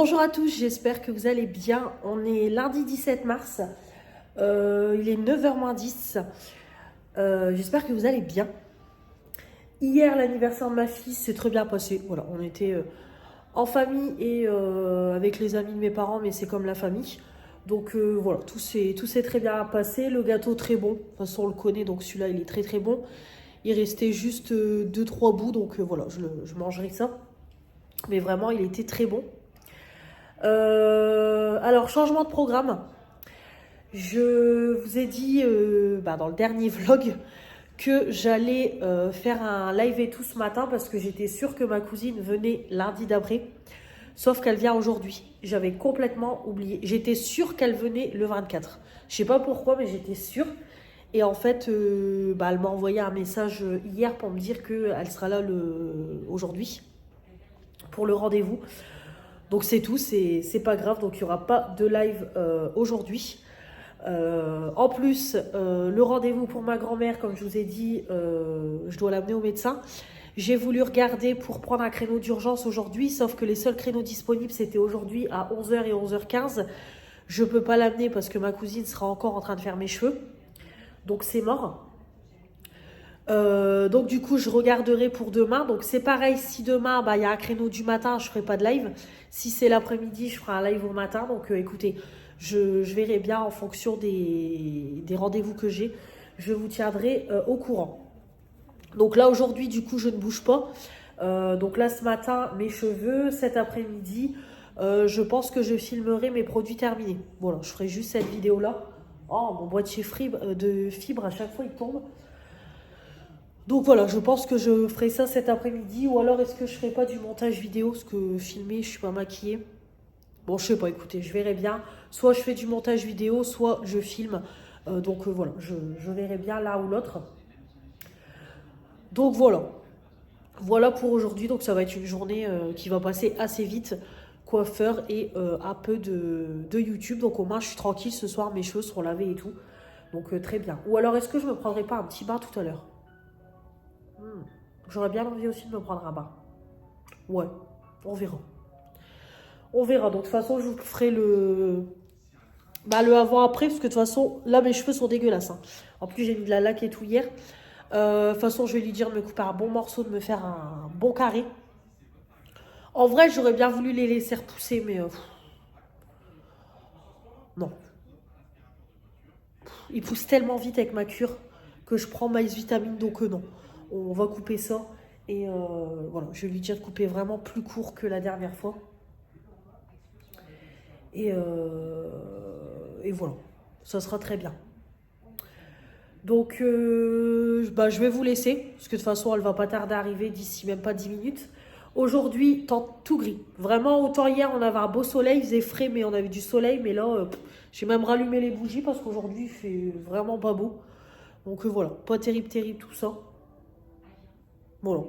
Bonjour à tous, j'espère que vous allez bien. On est lundi 17 mars, il est 9h moins 10. J'espère que vous allez bien. Hier, l'anniversaire de ma fille s'est très bien passé. Voilà, on était en famille et avec les amis de mes parents, mais c'est comme la famille. Donc voilà, tout s'est très bien passé. Le gâteau très bon, de toute façon on le connaît, donc celui-là il est très très bon. Il restait juste 2-3 bouts, donc voilà, je mangerai ça. Mais vraiment, il était très bon. Alors, changement de programme. Je vous ai dit dans le dernier vlog que j'allais faire un live et tout ce matin parce que j'étais sûre que ma cousine venait lundi d'après. Sauf qu'elle vient aujourd'hui. J'avais complètement oublié. J'étais sûre qu'elle venait le 24. Je sais pas pourquoi, mais j'étais sûre. Et en fait, elle m'a envoyé un message hier pour me dire qu'elle sera là aujourd'hui pour le rendez-vous. Donc c'est tout, c'est pas grave, donc il n'y aura pas de live aujourd'hui. En plus, le rendez-vous pour ma grand-mère, comme je vous ai dit, je dois l'amener au médecin. J'ai voulu regarder pour prendre un créneau d'urgence aujourd'hui, sauf que les seuls créneaux disponibles, c'était aujourd'hui à 11h et 11h15. Je ne peux pas l'amener parce que ma cousine sera encore en train de faire mes cheveux. Donc c'est mort. Donc du coup je regarderai pour demain. Donc c'est pareil, si demain il y a un créneau du matin, je ferai pas de live. Si c'est l'après-midi, je ferai un live au matin. Donc écoutez, je verrai bien en fonction des rendez-vous que j'ai. Je vous tiendrai au courant. Donc là aujourd'hui du coup je ne bouge pas. Donc là ce matin mes cheveux, cet après-midi je pense que je filmerai mes produits terminés. Voilà, je ferai juste cette vidéo là. Oh, mon boîtier de fibres à chaque fois il tombe. Donc voilà, je pense que je ferai ça cet après-midi. Ou alors est-ce que je ferai pas du montage vidéo? Parce que filmer, je suis pas maquillée. Bon, je sais pas, écoutez, je verrai bien. Soit je fais du montage vidéo, soit je filme. Voilà, je verrai bien l'un ou l'autre. Donc voilà. Voilà pour aujourd'hui. Donc ça va être une journée qui va passer assez vite. Coiffeur et un peu de YouTube. Donc au moins je suis tranquille ce soir, mes cheveux seront lavés et tout. Donc très bien. Ou alors est-ce que je me prendrai pas un petit bain tout à l'heure? J'aurais bien envie aussi de me prendre un bain. Ouais, on verra. On verra. Donc de toute façon, je vous ferai le avant-après. Parce que de toute façon, là, mes cheveux sont dégueulasses. Hein. En plus, j'ai mis de la laque et tout hier. De toute façon, je vais lui dire de me couper un bon morceau, de me faire un bon carré. En vrai, j'aurais bien voulu les laisser repousser, mais non. Ils poussent tellement vite avec ma cure que je prends Maïs Vitamine, donc non. On va couper ça. Et voilà, je vais lui dire de couper vraiment plus court que la dernière fois. Et voilà, ça sera très bien. Donc, je vais vous laisser, parce que de toute façon, elle va pas tarder à arriver d'ici même pas 10 minutes. Aujourd'hui, temps tout gris. Vraiment, autant hier, on avait un beau soleil, il faisait frais, mais on avait du soleil. Mais là, j'ai même rallumé les bougies parce qu'aujourd'hui, il fait vraiment pas beau. Donc voilà, pas terrible, terrible tout ça. Voilà.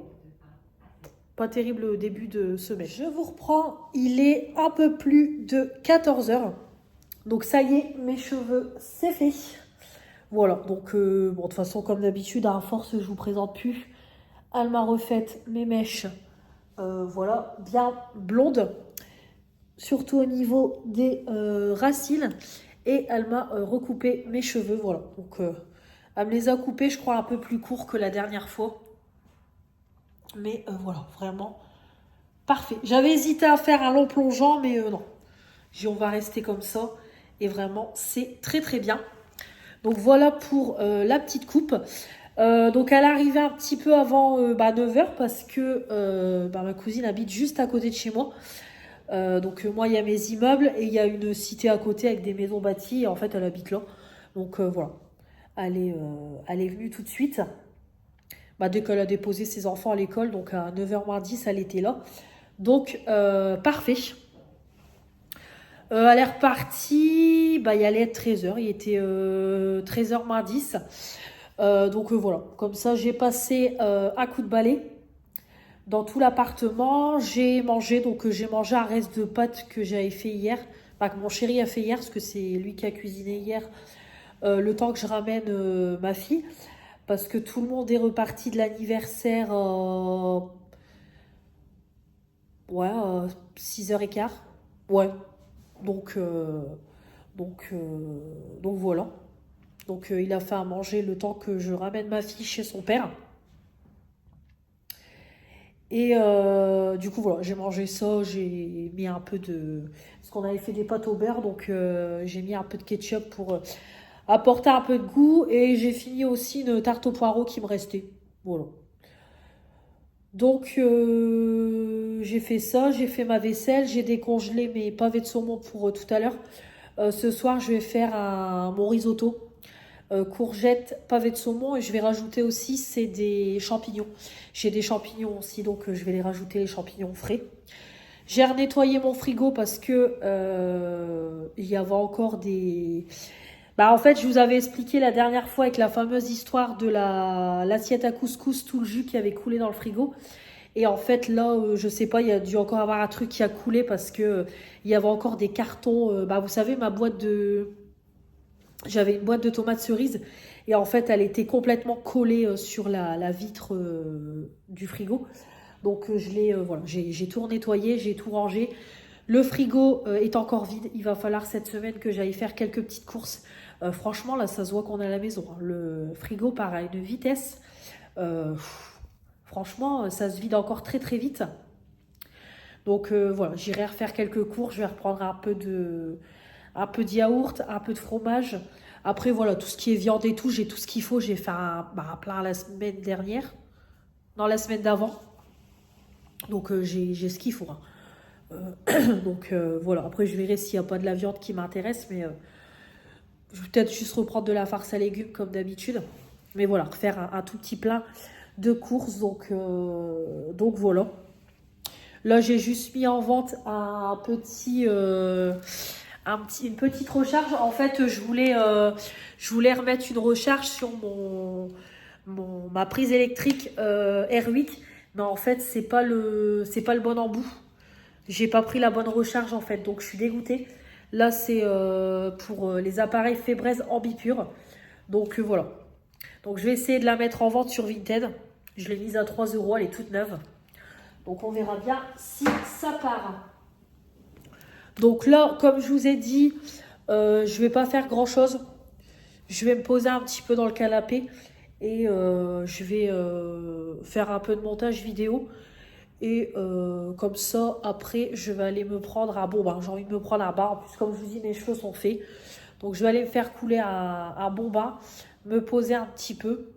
Pas terrible au début de semaine. Je vous reprends, il est un peu plus de 14h. Donc ça y est, mes cheveux, c'est fait. Voilà, donc de toute façon, comme d'habitude, à force, je vous présente plus. Elle m'a refait mes mèches, voilà, bien blondes, surtout au niveau des racines. Et elle m'a recoupé mes cheveux, voilà. Donc elle me les a coupés, je crois, un peu plus courts que la dernière fois. Mais voilà, vraiment parfait. J'avais hésité à faire un long plongeant, mais non. J'ai dit, on va rester comme ça. Et vraiment, c'est très très bien. Donc voilà pour la petite coupe. Donc elle est arrivée un petit peu avant 9h parce que ma cousine habite juste à côté de chez moi. Donc moi il y a mes immeubles et il y a une cité à côté avec des maisons bâties et en fait elle habite là. Donc voilà, elle est venue tout de suite. Dès qu'elle a déposé ses enfants à l'école, donc à 9h moins 10, elle était là. Donc parfait. Elle est repartie, il allait être 13h, il était 13h moins 10. Donc voilà, comme ça j'ai passé un coup de balai dans tout l'appartement. J'ai mangé, donc j'ai mangé un reste de pâtes que j'avais fait hier, que mon chéri a fait hier, parce que c'est lui qui a cuisiné hier, le temps que je ramène ma fille, parce que tout le monde est reparti de l'anniversaire 6h15. Ouais. Donc, euh, donc, euh, donc voilà. Donc il a fait à manger le temps que je ramène ma fille chez son père. Et du coup, voilà, j'ai mangé ça, j'ai mis un peu de... Parce qu'on avait fait des pâtes au beurre, donc j'ai mis un peu de ketchup pour apporter un peu de goût. Et j'ai fini aussi une tarte aux poireaux qui me restait. Voilà. Donc j'ai fait ça, j'ai fait ma vaisselle, j'ai décongelé mes pavés de saumon pour tout à l'heure. Ce soir, je vais faire mon risotto. Courgettes, pavés de saumon et je vais rajouter aussi, c'est des champignons. J'ai des champignons aussi, donc je vais les rajouter, les champignons frais. J'ai nettoyé mon frigo parce que il y avait encore des... Bah en fait, je vous avais expliqué la dernière fois avec la fameuse histoire de l'assiette à couscous, tout le jus qui avait coulé dans le frigo. Et en fait, là, je sais pas, il y a dû encore avoir un truc qui a coulé parce que il y avait encore des cartons. Bah, vous savez, ma boîte de... J'avais une boîte de tomates cerises et en fait, elle était complètement collée sur la vitre du frigo. Donc, voilà, j'ai tout nettoyé, j'ai tout rangé. Le frigo est encore vide. Il va falloir cette semaine que j'aille faire quelques petites courses. Franchement, là, ça se voit qu'on est à la maison, hein. Le frigo part à une vitesse. Franchement, ça se vide encore très très vite. Donc voilà, j'irai refaire quelques courses. Je vais reprendre un peu de yaourt, un peu de fromage. Après, voilà, tout ce qui est viande et tout, j'ai tout ce qu'il faut. J'ai fait un plein la semaine dernière, non, la semaine d'avant. Donc, j'ai ce qu'il faut, hein. Donc, voilà. Après, je verrai s'il n'y a pas de la viande qui m'intéresse. Mais je vais peut-être juste reprendre de la farce à légumes comme d'habitude. Mais voilà, refaire un tout petit plein de courses. Donc voilà. Là, j'ai juste mis en vente une petite recharge. En fait, je voulais remettre une recharge sur ma prise électrique R8. Mais en fait, c'est pas le bon embout. J'ai pas pris la bonne recharge en fait, donc je suis dégoûtée. Là, c'est pour les appareils Febreze Ambipure. Donc voilà. Donc je vais essayer de la mettre en vente sur Vinted. Je l'ai mise à 3 euros, elle est toute neuve. Donc on verra bien si ça part. Donc là, comme je vous ai dit, je vais pas faire grand chose. Je vais me poser un petit peu dans le canapé et je vais faire un peu de montage vidéo. Et comme ça, après, je vais aller me prendre un bon bain. J'ai envie de me prendre un bain. En plus, comme je vous dis, mes cheveux sont faits. Donc je vais aller me faire couler un bon bain, me poser un petit peu.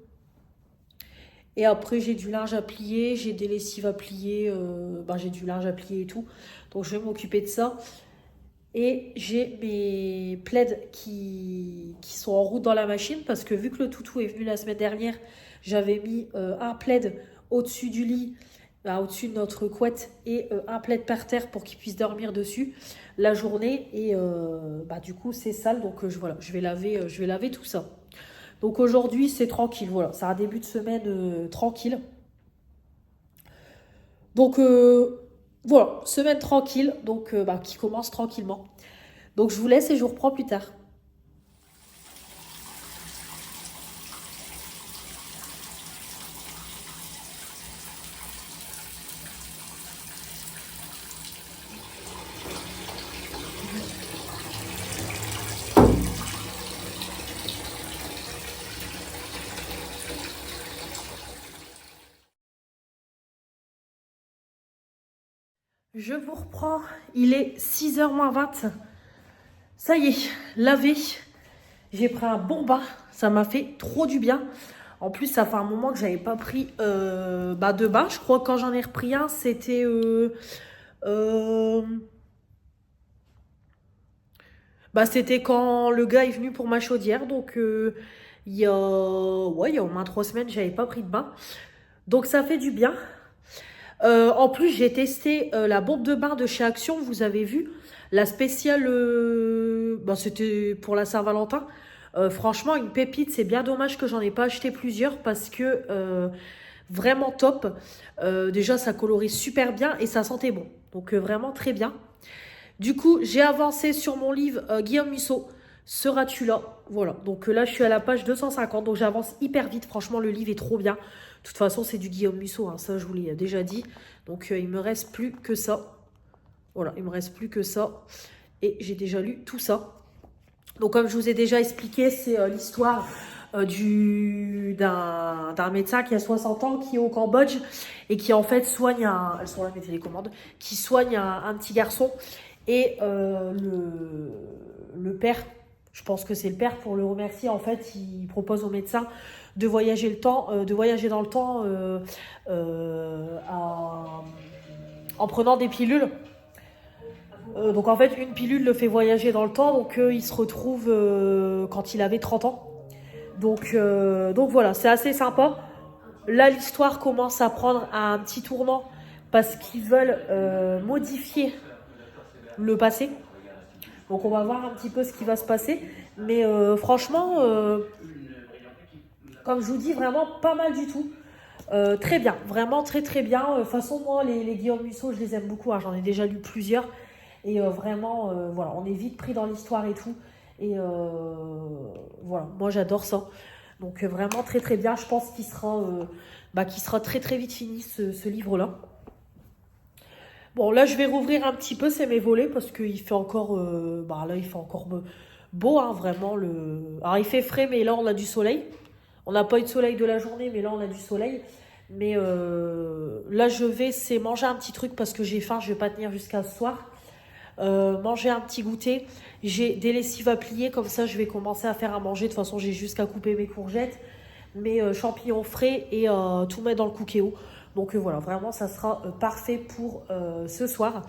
Et après, j'ai du linge à plier, j'ai des lessives à plier, j'ai du linge à plier et tout. Donc, je vais m'occuper de ça. Et j'ai mes plaids qui sont en route dans la machine parce que vu que le toutou est venu la semaine dernière, j'avais mis un plaid au-dessus du lit, au-dessus de notre couette et un plaid par terre pour qu'il puisse dormir dessus la journée. Et du coup, c'est sale. Donc, voilà, je vais laver tout ça. Donc aujourd'hui, c'est tranquille, voilà. C'est un début de semaine tranquille. Donc voilà, semaine tranquille, donc qui commence tranquillement. Donc je vous laisse et je vous reprends plus tard. Je vous reprends, il est 6h moins 20. Ça y est, lavé. J'ai pris un bon bain, ça m'a fait trop du bien. En plus, ça fait un moment que j'avais pas pris de bain. Je crois que quand j'en ai repris un, euh, c'était quand le gars est venu pour ma chaudière. Donc, il y a au moins 3 semaines, j'avais pas pris de bain. Donc, ça fait du bien. En plus, j'ai testé la bombe de bain de chez Action. Vous avez vu la spéciale, c'était pour la Saint-Valentin. Franchement, une pépite. C'est bien dommage que j'en ai pas acheté plusieurs parce que vraiment top. Déjà, ça colorie super bien et ça sentait bon. Donc, vraiment très bien. Du coup, j'ai avancé sur mon livre Guillaume Musso. Seras-tu là? Voilà. Donc là, je suis à la page 250. Donc j'avance hyper vite. Franchement, le livre est trop bien. De toute façon, c'est du Guillaume Musso, hein, ça je vous l'ai déjà dit. Donc il me reste plus que ça. Voilà, il me reste plus que ça. Et j'ai déjà lu tout ça. Donc comme je vous ai déjà expliqué, c'est l'histoire d'un médecin qui a 60 ans, qui est au Cambodge et qui en fait soigne elles sont là mes télécommandes, qui soigne un petit garçon. Et le père, je pense que c'est le père, pour le remercier, en fait, il propose au médecin de voyager dans le temps en prenant des pilules. Donc en fait, une pilule le fait voyager dans le temps, donc il se retrouve quand il avait 30 ans. Donc voilà, c'est assez sympa. Là, l'histoire commence à prendre un petit tournant parce qu'ils veulent modifier le passé. Donc on va voir un petit peu ce qui va se passer. Mais franchement, comme je vous dis, vraiment pas mal du tout. Très bien, vraiment très très bien. De toute façon, moi, les Guillaume Musso, je les aime beaucoup. Hein, j'en ai déjà lu plusieurs. Et vraiment, voilà, on est vite pris dans l'histoire et tout. Et voilà, moi j'adore ça. Donc vraiment très très bien. Je pense qu'il sera très très vite fini ce livre-là. Bon, là je vais rouvrir un petit peu, c'est mes volets, parce qu'il fait encore, là il fait encore beau, hein, vraiment. Alors il fait frais, mais là on a du soleil. On n'a pas eu de soleil de la journée, mais là on a du soleil. Mais là c'est manger un petit truc parce que j'ai faim, je vais pas tenir jusqu'à ce soir. Manger un petit goûter. J'ai des lessives à plier, comme ça je vais commencer à faire à manger. De toute façon, j'ai juste qu'à couper mes courgettes, mes champignons frais et tout mettre dans le cookéo. Donc voilà, vraiment ça sera parfait pour ce soir.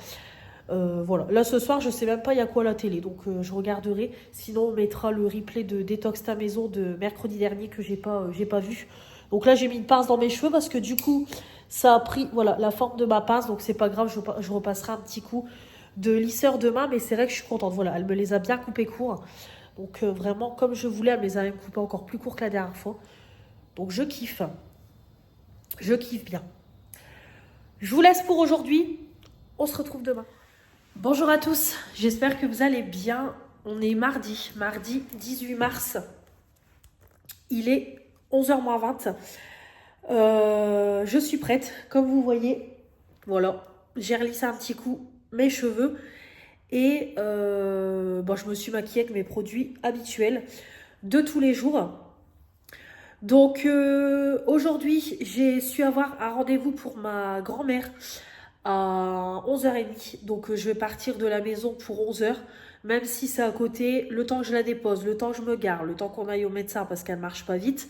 Voilà, là ce soir je sais même pas il y a quoi à la télé, donc je regarderai. Sinon on mettra le replay de Détox ta maison de mercredi dernier que j'ai pas vu. Donc là j'ai mis une pince dans mes cheveux parce que du coup ça a pris voilà la forme de ma pince, donc c'est pas grave, je repasserai un petit coup de lisseur demain, mais c'est vrai que je suis contente. Voilà, elle me les a bien coupées court. Donc vraiment, comme je voulais, elle me les a même coupées encore plus court que la dernière fois. Donc je kiffe. Je kiffe bien. Je vous laisse pour aujourd'hui. On se retrouve demain. Bonjour à tous, j'espère que vous allez bien. On est mardi 18 mars. Il est 11h-20. Je suis prête, comme vous voyez. Voilà, j'ai relissé un petit coup mes cheveux. Et je me suis maquillée avec mes produits habituels de tous les jours. Donc aujourd'hui, j'ai su avoir un rendez-vous pour ma grand-mère à 11h30. Donc je vais partir de la maison pour 11h. Même si c'est à côté, le temps que je la dépose, le temps que je me gare, le temps qu'on aille au médecin parce qu'elle ne marche pas vite.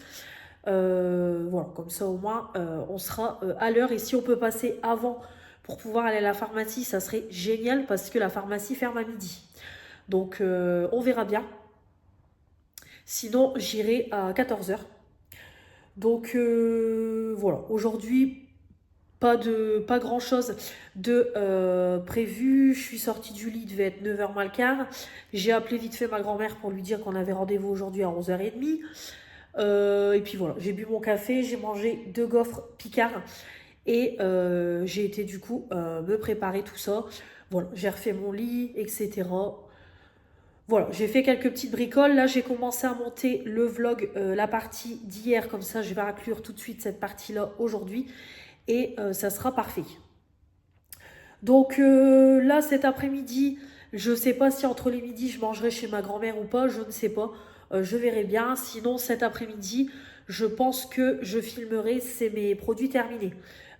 Voilà, comme ça au moins on sera à l'heure. Et si on peut passer avant pour pouvoir aller à la pharmacie, ça serait génial parce que la pharmacie ferme à midi. Donc on verra bien. Sinon j'irai à 14h. Donc voilà, aujourd'hui pas grand chose de prévu. Je suis sortie du lit, il devait être 9h moins le quart. J'ai appelé vite fait ma grand-mère pour lui dire qu'on avait rendez-vous aujourd'hui à 11h30. Et puis voilà, j'ai bu mon café, j'ai mangé 2 gaufres Picard et j'ai été du coup me préparer tout ça. Voilà, j'ai refait mon lit, etc. Voilà, j'ai fait quelques petites bricoles. Là, j'ai commencé à monter le vlog, la partie d'hier. Comme ça, je vais inclure tout de suite cette partie-là aujourd'hui. Et ça sera parfait. Donc là, cet après-midi, je ne sais pas si entre les midis, je mangerai chez ma grand-mère ou pas. Je ne sais pas. Je verrai bien. Sinon, cet après-midi, je pense que je filmerai. C'est mes produits terminés.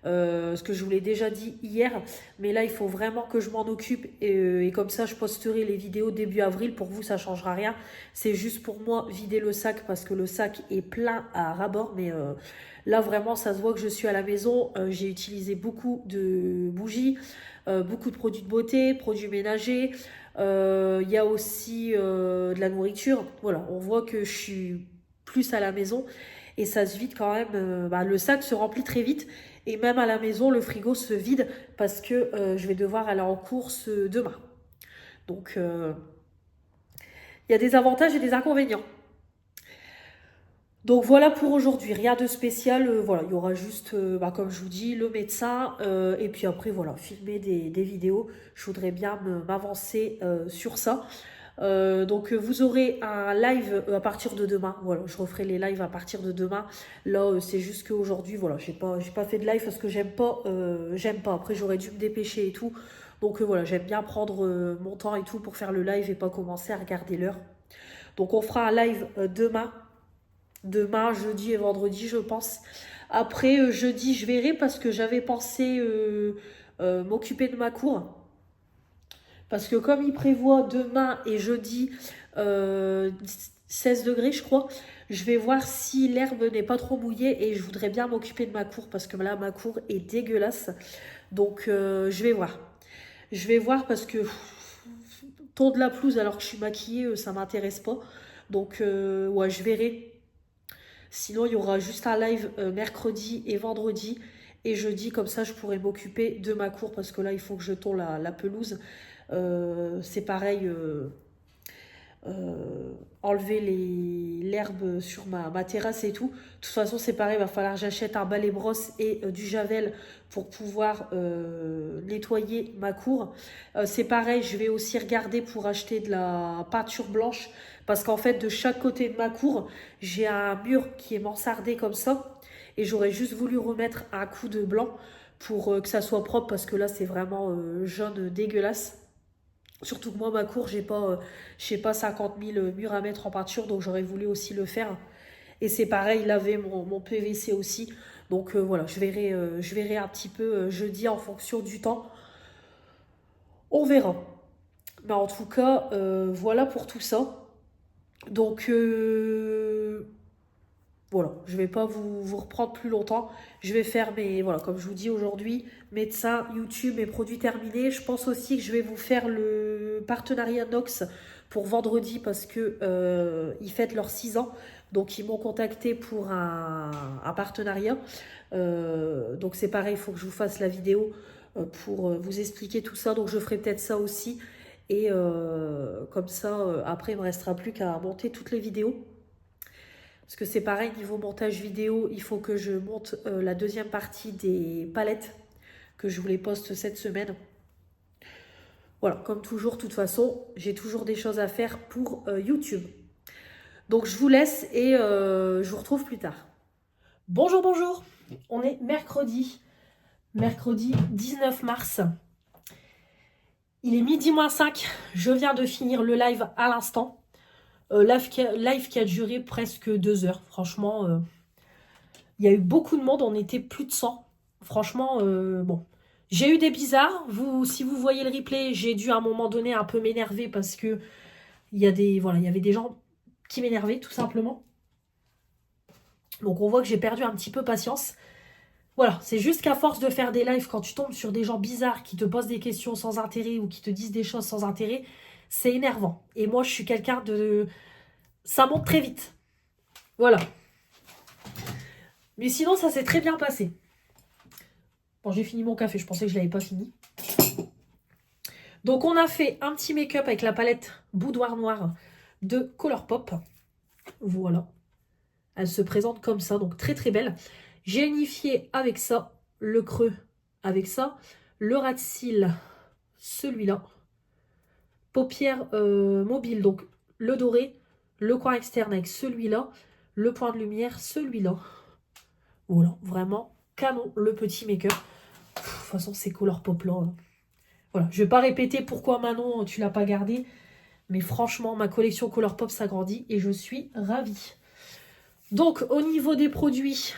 Ce que je vous l'ai déjà dit hier, mais là il faut vraiment que je m'en occupe et comme ça je posterai les vidéos début avril. Pour vous ça changera rien, c'est juste pour moi vider le sac parce que le sac est plein à ras-bord. Mais là vraiment ça se voit que je suis à la maison. J'ai utilisé beaucoup de bougies, beaucoup de produits de beauté, produits ménagers. Il y a aussi de la nourriture. Voilà, on voit que je suis plus à la maison et ça se vide quand même. Le sac se remplit très vite. Et même à la maison, le frigo se vide parce que je vais devoir aller en course demain. Donc, il y a des avantages et des inconvénients. Donc, voilà pour aujourd'hui. Rien de spécial. Voilà, il y aura juste, comme je vous dis, le médecin. Et puis après, voilà, filmer des vidéos. Je voudrais bien m'avancer sur ça. Donc vous aurez un live à partir de demain. Voilà, je referai les lives à partir de demain. Là c'est juste qu'aujourd'hui voilà, j'ai pas fait de live parce que j'aime pas. Après j'aurais dû me dépêcher et tout. Donc voilà, j'aime bien prendre mon temps et tout pour faire le live et pas commencer à regarder l'heure. Donc on fera un live demain. Demain, jeudi et vendredi, je pense. Après, jeudi, je verrai parce que j'avais pensé m'occuper de ma cour. Parce que comme il prévoit demain et jeudi 16 degrés, je crois, je vais voir si l'herbe n'est pas trop mouillée et je voudrais bien m'occuper de ma cour parce que là, ma cour est dégueulasse. Donc, je vais voir. Je vais voir parce que tondre la pelouse alors que je suis maquillée, ça m'intéresse pas. Donc, ouais, je verrai. Sinon, il y aura juste un live mercredi et vendredi. Et jeudi, comme ça, je pourrai m'occuper de ma cour parce que là, il faut que je tonde la pelouse. C'est pareil, enlever l'herbe sur ma terrasse et tout. De toute façon, c'est pareil, il va falloir que j'achète un balai brosse et du javel pour pouvoir nettoyer ma cour. C'est pareil, je vais aussi regarder pour acheter de la peinture blanche parce qu'en fait, de chaque côté de ma cour, j'ai un mur qui est mansardé comme ça et j'aurais juste voulu remettre un coup de blanc pour que ça soit propre parce que là, c'est vraiment jaune dégueulasse. Surtout que moi, ma cour, j'ai pas 50 000 murs à mettre en peinture, donc j'aurais voulu aussi le faire. Et c'est pareil, laver mon PVC aussi. Donc voilà, je verrai un petit peu jeudi en fonction du temps. On verra. Mais en tout cas, voilà pour tout ça. Donc voilà, je vais pas vous reprendre plus longtemps. Je vais faire mes, voilà, comme je vous dis aujourd'hui, médecin, YouTube, mes produits terminés. Je pense aussi que je vais vous faire le partenariat Nox pour vendredi parce que ils fêtent leurs 6 ans. Donc ils m'ont contacté pour un partenariat. Donc c'est pareil, il faut que je vous fasse la vidéo pour vous expliquer tout ça. Donc je ferai peut-être ça aussi. Et comme ça, après, il ne me restera plus qu'à monter toutes les vidéos. Parce que c'est pareil, niveau montage vidéo, il faut que je monte la deuxième partie des palettes que je vous les poste cette semaine. Voilà, comme toujours, de toute façon, j'ai toujours des choses à faire pour YouTube. Donc je vous laisse et je vous retrouve plus tard. Bonjour, bonjour. On est mercredi 19 mars. Il est midi moins 5. Je viens de finir le live à l'instant. Live qui a duré presque 2 heures. Franchement, il y a eu beaucoup de monde. On était plus de 100. Franchement, bon. J'ai eu des bizarres. Si vous voyez le replay, j'ai dû à un moment donné un peu m'énerver parce que il y avait des gens qui m'énervaient tout simplement. Donc on voit que j'ai perdu un petit peu patience. Voilà, c'est juste qu'à force de faire des lives, quand tu tombes sur des gens bizarres qui te posent des questions sans intérêt ou qui te disent des choses sans intérêt, c'est énervant. Et moi, je suis quelqu'un de... Ça monte très vite. Voilà. Mais sinon, ça s'est très bien passé. Bon, j'ai fini mon café, je pensais que je ne l'avais pas fini. Donc, on a fait un petit make-up avec la palette Boudoir Noir de Colourpop. Voilà. Elle se présente comme ça, donc très très belle. J'ai unifié avec ça, le creux avec ça, le ras de cils, celui-là. Paupières mobiles, donc le doré, le coin externe avec celui-là, le point de lumière, celui-là. Voilà, vraiment canon le petit make-up. De toute façon, c'est Colourpop là. Voilà, je vais pas répéter pourquoi Manon, tu l'as pas gardé. Mais franchement, ma collection Colourpop s'agrandit et je suis ravie. Donc, au niveau des produits,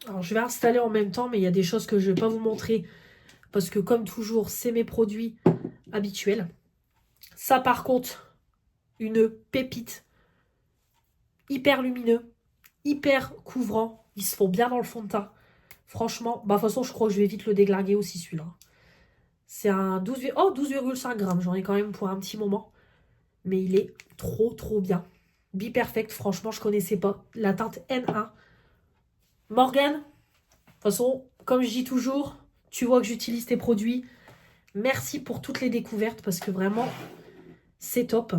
alors je vais installer en même temps, mais il y a des choses que je ne vais pas vous montrer parce que comme toujours, c'est mes produits habituels. Ça, par contre, une pépite. Hyper lumineux, hyper couvrant. Ils se font bien dans le fond de teint. Franchement, bah de toute façon, je crois que je vais vite le déglinguer aussi, celui-là. C'est un 12,5 grammes. J'en ai quand même pour un petit moment. Mais il est trop, trop bien. Be Perfect, franchement, je connaissais pas. La teinte N1. Morgane, de toute façon, comme je dis toujours, tu vois que j'utilise tes produits. Merci pour toutes les découvertes parce que vraiment, c'est top.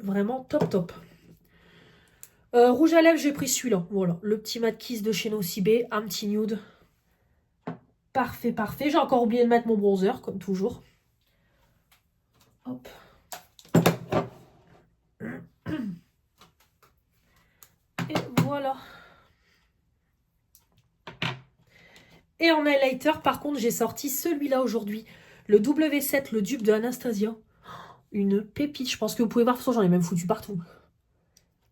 Vraiment top, top. Rouge à lèvres, j'ai pris celui-là. Voilà, le petit Mat Kiss de chez Nocibé. Un petit nude. Parfait, parfait. J'ai encore oublié de mettre mon bronzer, comme toujours. Hop. Et voilà. Et en highlighter, par contre, j'ai sorti celui-là aujourd'hui. Le W7, le dupe de Anastasia. Une pépite. Je pense que vous pouvez voir. De toute façon, j'en ai même foutu partout.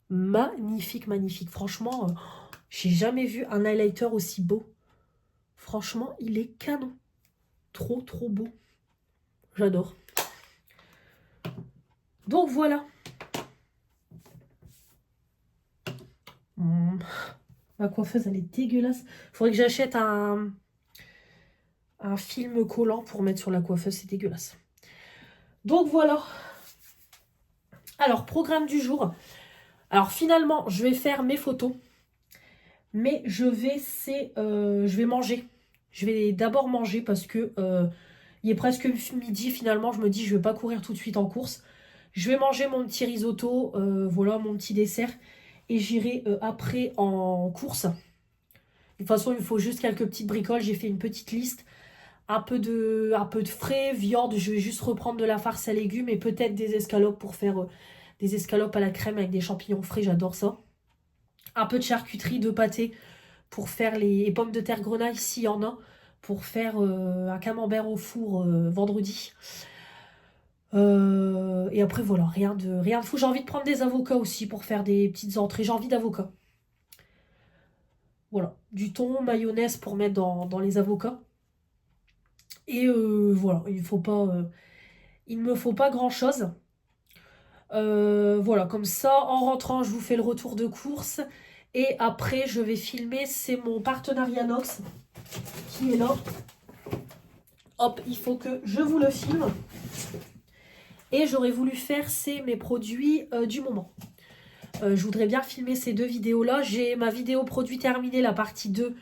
Magnifique, magnifique. Franchement, j'ai jamais vu un highlighter aussi beau. Franchement, il est canon. Trop, trop beau. J'adore. Donc, voilà. Ma coiffeuse, elle est dégueulasse. Faudrait que j'achète un film collant pour mettre sur la coiffeuse. C'est dégueulasse. Donc, voilà. Alors, programme du jour. Alors, finalement, je vais faire mes photos. Mais je vais manger. Je vais d'abord manger parce que il est presque midi. Finalement, je me dis, je vais pas courir tout de suite en course. Je vais manger mon petit risotto. Voilà, mon petit dessert. Et j'irai après en course. De toute façon, il me faut juste quelques petites bricoles. J'ai fait une petite liste. Un peu de frais, viande. Je vais juste reprendre de la farce à légumes et peut-être des escalopes pour faire des escalopes à la crème avec des champignons frais. J'adore ça. Un peu de charcuterie, de pâté pour faire les pommes de terre grenaille s'il y en a. Pour faire un camembert au four vendredi. Et après voilà, rien de fou. J'ai envie de prendre des avocats aussi pour faire des petites entrées. J'ai envie d'avocats. Voilà, du thon, mayonnaise pour mettre dans les avocats. Et voilà, il ne me faut pas grand chose. Voilà, comme ça, en rentrant, je vous fais le retour de course. Et après, je vais filmer, c'est mon partenariat Nox qui est là. Hop, il faut que je vous le filme. Et j'aurais voulu faire, c'est mes produits du moment. Je voudrais bien filmer ces deux vidéos-là. J'ai ma vidéo produit terminée, la partie 2,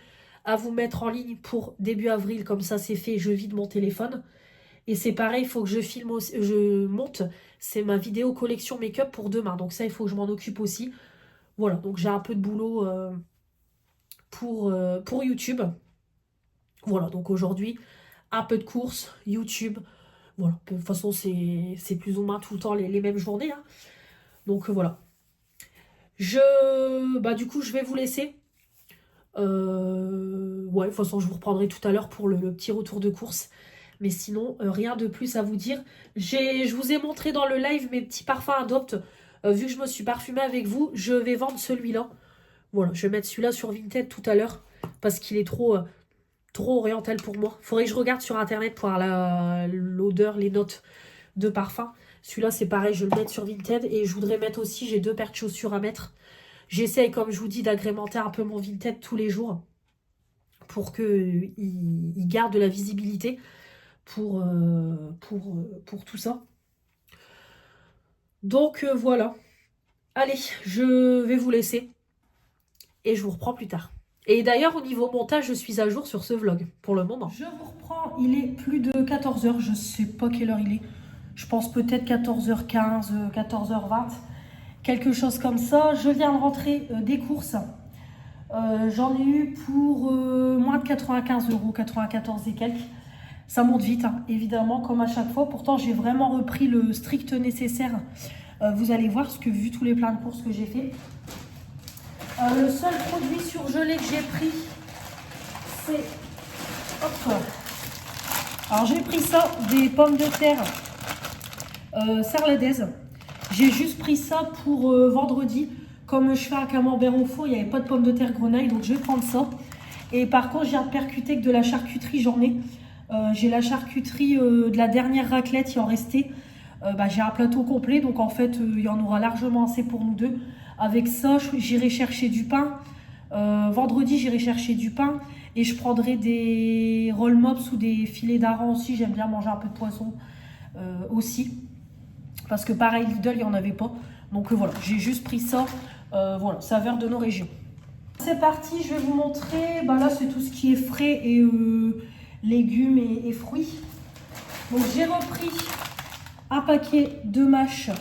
à vous mettre en ligne pour début avril. Comme ça, c'est fait, je vide mon téléphone. Et c'est pareil, il faut que je filme aussi, je monte. C'est ma vidéo collection make-up pour demain. Donc ça, il faut que je m'en occupe aussi. Voilà, donc j'ai un peu de boulot pour YouTube. Voilà, donc aujourd'hui, un peu de course, YouTube. Voilà, de toute façon, c'est plus ou moins tout le temps les mêmes journées. Hein. Donc voilà. Du coup, je vais vous laisser. Ouais, de toute façon, je vous reprendrai tout à l'heure pour le petit retour de course. Mais sinon, rien de plus à vous dire. Je vous ai montré dans le live mes petits parfums Adopt. Vu que je me suis parfumée avec vous, je vais vendre celui-là. Voilà, je vais mettre celui-là sur Vinted tout à l'heure. Parce qu'il est trop oriental pour moi. Faudrait que je regarde sur internet pour avoir l'odeur, les notes de parfum. Celui-là, c'est pareil, je vais le mettre sur Vinted. Et je voudrais mettre aussi, j'ai 2 paires de chaussures à mettre. J'essaye, comme je vous dis, d'agrémenter un peu mon Vinted tous les jours. Pour qu'il garde de la visibilité pour tout ça. Donc voilà. Allez, je vais vous laisser. Et je vous reprends plus tard. Et d'ailleurs, au niveau montage, je suis à jour sur ce vlog, pour le moment. Je vous reprends, il est plus de 14h, je sais pas quelle heure il est. Je pense peut-être 14h15, 14h20, quelque chose comme ça. Je viens de rentrer des courses. J'en ai eu pour moins de 95 €, 94 et quelques. Ça monte vite, hein, évidemment, comme à chaque fois. Pourtant, j'ai vraiment repris le strict nécessaire. Vous allez voir, parce que vu tous les pleins de courses que j'ai fait. Le seul produit surgelé que j'ai pris, c'est... Hop. Alors, j'ai pris ça, des pommes de terre sarladaises. J'ai juste pris ça pour vendredi. Comme je fais un camembert au four, il n'y avait pas de pommes de terre grenaille, donc je vais prendre ça. Et par contre, j'ai percuté que de la charcuterie, j'en ai. J'ai la charcuterie de la dernière raclette, il en restait. J'ai un plateau complet, donc en fait, il y en aura largement assez pour nous deux. Avec ça, j'irai chercher du pain. Vendredi, j'irai chercher du pain. Et je prendrai des roll mops ou des filets d'aran aussi. J'aime bien manger un peu de poisson aussi. Parce que pareil, Lidl, il n'y en avait pas. Donc voilà, j'ai juste pris ça. Voilà, saveur de nos régions. C'est parti, je vais vous montrer. Là, c'est tout ce qui est frais et légumes et fruits. Donc j'ai repris un paquet de mâches.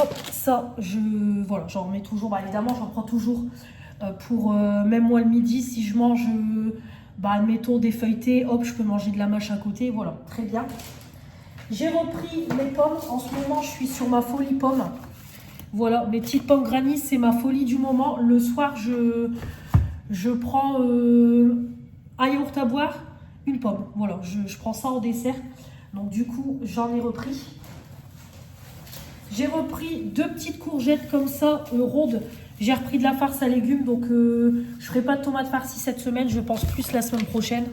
Hop, ça, j'en remets toujours. Évidemment, j'en prends toujours pour même moi le midi. Si je mange, admettons des feuilletés, hop, je peux manger de la mâche à côté. Voilà, très bien. J'ai repris les pommes. En ce moment, je suis sur ma folie pomme. Voilà, mes petites pommes granny, c'est ma folie du moment. Le soir, je prends un yaourt à boire, une pomme. Voilà, je prends ça en dessert. Donc du coup, j'en ai repris. J'ai repris 2 petites courgettes comme ça, rondes. J'ai repris de la farce à légumes, donc je ne ferai pas de tomates farcies cette semaine, je pense plus la semaine prochaine.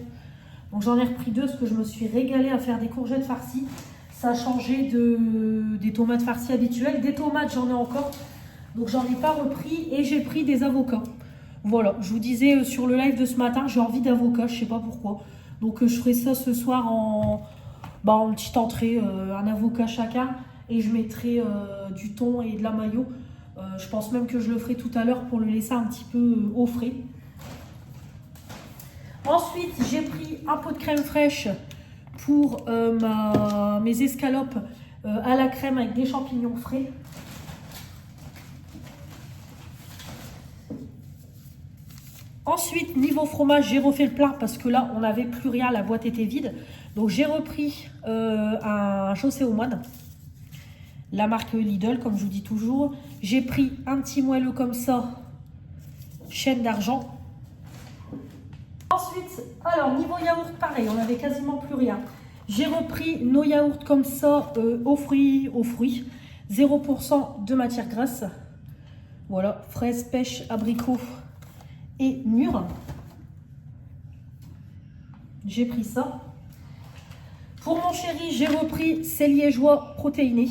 Donc j'en ai repris 2 parce que je me suis régalée à faire des courgettes farcies. Ça a changé des tomates farcies habituelles. Des tomates, j'en ai encore, donc j'en ai pas repris. Et j'ai pris des avocats. Voilà, je vous disais sur le live de ce matin, j'ai envie d'avocat, je sais pas pourquoi. Donc je ferai ça ce soir en petite entrée, un avocat chacun. Et je mettrai du thon et de la mayo. Je pense même que je le ferai tout à l'heure pour le laisser un petit peu au frais. Ensuite, j'ai pris un pot de crème fraîche pour mes escalopes à la crème avec des champignons frais. Ensuite, niveau fromage, j'ai refait le plein parce que là, on n'avait plus rien, la boîte était vide. Donc, j'ai repris un chaussé aux moines, la marque Lidl, comme je vous dis toujours. J'ai pris un petit moelleux comme ça, chaîne d'argent. Ensuite, alors, niveau yaourt, pareil, on n'avait quasiment plus rien. J'ai repris nos yaourts comme ça, aux fruits, 0% de matière grasse. Voilà, fraises, pêche, abricots et mûres. J'ai pris ça. Pour mon chéri, j'ai repris ces liégeois protéinés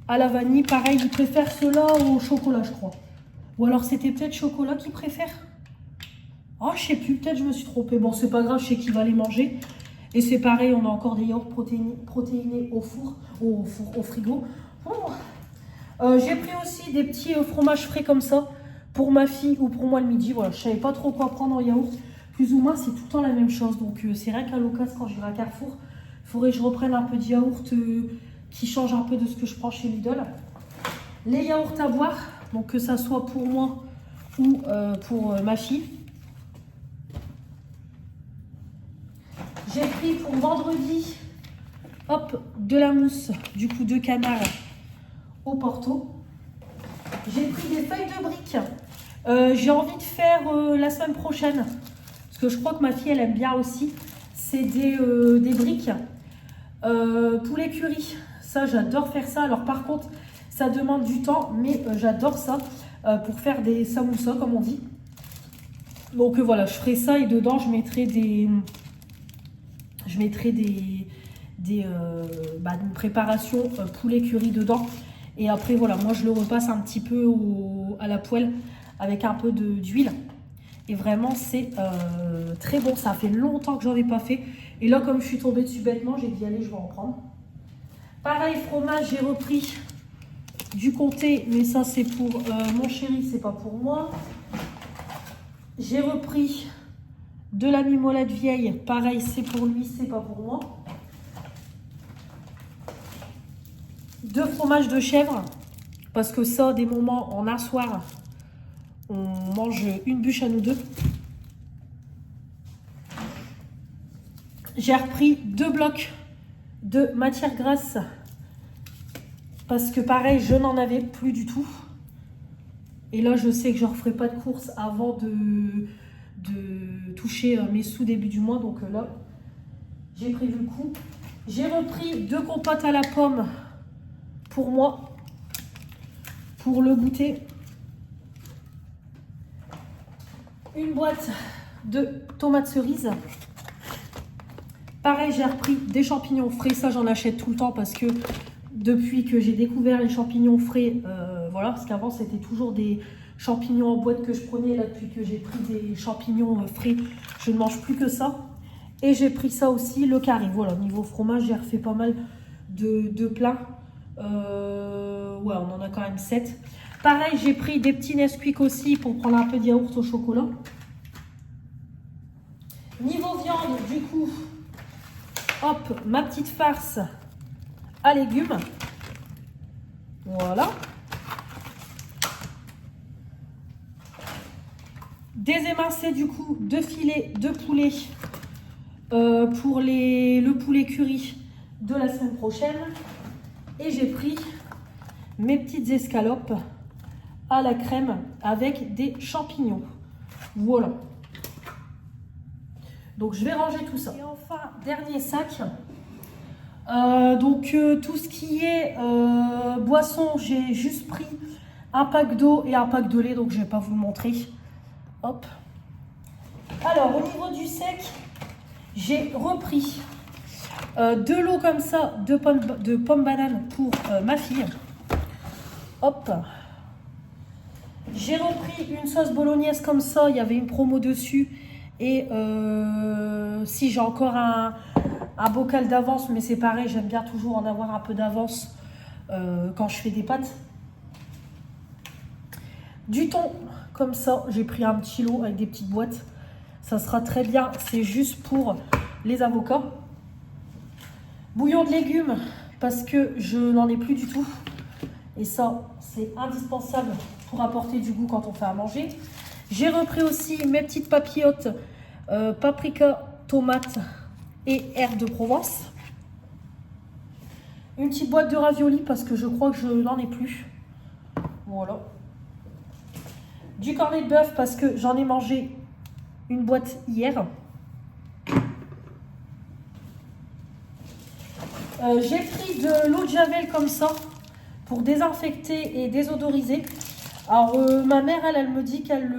à la vanille. Pareil, il préfère cela au chocolat, je crois. Ou alors c'était peut-être chocolat qu'il préfère. Oh, je sais plus, peut-être je me suis trompée. Bon, c'est pas grave, je sais qu'il va les manger. Et c'est pareil, on a encore des yaourts protéinés au frigo. J'ai pris aussi des petits fromages frais comme ça pour ma fille ou pour moi le midi. Voilà, je savais pas trop quoi prendre en yaourt. Plus ou moins, c'est tout le temps la même chose. Donc, c'est vrai qu'à l'occasion, quand j'irai à Carrefour, il faudrait que je reprenne un peu de yaourt qui change un peu de ce que je prends chez Lidl. Les yaourts à boire, donc que ça soit pour moi ou pour ma fille. J'ai pris pour vendredi, hop, de la mousse, du coup de canard au Porto. J'ai pris des feuilles de briques. J'ai envie de faire la semaine prochaine, parce que je crois que ma fille, elle aime bien aussi. C'est des briques poulet curry. Ça, j'adore faire ça. Alors par contre, ça demande du temps, mais j'adore ça pour faire des samoussas, comme on dit. Donc voilà, je ferai ça et dedans, je mettrai une préparation poulet curry dedans. Et après, voilà, moi, je le repasse un petit peu à la poêle avec un peu d'huile. Et vraiment, c'est très bon. Ça fait longtemps que j'en ai pas fait. Et là, comme je suis tombée dessus bêtement, j'ai dit, allez, je vais en prendre. Pareil, fromage, j'ai repris du comté. Mais ça, c'est pour mon chéri, c'est pas pour moi. J'ai repris de la mimolette vieille. Pareil, c'est pour lui, c'est pas pour moi. 2 fromages de chèvre. Parce que ça, des moments, en un soir, on mange une bûche à nous deux. J'ai repris 2 blocs de matière grasse. Parce que pareil, je n'en avais plus du tout. Et là, je sais que je ne referai pas de course avant de toucher mes sous début du mois. Donc là, j'ai prévu le coup. J'ai repris 2 compotes à la pomme pour moi, pour le goûter. Une boîte de tomates cerises. Pareil, j'ai repris des champignons frais. Ça, j'en achète tout le temps parce que depuis que j'ai découvert les champignons frais, voilà, parce qu'avant, c'était toujours des champignons en boîte que je prenais. Là, depuis que j'ai pris des champignons frais, je ne mange plus que ça. Et j'ai pris ça aussi, le carré. Voilà, niveau fromage, j'ai refait pas mal de plats. Ouais, on en a quand même 7. Pareil, j'ai pris des petits Nesquik aussi pour prendre un peu de yaourt au chocolat. Niveau viande, du coup, hop, ma petite farce à légumes. Voilà. Des émincés, du coup, de filets de poulet pour le poulet curry de la semaine prochaine. Et j'ai pris mes petites escalopes à la crème avec des champignons. Voilà. Donc je vais ranger tout ça. Et enfin, dernier sac. Tout ce qui est boisson, j'ai juste pris un pack d'eau et un pack de lait, donc je ne vais pas vous le montrer. Hop. Alors, au niveau du sec, j'ai repris de l'eau comme ça, de pommes bananes pour ma fille. Hop. J'ai repris une sauce bolognaise comme ça, il y avait une promo dessus. Et si j'ai encore un bocal d'avance, mais c'est pareil, j'aime bien toujours en avoir un peu d'avance quand je fais des pâtes. Du thon, comme ça, j'ai pris un petit lot avec des petites boîtes. Ça sera très bien, c'est juste pour les avocats. Bouillon de légumes, parce que je n'en ai plus du tout. Et ça, c'est indispensable pour apporter du goût quand on fait à manger. J'ai repris aussi mes petites papillotes, paprika, tomates et herbes de Provence. Une petite boîte de raviolis parce que je crois que je n'en ai plus. Voilà. Du cornet de bœuf parce que j'en ai mangé une boîte hier. J'ai pris de l'eau de Javel comme ça pour désinfecter et désodoriser. Alors ma mère, elle me dit qu'elle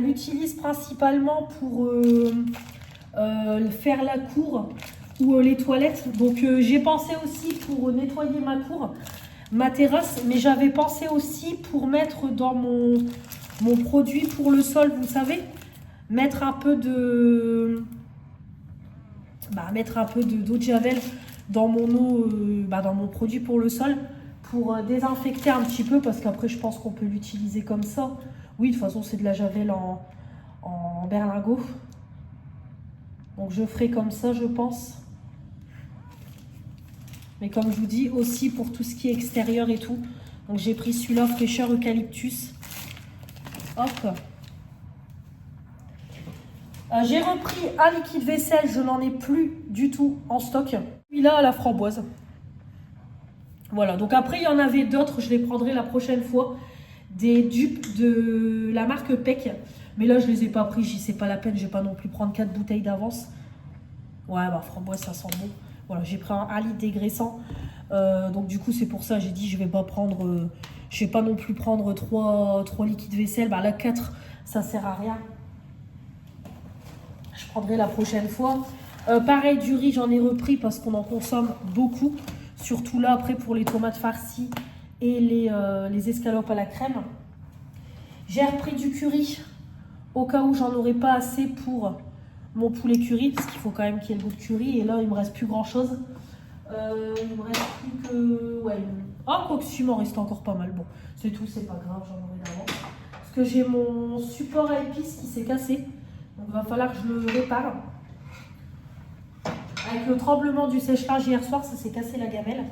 l'utilise principalement pour faire la cour ou les toilettes. Donc j'ai pensé aussi pour nettoyer ma cour, ma terrasse, mais j'avais pensé aussi pour mettre dans mon produit pour le sol, vous savez, mettre un peu d'eau de Javel dans mon eau, dans mon produit pour le sol, pour désinfecter un petit peu, parce qu'après je pense qu'on peut l'utiliser comme ça. Oui, de toute façon c'est de la Javel en berlingot. Donc je ferai comme ça, je pense. Mais comme je vous dis, aussi pour tout ce qui est extérieur et tout. Donc j'ai pris celui-là, fraîcheur eucalyptus. Hop. J'ai repris un liquide vaisselle, je n'en ai plus du tout en stock. Celui-là à la framboise. Voilà, donc après il y en avait d'autres, je les prendrai la prochaine fois. Des dupes de la marque Peck. Mais là je les ai pas pris, c'est pas la peine, je vais pas non plus prendre 4 bouteilles d'avance. Ouais, framboise ça sent bon. Voilà, j'ai pris un litre dégraissant. Donc du coup c'est pour ça j'ai dit je vais pas prendre, je vais pas non plus prendre 3 liquides vaisselle. Là 4 ça sert à rien. Je prendrai la prochaine fois. Pareil, du riz, j'en ai repris parce qu'on en consomme beaucoup. Surtout là, après, pour les tomates farcies et les escalopes à la crème. J'ai repris du curry au cas où j'en aurais pas assez pour mon poulet curry. Parce qu'il faut quand même qu'il y ait le goût de curry. Et là, il me reste plus grand-chose. Il me reste plus que... Ouais. Ah, quoi que si, il m'en reste encore pas mal. Bon, c'est tout, c'est pas grave, j'en aurai d'avance. Parce que j'ai mon support à épices qui s'est cassé. Donc il va falloir que je le répare. Avec le tremblement du sèche-linge hier soir, ça s'est cassé la gamelle.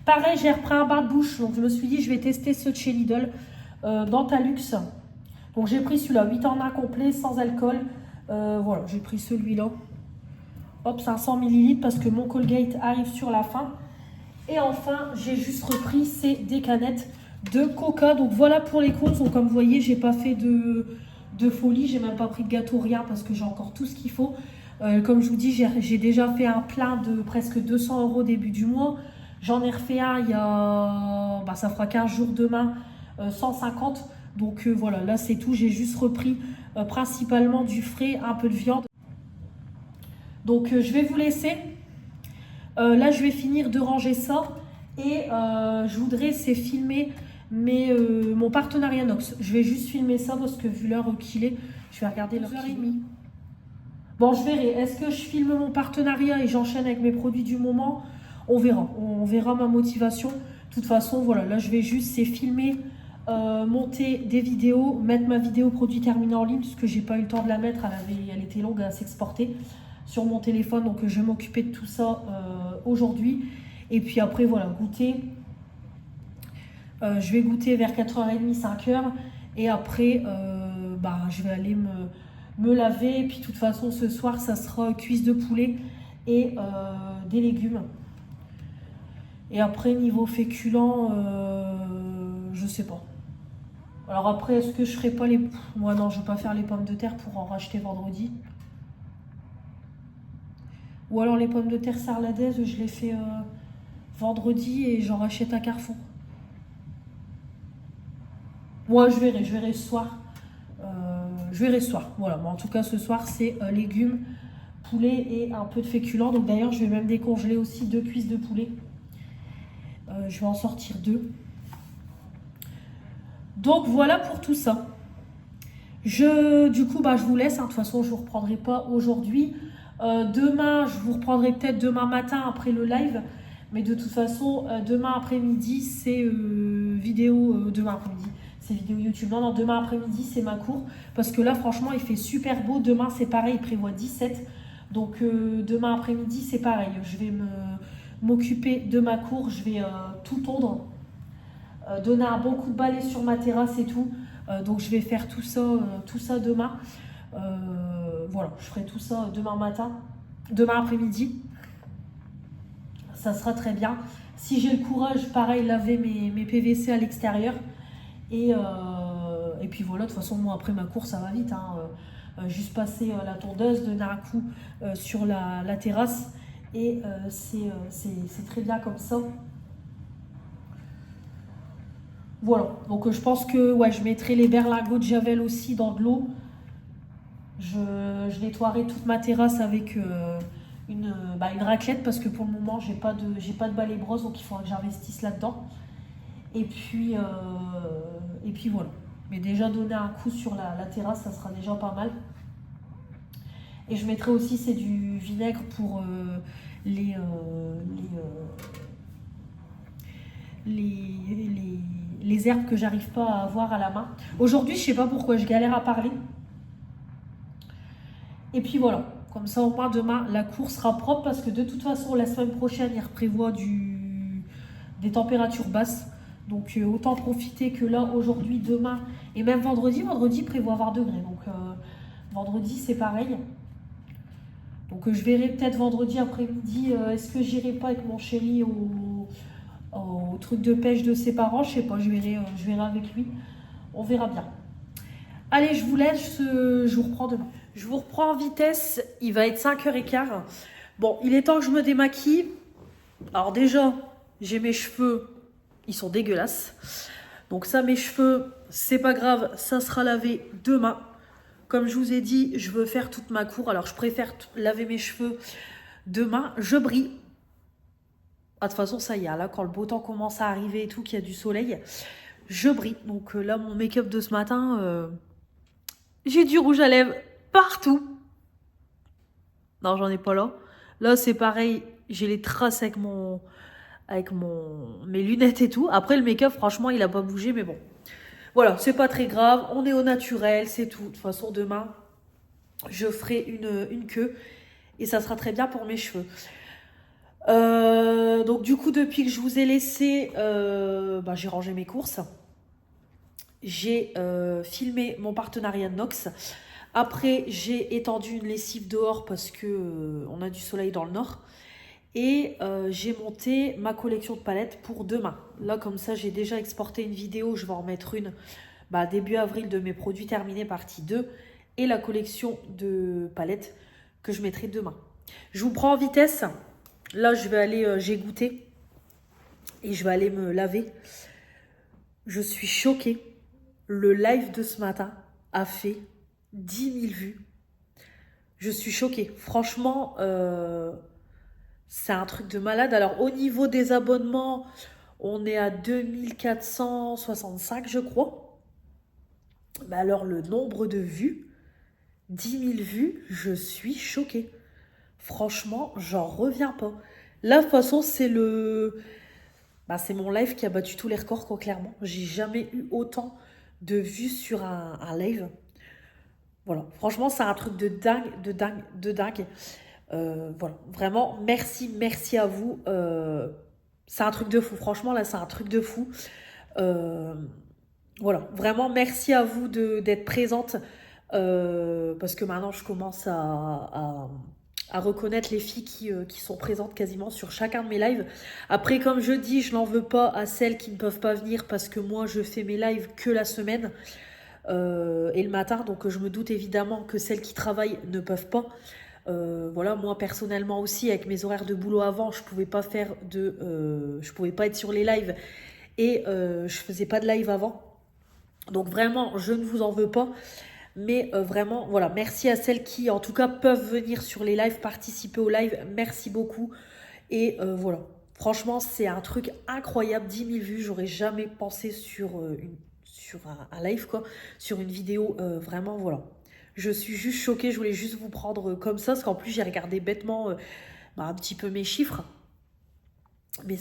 Pareil, j'ai repris un bain de bouche. Donc je me suis dit, je vais tester ceux de chez Lidl. Dentalux. Donc j'ai pris celui-là, 8 en 1 complet, sans alcool. Voilà, j'ai pris celui-là. Hop, 500 ml parce que mon Colgate arrive sur la fin. Et enfin, j'ai juste repris des canettes de Coca. Donc voilà pour les courses. Donc comme vous voyez, j'ai pas fait de folie, j'ai même pas pris de gâteau, rien, parce que j'ai encore tout ce qu'il faut. Comme je vous dis, j'ai déjà fait un plein de presque 200 € début du mois. J'en ai refait un il y a, ça fera 15 jours demain, 150. Donc voilà, là c'est tout, j'ai juste repris principalement du frais, un peu de viande. Donc je vais vous laisser. Là je vais finir de ranger ça et je voudrais filmer mon partenariat Nox. Je vais juste filmer ça parce que vu l'heure qu'il est, je vais regarder l'heure qu'il est. Bon, je verrai. Est-ce que je filme mon partenariat et j'enchaîne avec mes produits du moment? On verra. On verra ma motivation. De toute façon, voilà, là je vais juste filmer, monter des vidéos, mettre ma vidéo produit terminé en ligne parce que j'ai pas eu le temps de la mettre. Elle était longue à s'exporter sur mon téléphone, donc je vais m'occuper de tout ça aujourd'hui. Et puis après, voilà, goûter. Je vais goûter vers 4h30, 5h. Et après, je vais aller me laver. Et puis, de toute façon, ce soir, ça sera cuisse de poulet et des légumes. Et après, niveau féculent, je sais pas. Alors après, est-ce que je ferai pas les... Moi, non, je vais pas faire les pommes de terre pour en racheter vendredi. Ou alors les pommes de terre sarladaises, je les fais vendredi et j'en rachète à Carrefour. Moi, je verrai ce soir. Je verrai ce soir. Voilà, mais en tout cas, ce soir, c'est légumes, poulet et un peu de féculents. Donc d'ailleurs, je vais même décongeler aussi 2 cuisses de poulet. Je vais en sortir 2. Donc voilà pour tout ça. Du coup, je vous laisse. De toute façon, je ne vous reprendrai pas aujourd'hui. Demain, je vous reprendrai peut-être demain matin après le live. Mais de toute façon, demain après-midi, c'est vidéo. Demain après-midi, c'est vidéo YouTube. Non, demain après-midi, c'est ma cour. Parce que là, franchement, il fait super beau. Demain, c'est pareil, il prévoit 17. Donc, demain après-midi, c'est pareil. Je vais m'occuper de ma cour. Je vais tout tondre. Donner un bon coup de balai sur ma terrasse et tout. Donc je vais faire tout ça demain. Voilà, je ferai tout ça demain matin, demain après-midi. Ça sera très bien. Si j'ai le courage, pareil, laver mes PVC à l'extérieur. Et puis voilà, de toute façon, moi après ma course, ça va vite. Juste passer la tondeuse, donner un coup sur la terrasse. Et c'est très bien comme ça. Voilà, donc je pense que je mettrai les berlingots de javel aussi dans de l'eau. Je nettoierai toute ma terrasse avec une raclette parce que pour le moment j'ai pas de balai brosse, donc il faudra que j'investisse là-dedans. Et puis voilà. Mais déjà donner un coup sur la terrasse, ça sera déjà pas mal. Et je mettrai aussi c'est du vinaigre pour les herbes que j'arrive pas à avoir à la main. Aujourd'hui, je sais pas pourquoi je galère à parler. Et puis voilà, comme ça au moins demain la course sera propre parce que de toute façon la semaine prochaine il prévoit des températures basses. Donc autant profiter que là aujourd'hui, demain et même vendredi il prévoit 20 degrés. Donc vendredi c'est pareil. Donc je verrai peut-être vendredi après-midi, est-ce que j'irai pas avec mon chéri au truc de pêche de ses parents, je sais pas, je verrai avec lui, on verra bien. Allez, je vous laisse, je vous reprends demain. Je vous reprends en vitesse, il va être 5h15. Bon, il est temps que je me démaquille. Alors déjà, j'ai mes cheveux, ils sont dégueulasses. Donc ça, mes cheveux, c'est pas grave, ça sera lavé demain. Comme je vous ai dit, je veux faire toute ma cour, alors je préfère laver mes cheveux demain. Je brille. De toute façon, ça y est, là, quand le beau temps commence à arriver et tout, qu'il y a du soleil, je brille. Donc là, mon make-up de ce matin, j'ai du rouge à lèvres partout. Non, j'en ai pas là. Là, c'est pareil, j'ai les traces avec mes lunettes et tout. Après, le make-up, franchement, il a pas bougé, mais bon. Voilà, c'est pas très grave, on est au naturel, c'est tout. De toute façon, demain, je ferai une queue et ça sera très bien pour mes cheveux. Donc du coup, depuis que je vous ai laissé, j'ai rangé mes courses. J'ai filmé mon partenariat de Nox. Après, j'ai étendu une lessive dehors parce que on a du soleil dans le nord. Et j'ai monté ma collection de palettes pour demain. Là, comme ça, j'ai déjà exporté une vidéo. Je vais en mettre une début avril de mes produits terminés partie 2. Et la collection de palettes que je mettrai demain. Je vous prends en vitesse. Là, je vais aller, j'ai goûté. Et je vais aller me laver. Je suis choquée. Le live de ce matin a fait 10 000 vues. Je suis choquée. Franchement, c'est un truc de malade. Alors, au niveau des abonnements, on est à 2465, je crois. Mais alors, le nombre de vues, 10 000 vues, je suis choquée. Franchement, j'en reviens pas. Là, de toute façon, c'est c'est mon live qui a battu tous les records, quoi, clairement. J'ai jamais eu autant de vues sur un live. Voilà, franchement, c'est un truc de dingue. Voilà, vraiment, merci à vous. C'est un truc de fou, franchement, là, c'est un truc de fou. Voilà, vraiment, merci à vous d'être présente. Parce que maintenant, je commence à reconnaître les filles qui sont présentes quasiment sur chacun de mes lives. Après, comme je dis, je n'en veux pas à celles qui ne peuvent pas venir parce que moi, je fais mes lives que la semaine et le matin. Donc, je me doute évidemment que celles qui travaillent ne peuvent pas. Voilà, moi personnellement aussi, avec mes horaires de boulot avant, je pouvais pas je pouvais pas être sur les lives et je faisais pas de live avant. Donc vraiment, je ne vous en veux pas. Mais vraiment, voilà, merci à celles qui, en tout cas, peuvent venir sur les lives, participer au live. Merci beaucoup. Et voilà, franchement, c'est un truc incroyable. 10 000 vues, j'aurais jamais pensé sur un live, quoi. Sur une vidéo, vraiment, voilà. Je suis juste choquée, je voulais juste vous prendre comme ça, parce qu'en plus, j'ai regardé bêtement un petit peu mes chiffres. Mais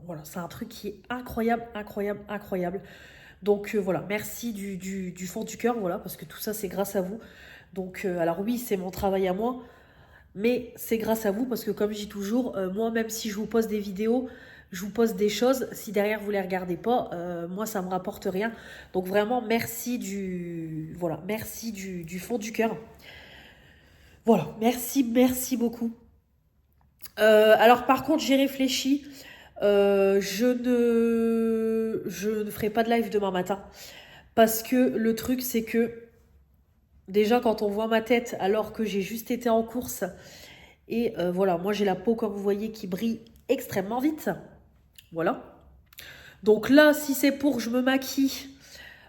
voilà, c'est un truc qui est incroyable, incroyable, incroyable. Donc voilà, merci du fond du cœur, voilà, parce que tout ça, c'est grâce à vous. Donc, alors oui, c'est mon travail à moi, mais c'est grâce à vous, parce que comme je dis toujours, moi, même si je vous poste des vidéos, je vous poste des choses, si derrière vous les regardez pas, moi, ça me rapporte rien. Donc vraiment, merci voilà, merci du fond du cœur. Voilà, merci, merci beaucoup. Alors par contre, j'ai réfléchi. Je ne ferai pas de live demain matin. Parce que le truc, c'est que déjà, quand on voit ma tête, alors que j'ai juste été en course, et voilà, moi j'ai la peau, comme vous voyez, qui brille extrêmement vite. Voilà. Donc là, si c'est pour que je me maquille,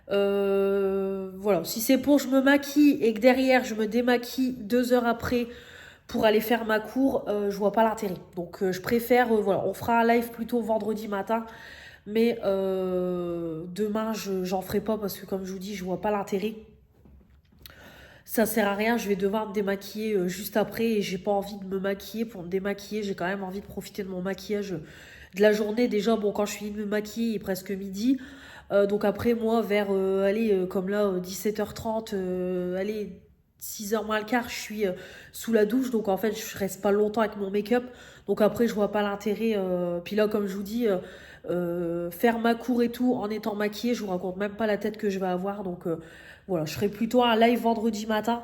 voilà, si c'est pour que je me maquille et que derrière je me démaquille 2 heures après pour aller faire ma cour, je vois pas l'intérêt. Donc je préfère, voilà, on fera un live plutôt vendredi matin. Mais demain, j'en ferai pas parce que comme je vous dis, je vois pas l'intérêt. Ça sert à rien, je vais devoir me démaquiller juste après et j'ai pas envie de me maquiller pour me démaquiller. J'ai quand même envie de profiter de mon maquillage de la journée. Déjà, bon, quand je finis de me maquiller, il est presque midi. Donc après, moi, vers, allez, comme là, 17h30, allez, 6h moins le quart, je suis sous la douche. Donc en fait, je reste pas longtemps avec mon make-up. Donc après, je vois pas l'intérêt. Puis là, comme je vous dis, faire ma cour et tout en étant maquillée, je vous raconte même pas la tête que je vais avoir. Donc voilà, je ferai plutôt un live vendredi matin.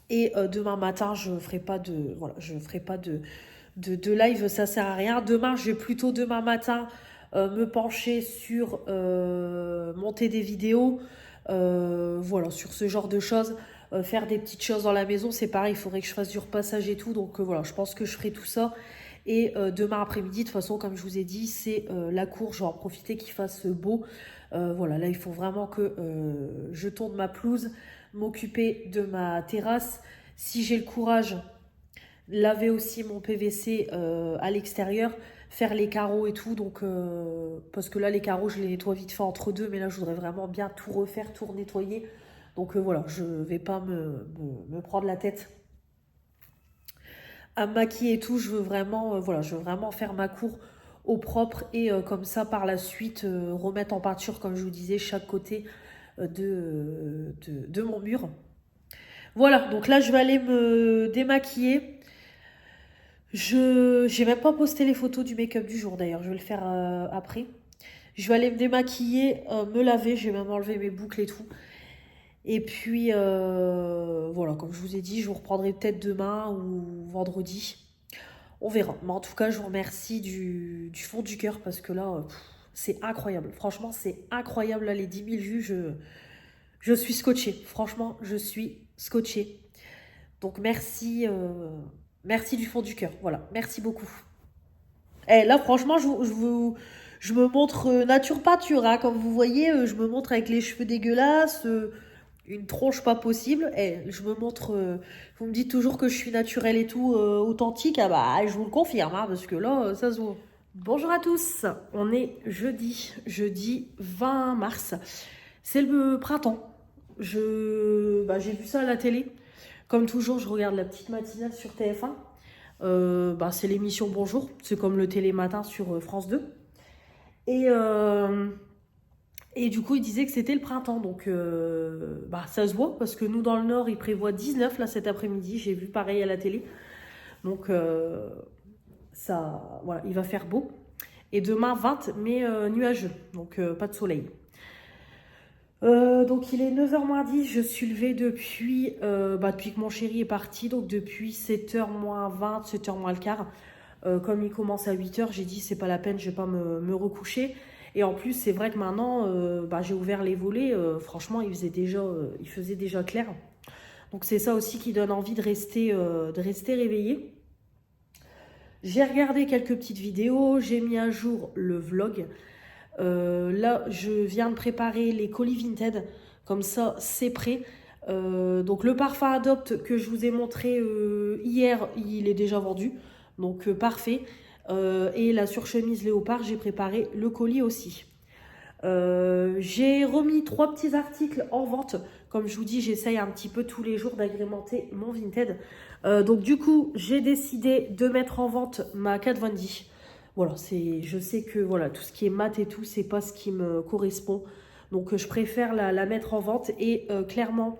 Et demain matin, je ferai pas de, voilà, je ferai pas de live, ça sert à rien. Demain, je vais plutôt demain matin me pencher sur monter des vidéos, voilà, sur ce genre de choses. Faire des petites choses dans la maison, c'est pareil, il faudrait que je fasse du repassage et tout. Donc voilà, je pense que je ferai tout ça. Et demain après-midi, de toute façon, comme je vous ai dit, c'est la cour. Je vais en profiter qu'il fasse beau. Voilà, là, il faut vraiment que je tourne ma pelouse, m'occuper de ma terrasse. Si j'ai le courage, laver aussi mon PVC à l'extérieur, faire les carreaux et tout. Donc, parce que là, les carreaux, je les nettoie vite fait entre deux. Mais là, je voudrais vraiment bien tout refaire, tout nettoyer. Donc voilà, je ne vais pas me prendre la tête à me maquiller et tout. Je veux vraiment, voilà, je veux vraiment faire ma cour au propre et comme ça, par la suite, remettre en peinture, comme je vous disais, chaque côté de mon mur. Voilà, donc là, je vais aller me démaquiller. J'ai même pas posté les photos du make-up du jour d'ailleurs, je vais le faire après. Je vais aller me démaquiller, me laver, je vais même enlever mes boucles et tout. Et puis voilà, comme je vous ai dit, je vous reprendrai peut-être demain ou vendredi. On verra. Mais en tout cas, je vous remercie du fond du cœur parce que là, c'est incroyable. Franchement, c'est incroyable. Là, les 10 000 vues, je suis scotchée. Franchement, je suis scotchée. Donc merci, merci du fond du cœur. Voilà, merci beaucoup. Eh, là, franchement, je me montre nature peinture, hein. Comme vous voyez, je me montre avec les cheveux dégueulasses, une tronche pas possible. Eh, je me montre. Vous me dites toujours que je suis naturelle et tout, authentique. Ah bah, je vous le confirme, hein, parce que là, ça se voit. Bonjour à tous, on est jeudi 20 mars. C'est le printemps. J'ai vu ça à la télé. Comme toujours, je regarde la petite matinale sur TF1. C'est l'émission Bonjour. C'est comme le télématin sur France 2. Et du coup, il disait que c'était le printemps. Donc, ça se voit parce que nous, dans le Nord, il prévoit 19 là cet après-midi. J'ai vu pareil à la télé. Donc, voilà, il va faire beau. Et demain, 20, mais nuageux. Donc, pas de soleil. Donc il est 9h moins 10, je suis levée depuis que mon chéri est parti, donc depuis 7h moins 20, 7h moins le quart. Comme il commence à 8h, j'ai dit c'est pas la peine, je vais pas me recoucher. Et en plus, c'est vrai que maintenant, j'ai ouvert les volets, franchement, il faisait déjà clair. Donc c'est ça aussi qui donne envie de rester réveillé. J'ai regardé quelques petites vidéos, j'ai mis à jour le vlog. Là, je viens de préparer les colis Vinted, comme ça, c'est prêt. Donc le parfum Adopt que je vous ai montré hier, il est déjà vendu, donc parfait. Et la surchemise léopard, j'ai préparé le colis aussi. J'ai remis 3 petits articles en vente. Comme je vous dis, j'essaye un petit peu tous les jours d'agrémenter mon Vinted. Donc du coup, j'ai décidé de mettre en vente ma Kat Von D. Voilà, je sais que voilà, tout ce qui est mat et tout, c'est pas ce qui me correspond. Donc je préfère la mettre en vente. Et clairement, de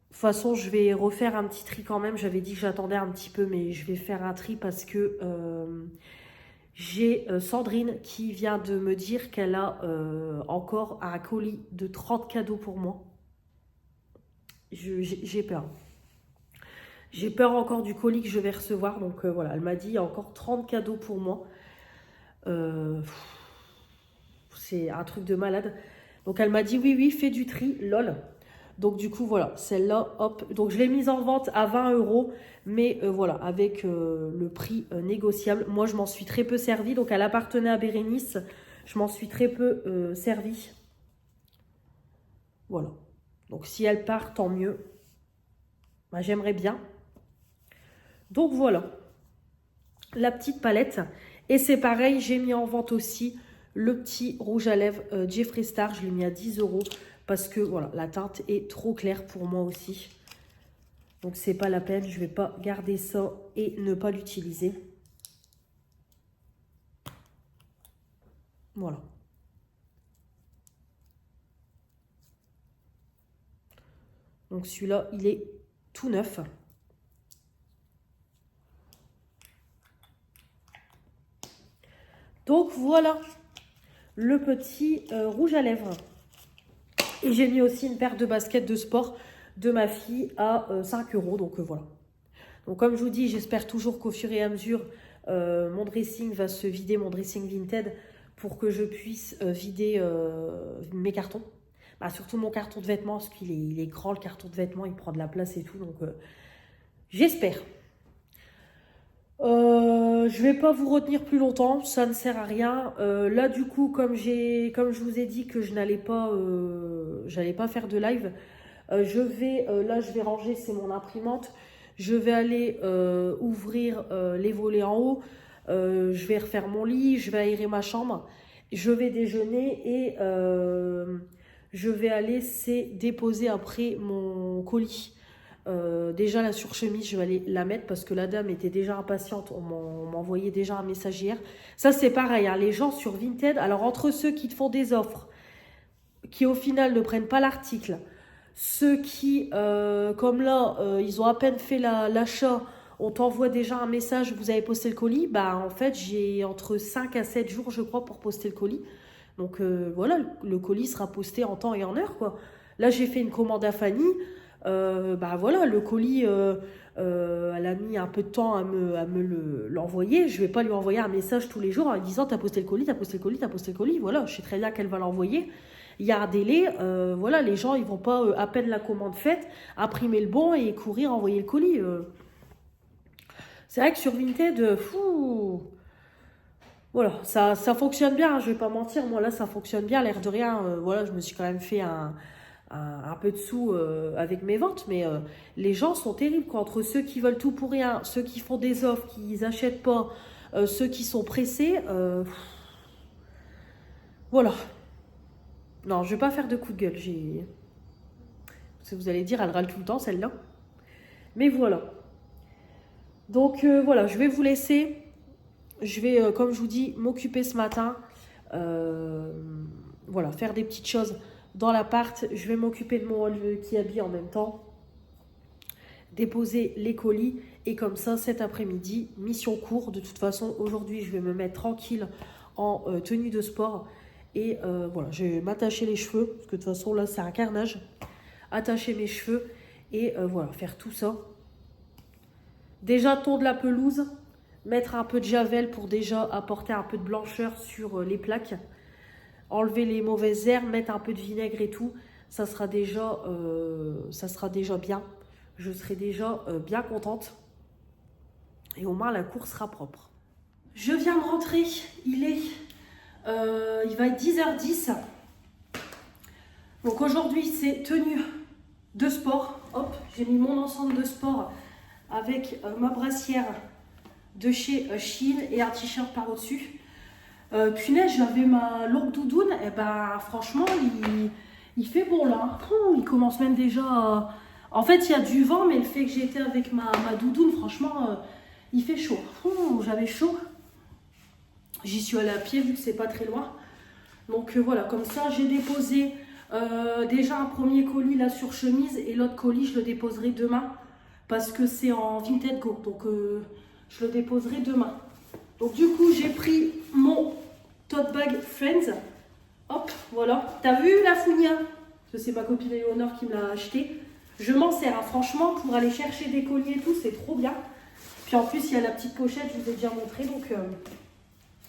toute façon, je vais refaire un petit tri quand même. J'avais dit que j'attendais un petit peu, mais je vais faire un tri parce que j'ai Sandrine qui vient de me dire qu'elle a encore un colis de 30 cadeaux pour moi. J'ai peur. J'ai peur encore du colis que je vais recevoir. Donc voilà, elle m'a dit il y a encore 30 cadeaux pour moi. C'est un truc de malade. Donc elle m'a dit oui, fais du tri, lol. Donc du coup voilà, celle-là, hop. Donc je l'ai mise en vente à 20 €, mais voilà, avec le prix négociable. Moi je m'en suis très peu servie, donc elle appartenait à Bérénice. Je m'en suis très peu servie. Voilà. Donc si elle part, tant mieux. Bah, j'aimerais bien. Donc voilà, la petite palette. Et c'est pareil, j'ai mis en vente aussi le petit rouge à lèvres Jeffree Star. Je l'ai mis à 10 € parce que voilà, la teinte est trop claire pour moi aussi. Donc c'est pas la peine, je vais pas garder ça et ne pas l'utiliser. Voilà. Donc celui-là, il est tout neuf. Donc voilà le petit rouge à lèvres. Et j'ai mis aussi une paire de baskets de sport de ma fille à 5 €. Donc voilà. Donc comme je vous dis, j'espère toujours qu'au fur et à mesure, mon dressing va se vider, mon dressing Vinted, pour que je puisse vider mes cartons. Bah, surtout mon carton de vêtements, parce qu'il est grand, le carton de vêtements, il prend de la place et tout. Donc j'espère. Je vais pas vous retenir plus longtemps, ça ne sert à rien. Là du coup, comme je vous ai dit que je n'allais pas faire de live, là je vais ranger, c'est mon imprimante. Je vais aller ouvrir les volets en haut. Je vais refaire mon lit, je vais aérer ma chambre. Je vais déjeuner et je vais aller déposer après mon colis. Déjà la surchemise, je vais aller la mettre parce que la dame était déjà impatiente. On m'envoyait déjà un message hier. Ça c'est pareil, hein, les gens sur Vinted. Alors entre ceux qui te font des offres, qui au final ne prennent pas l'article, ceux qui, comme là, ils ont à peine fait l'achat, on t'envoie déjà un message, vous avez posté le colis. Bah en fait j'ai entre 5 à 7 jours je crois pour poster le colis. Donc voilà, le colis sera posté en temps et en heure quoi. Là j'ai fait une commande à Fanny. Bah voilà, le colis, elle a mis un peu de temps à me l'envoyer. Je vais pas lui envoyer un message tous les jours en lui disant t'as posté le colis, t'as posté le colis, t'as posté le colis. Voilà, je sais très bien qu'elle va l'envoyer. Il y a un délai, voilà, les gens ils vont pas à peine la commande faite, imprimer le bon et courir envoyer le colis. C'est vrai que sur Vinted, fou. Voilà, ça fonctionne bien, hein, je vais pas mentir, moi là ça fonctionne bien, l'air de rien, voilà, je me suis quand même fait un peu de sous avec mes ventes, mais les gens sont terribles quoi. Entre ceux qui veulent tout pour rien, ceux qui font des offres, qui n'achètent pas, ceux qui sont pressés, voilà. Non, je vais pas faire de coup de gueule, parce que vous allez dire, elle râle tout le temps celle-là, mais voilà. Donc voilà, je vais vous laisser. Je vais, comme je vous dis, m'occuper ce matin. Voilà, faire des petites choses dans l'appart. Je vais m'occuper de mon hall qui habille en même temps. Déposer les colis. Et comme ça, cet après-midi, mission court. De toute façon, aujourd'hui, je vais me mettre tranquille en tenue de sport. Et voilà, je vais m'attacher les cheveux. Parce que de toute façon, là, c'est un carnage. Attacher mes cheveux. Et voilà, faire tout ça. Déjà, tondre la pelouse. Mettre un peu de javel pour déjà apporter un peu de blancheur sur les plaques. Enlever les mauvaises herbes, mettre un peu de vinaigre et tout. Ça sera déjà bien. je serai déjà bien contente. Et au moins, la cour sera propre. Je viens de rentrer. Il va être 10h10. Donc aujourd'hui, c'est tenue de sport. Hop, j'ai mis mon ensemble de sport avec ma brassière de chez Shein et un t-shirt par au-dessus. Punaise, j'avais ma longue doudoune. Et ben, franchement, il fait bon là. Il commence même déjà à... En fait, il y a du vent, mais le fait que j'étais avec ma doudoune, franchement, il fait chaud. J'avais chaud. J'y suis allée à pied vu que c'est pas très loin. Donc voilà, comme ça, j'ai déposé déjà un premier colis là sur chemise et l'autre colis, je le déposerai demain parce que c'est en Vinted Go. Donc je le déposerai demain. Donc du coup, j'ai pris mon tote bag Friends. Hop, voilà. T'as vu la founia? C'est ma copine Léonore qui me l'a acheté. Je m'en sers, hein, franchement, pour aller chercher des colliers et tout, c'est trop bien. Puis en plus, il y a la petite pochette, je vous ai déjà montré, donc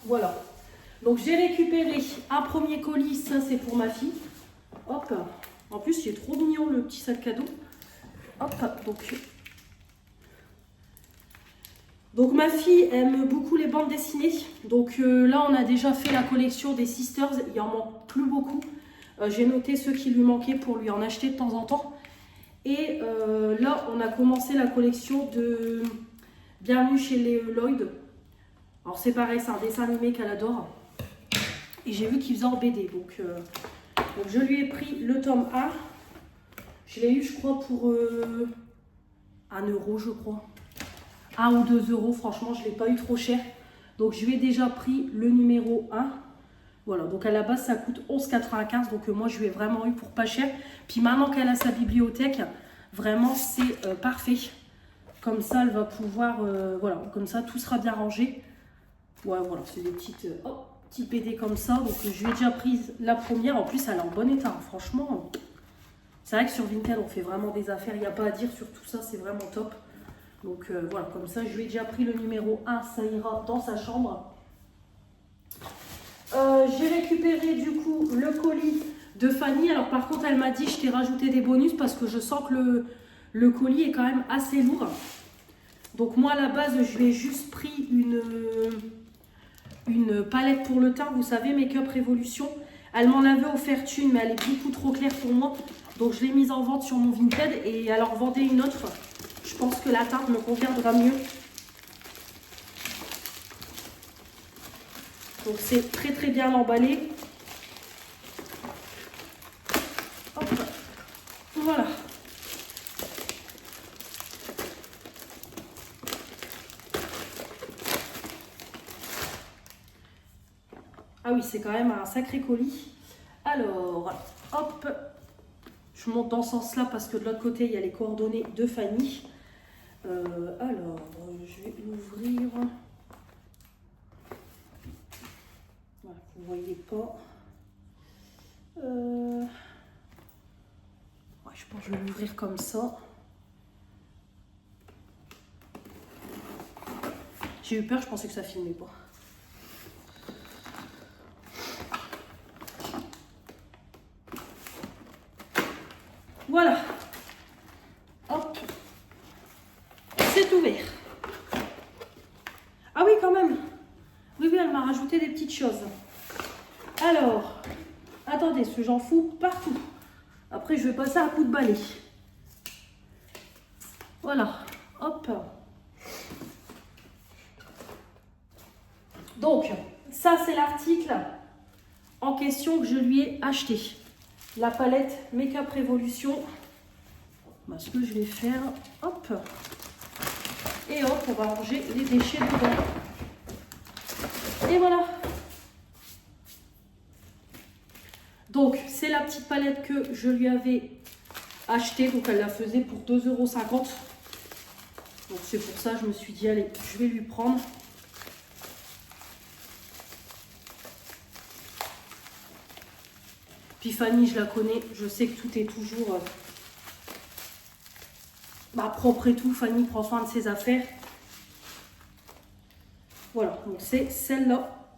voilà. Donc j'ai récupéré un premier colis, ça c'est pour ma fille. Hop, en plus, il est trop mignon le petit sac cadeau. Hop, donc ma fille aime beaucoup les bandes dessinées. Donc là, on a déjà fait la collection des Sisters, il en manque plus beaucoup. J'ai noté ceux qui lui manquaient pour lui en acheter de temps en temps. Et là, on a commencé la collection de Bienvenue chez les Lloyd. Alors c'est pareil, c'est un dessin animé qu'elle adore. Et j'ai vu qu'il faisait en BD. Donc je lui ai pris le tome 1. Je l'ai eu, je crois, pour 1 euro, je crois. 1 ou 2 euros, franchement, je ne l'ai pas eu trop cher. Donc je lui ai déjà pris le numéro 1. Voilà, donc à la base, ça coûte 11,95 €. Donc moi, je lui ai vraiment eu pour pas cher. Puis maintenant qu'elle a sa bibliothèque, vraiment, c'est parfait. Comme ça, elle va pouvoir... voilà, comme ça, tout sera bien rangé. Ouais, voilà, c'est des petites BD comme ça. Donc je lui ai déjà prise la première. En plus, elle est en bon état. Franchement, c'est vrai que sur Vinted, on fait vraiment des affaires. Il n'y a pas à dire sur tout ça, c'est vraiment top. Donc voilà, comme ça, je lui ai déjà pris le numéro 1. Ça ira dans sa chambre. J'ai récupéré du coup le colis de Fanny. Alors par contre, elle m'a dit, je t'ai rajouté des bonus parce que je sens que le colis est quand même assez lourd. Donc moi, à la base, je lui ai juste pris une palette pour le teint. Vous savez, Make-up Révolution. Elle m'en avait offert une, mais elle est beaucoup trop claire pour moi. Donc je l'ai mise en vente sur mon Vinted et elle en vendait une autre. Je pense que la teinte me conviendra mieux. Donc c'est très très bien emballé. Hop. Voilà. Ah oui, c'est quand même un sacré colis. Alors, hop. Je monte dans ce sens-là parce que de l'autre côté, il y a les coordonnées de Fanny. Alors, je vais l'ouvrir. Voilà, vous ne voyez pas. Ouais, je pense que je vais l'ouvrir comme ça. J'ai eu peur, je pensais que ça filmait pas. Voilà. Hop. C'est ouvert. Ah oui, quand même. Oui, oui, elle m'a rajouté des petites choses. Alors, attendez, ce que j'en fous partout. Après, je vais passer un coup de balai. Voilà. Hop. Donc, ça, c'est l'article en question que je lui ai acheté. La palette Make-up Révolution. Bah, ce que je vais faire, hop. Et hop, on va ranger les déchets dedans. Et voilà. Donc, c'est la petite palette que je lui avais achetée. Donc, elle la faisait pour 2,50 €. Donc, c'est pour ça que je me suis dit, allez, je vais lui prendre. Puis Fanny, je la connais. Je sais que tout est toujours propre et tout. Fanny prend soin de ses affaires. Voilà, donc c'est celle-là.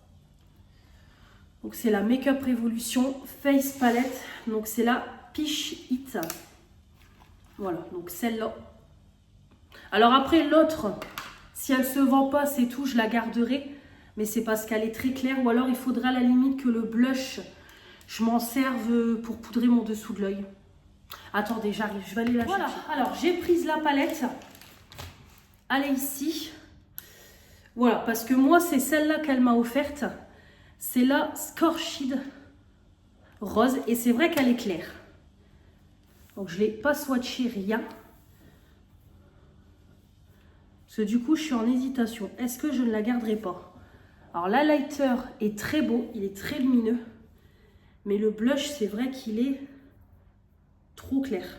Donc c'est la Make-up Révolution Face Palette. Donc c'est la Peach It. Voilà, donc celle-là. Alors après, l'autre, si elle se vend pas, c'est tout, je la garderai. Mais c'est parce qu'elle est très claire. Ou alors, il faudra à la limite que le blush, je m'en serve pour poudrer mon dessous de l'œil. Attendez, j'arrive, je vais aller la chercher. Voilà, alors j'ai prise la palette. Elle est ici. Voilà, parce que moi, c'est celle-là qu'elle m'a offerte. C'est la Scorched Rose. Et c'est vrai qu'elle est claire. Donc, je ne l'ai pas swatché, rien. Parce que du coup, je suis en hésitation. Est-ce que je ne la garderai pas? Alors, l'highlighter est très beau. Il est très lumineux. Mais le blush, c'est vrai qu'il est trop clair.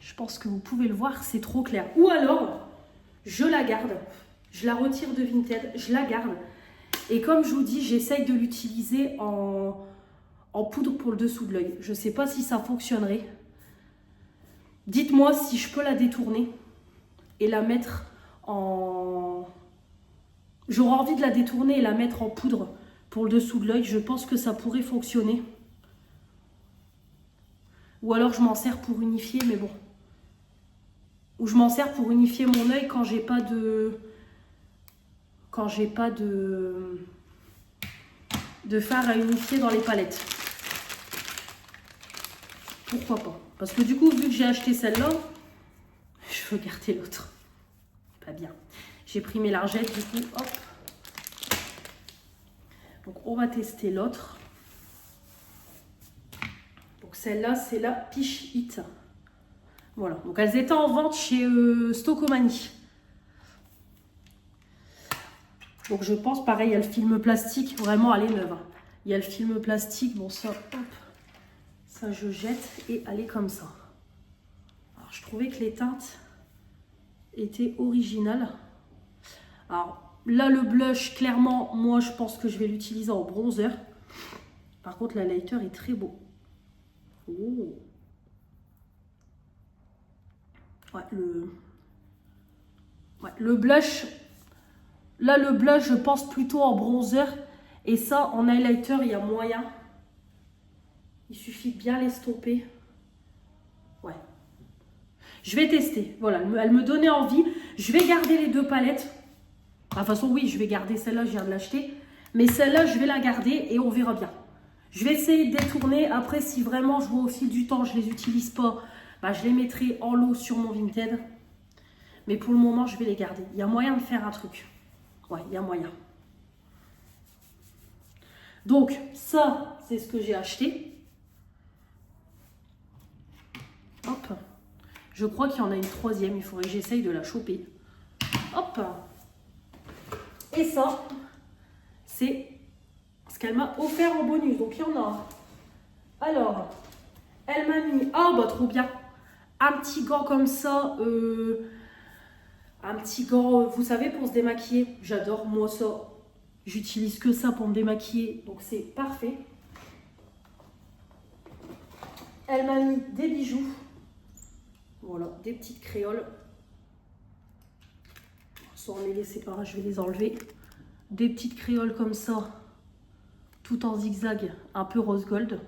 Je pense que vous pouvez le voir, c'est trop clair. Ou alors, je la garde. Je la retire de Vinted. Je la garde. Et comme je vous dis, j'essaye de l'utiliser en poudre pour le dessous de l'œil. Je ne sais pas si ça fonctionnerait. Dites-moi si je peux la détourner et la mettre en... J'aurais envie de la détourner et la mettre en poudre pour le dessous de l'œil. Je pense que ça pourrait fonctionner. Ou alors je m'en sers pour unifier, mais bon. Ou je m'en sers pour unifier mon œil quand j'ai pas de... Quand j'ai pas de fard à unifier dans les palettes. Pourquoi pas? Parce que du coup, vu que j'ai acheté celle-là, je veux garder l'autre. Pas bien. J'ai pris mes largettes, du coup, hop. Donc, on va tester l'autre. Donc, celle-là, c'est la Peach Hit. Voilà. Donc, elles étaient en vente chez Stocomanie. Donc, je pense, pareil, il y a le film plastique. Vraiment, elle est neuve. Il y a le film plastique. Bon, ça, hop. Ça, je jette et elle est comme ça. Alors, je trouvais que les teintes étaient originales. Alors, là, le blush, clairement, moi, je pense que je vais l'utiliser en bronzer. Par contre, la lighter est très beau. Oh. Ouais, le blush. Là, le blush, je pense plutôt en bronzer. Et ça, en highlighter, il y a moyen. Il suffit de bien l'estomper. Ouais. Je vais tester. Voilà, elle me donnait envie. Je vais garder les deux palettes. De toute façon, oui, je vais garder celle-là, je viens de l'acheter. Mais celle-là, je vais la garder et on verra bien. Je vais essayer de détourner. Après, si vraiment je vois au fil du temps, je ne les utilise pas, bah, je les mettrai en lot sur mon Vinted. Mais pour le moment, je vais les garder. Il y a moyen de faire un truc. Ouais, il y a moyen. Donc, ça, c'est ce que j'ai acheté. Hop. Je crois qu'il y en a une troisième. Il faudrait que j'essaye de la choper. Hop. Et ça, c'est ce qu'elle m'a offert en bonus. Donc, il y en a. Alors, elle m'a mis... Ah, bah, trop bien. Un petit gant comme ça. Un petit gant, vous savez, pour se démaquiller. J'adore, moi, ça. J'utilise que ça pour me démaquiller. Donc, c'est parfait. Elle m'a mis des bijoux. Voilà, des petites créoles. Sans les laisser par là, je vais les enlever. Des petites créoles comme ça, tout en zigzag, un peu rose gold.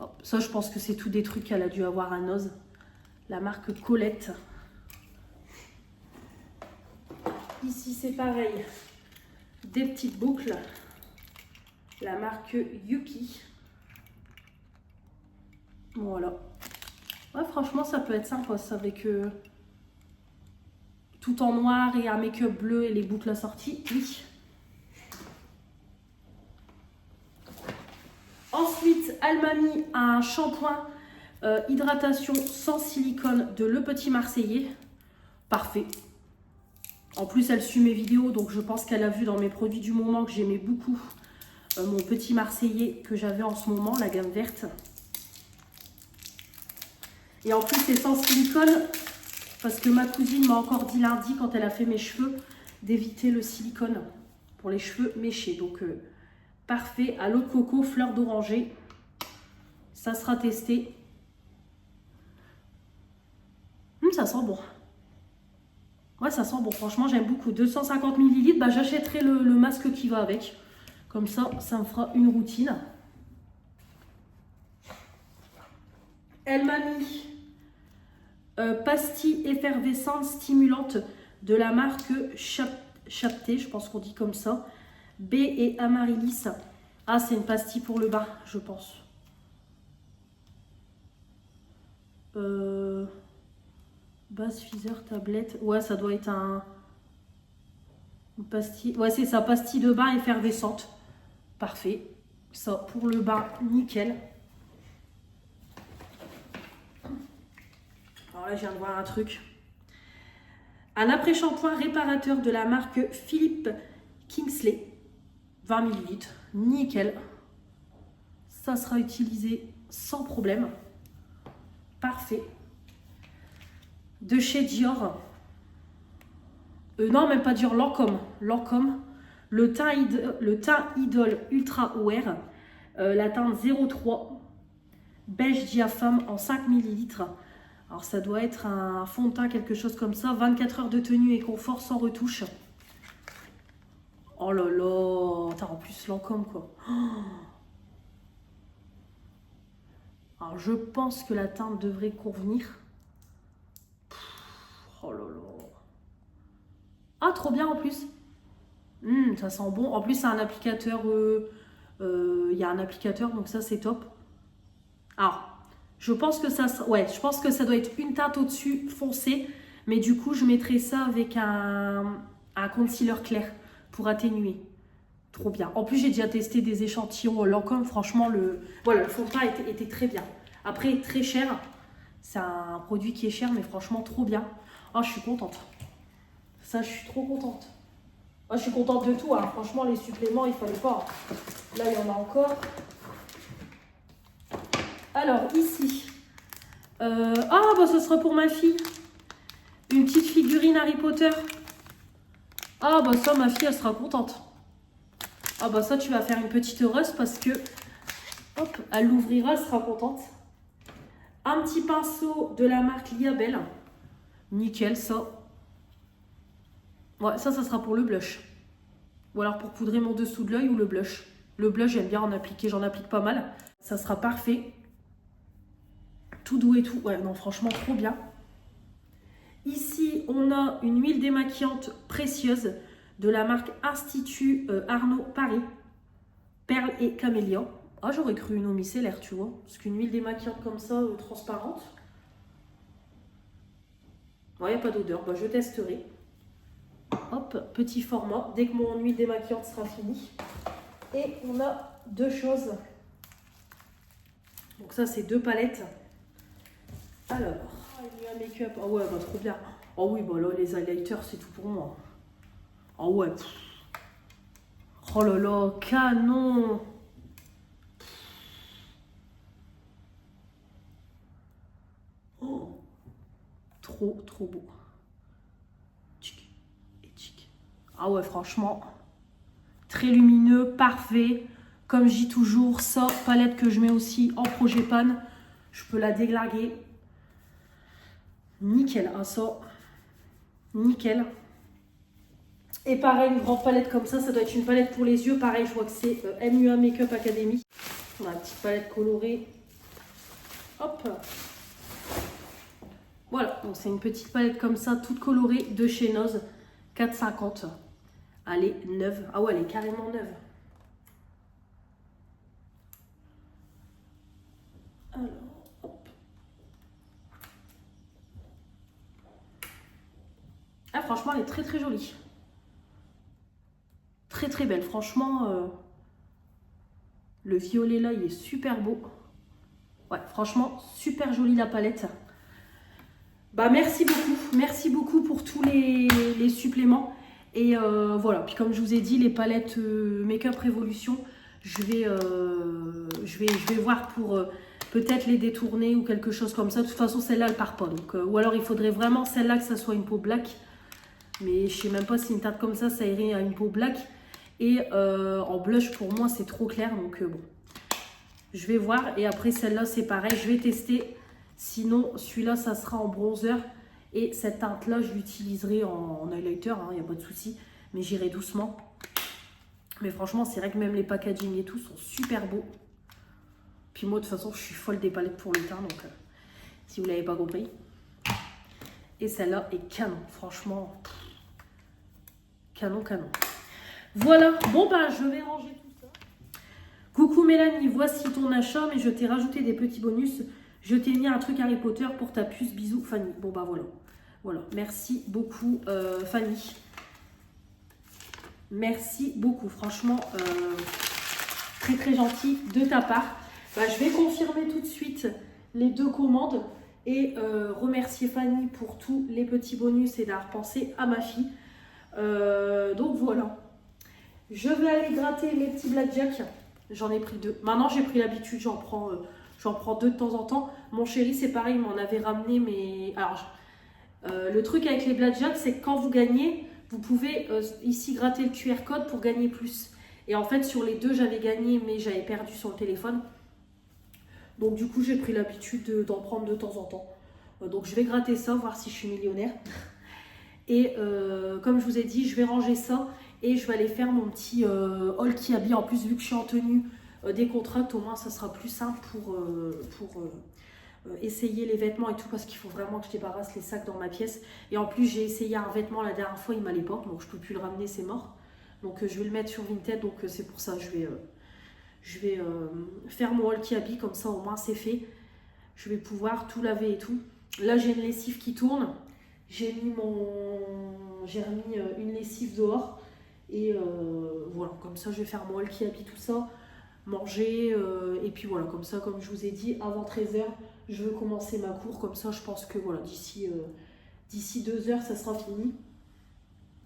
Hop, ça, je pense que c'est tout des trucs qu'elle a dû avoir à Noz. La marque Colette. Ici, c'est pareil. Des petites boucles. La marque Yuki. Voilà. Ouais, franchement, ça peut être sympa, ça, avec tout en noir et un make-up bleu et les boucles assorties. Oui. Ensuite, elle m'a mis un shampoing hydratation sans silicone de Le Petit Marseillais. Parfait. En plus, elle suit mes vidéos, donc je pense qu'elle a vu dans mes produits du moment que j'aimais beaucoup mon Petit Marseillais que j'avais en ce moment, la gamme verte. Et en plus, c'est sans silicone, parce que ma cousine m'a encore dit lundi, quand elle a fait mes cheveux, d'éviter le silicone pour les cheveux méchés. Donc, parfait. À l'eau de coco, fleur d'oranger. Ça sera testé. Ça sent bon. Ouais, ça sent bon. Franchement, j'aime beaucoup. 250 ml, bah, j'achèterai le masque qui va avec. Comme ça, ça me fera une routine. Elle m'a mis pastille effervescente stimulante de la marque Chapté, je pense qu'on dit comme ça. B et Amaryllis. Ah, c'est une pastille pour le bain, je pense. Base Pfizer tablette. Ouais, ça doit être une pastille. Ouais, c'est ça, pastille de bain effervescente. Parfait. Ça, pour le bain, nickel. Alors là, je viens de voir un truc. Un après-shampoing réparateur de la marque Philippe Kingsley. 20 ml. Nickel. Ça sera utilisé sans problème. Parfait. De chez Dior. Non, même pas Dior, Lancôme. Lancôme. Le teint Idol Ultra Wear. La teinte 03. Beige diaphane en 5 ml. Alors ça doit être un fond de teint, quelque chose comme ça. 24 heures de tenue et confort sans retouche. Oh là là. Attends, en plus Lancôme quoi. Alors je pense que la teinte devrait convenir. Oh là là. Ah, trop bien en plus. Ça sent bon. En plus, c'est un applicateur. Il y a un applicateur, donc ça, c'est top. Alors, je pense que ça doit être une teinte au-dessus foncée. Mais du coup, je mettrai ça avec un concealer clair pour atténuer. Trop bien. En plus, j'ai déjà testé des échantillons Lancôme. Franchement, le fond de teint était très bien. Après, très cher. C'est un produit qui est cher, mais franchement, trop bien. Oh, je suis contente. Ça, je suis trop contente. Moi, je suis contente de tout. Hein. Franchement, les suppléments, il fallait pas. Là, il y en a encore. Alors, ici. Ah, bah, ce sera pour ma fille. Une petite figurine Harry Potter. Ah, bah, ça, ma fille, elle sera contente. Ah, bah, ça, tu vas faire une petite heureuse parce que, hop, elle l'ouvrira, elle sera contente. Un petit pinceau de la marque Liabel. Nickel, ça. Ouais, ça sera pour le blush. Ou alors pour poudrer mon dessous de l'œil ou le blush. Le blush, j'aime bien en appliquer, j'en applique pas mal. Ça sera parfait. Tout doux et tout. Ouais, non, franchement, trop bien. Ici, on a une huile démaquillante précieuse de la marque Institut Arnaud Paris. Perle et camélia. Ah, j'aurais cru une eau micellaire, tu vois. Parce qu'une huile démaquillante comme ça, transparente. Ouais, il n'y a pas d'odeur. Bah, je testerai. Hop, petit format, dès que mon huile démaquillante sera finie. Et on a deux choses. Donc ça, c'est 2 palettes. Alors, un make-up. Ah ouais, bah trop bien. Oh oui, bah là, les highlighters, c'est tout pour moi. Oh ouais. Oh là là, canon. Oh, trop beau. Ah ouais, franchement, très lumineux, parfait. Comme je dis toujours, ça, palette que je mets aussi en projet pan. Je peux la déglinguer. Nickel, hein, ça. Nickel. Et pareil, une grande palette comme ça doit être une palette pour les yeux. Pareil, je vois que c'est MUA Makeup Academy. On a une petite palette colorée. Hop. Voilà, donc c'est une petite palette comme ça, toute colorée de chez Noz. 4,50. Elle est neuve. Ah ouais, elle est carrément neuve. Alors, hop. Ah, franchement, elle est très jolie. Très belle. Franchement, le violet là, il est super beau. Ouais, franchement, super jolie la palette. Bah, merci beaucoup. Merci beaucoup pour tous les suppléments. Et voilà, puis comme je vous ai dit, les palettes Make-up Révolution, je vais voir pour peut-être les détourner ou quelque chose comme ça. De toute façon, celle-là, elle part pas. Donc, ou alors, il faudrait vraiment celle-là que ça soit une peau black. Mais je sais même pas si une teinte comme ça irait à une peau black. Et en blush, pour moi, c'est trop clair. Donc, bon, je vais voir. Et après, celle-là, c'est pareil. Je vais tester. Sinon, celui-là, ça sera en bronzer. Et cette teinte-là, je l'utiliserai en highlighter, il n'y a pas de souci. Mais j'irai doucement. Mais franchement, c'est vrai que même les packaging et tout sont super beaux. Puis moi, de toute façon, je suis folle des palettes pour le teint. Donc, si vous ne l'avez pas compris. Et celle-là est canon, franchement, canon, canon. Voilà, bon bah je vais ranger tout ça. Coucou Mélanie, voici ton achat, mais je t'ai rajouté des petits bonus. Je t'ai mis un truc Harry Potter pour ta puce, bisous Fanny. Bon bah voilà, voilà, merci beaucoup Fanny. Merci beaucoup, franchement, très très gentil de ta part. Bah, je vais confirmer tout de suite les 2 commandes et remercier Fanny pour tous les petits bonus et d'avoir pensé à ma fille. Donc voilà. Je vais aller gratter mes petits blackjack. J'en ai pris 2. Maintenant j'ai pris l'habitude, j'en prends 2 de temps en temps. Mon chéri c'est pareil, il m'en avait ramené, mais alors le truc avec les blackjack, c'est que quand vous gagnez, vous pouvez ici gratter le QR code pour gagner plus. Et en fait, sur les 2, j'avais gagné, mais j'avais perdu sur le téléphone. Donc du coup, j'ai pris l'habitude d'en prendre de temps en temps. Donc je vais gratter ça, voir si je suis millionnaire. Et comme je vous ai dit, je vais ranger ça et je vais aller faire mon petit haul qui habille. En plus, vu que je suis en tenue décontracte, au moins ça sera plus simple pour essayer les vêtements et tout, parce qu'il faut vraiment que je débarrasse les sacs dans ma pièce. Et en plus, j'ai essayé un vêtement la dernière fois, il m'allait pas, donc je peux plus le ramener, c'est mort. Donc je vais le mettre sur Vinted, donc c'est pour ça je vais faire mon haul qui habille, comme ça au moins c'est fait. Je vais pouvoir tout laver et tout. Là j'ai une lessive qui tourne, j'ai remis une lessive dehors et voilà, comme ça je vais faire mon haul qui habille, tout ça, manger et puis voilà, comme ça, comme je vous ai dit, avant 13h je veux commencer ma cour. Comme ça je pense que voilà, d'ici 2 heures ça sera fini.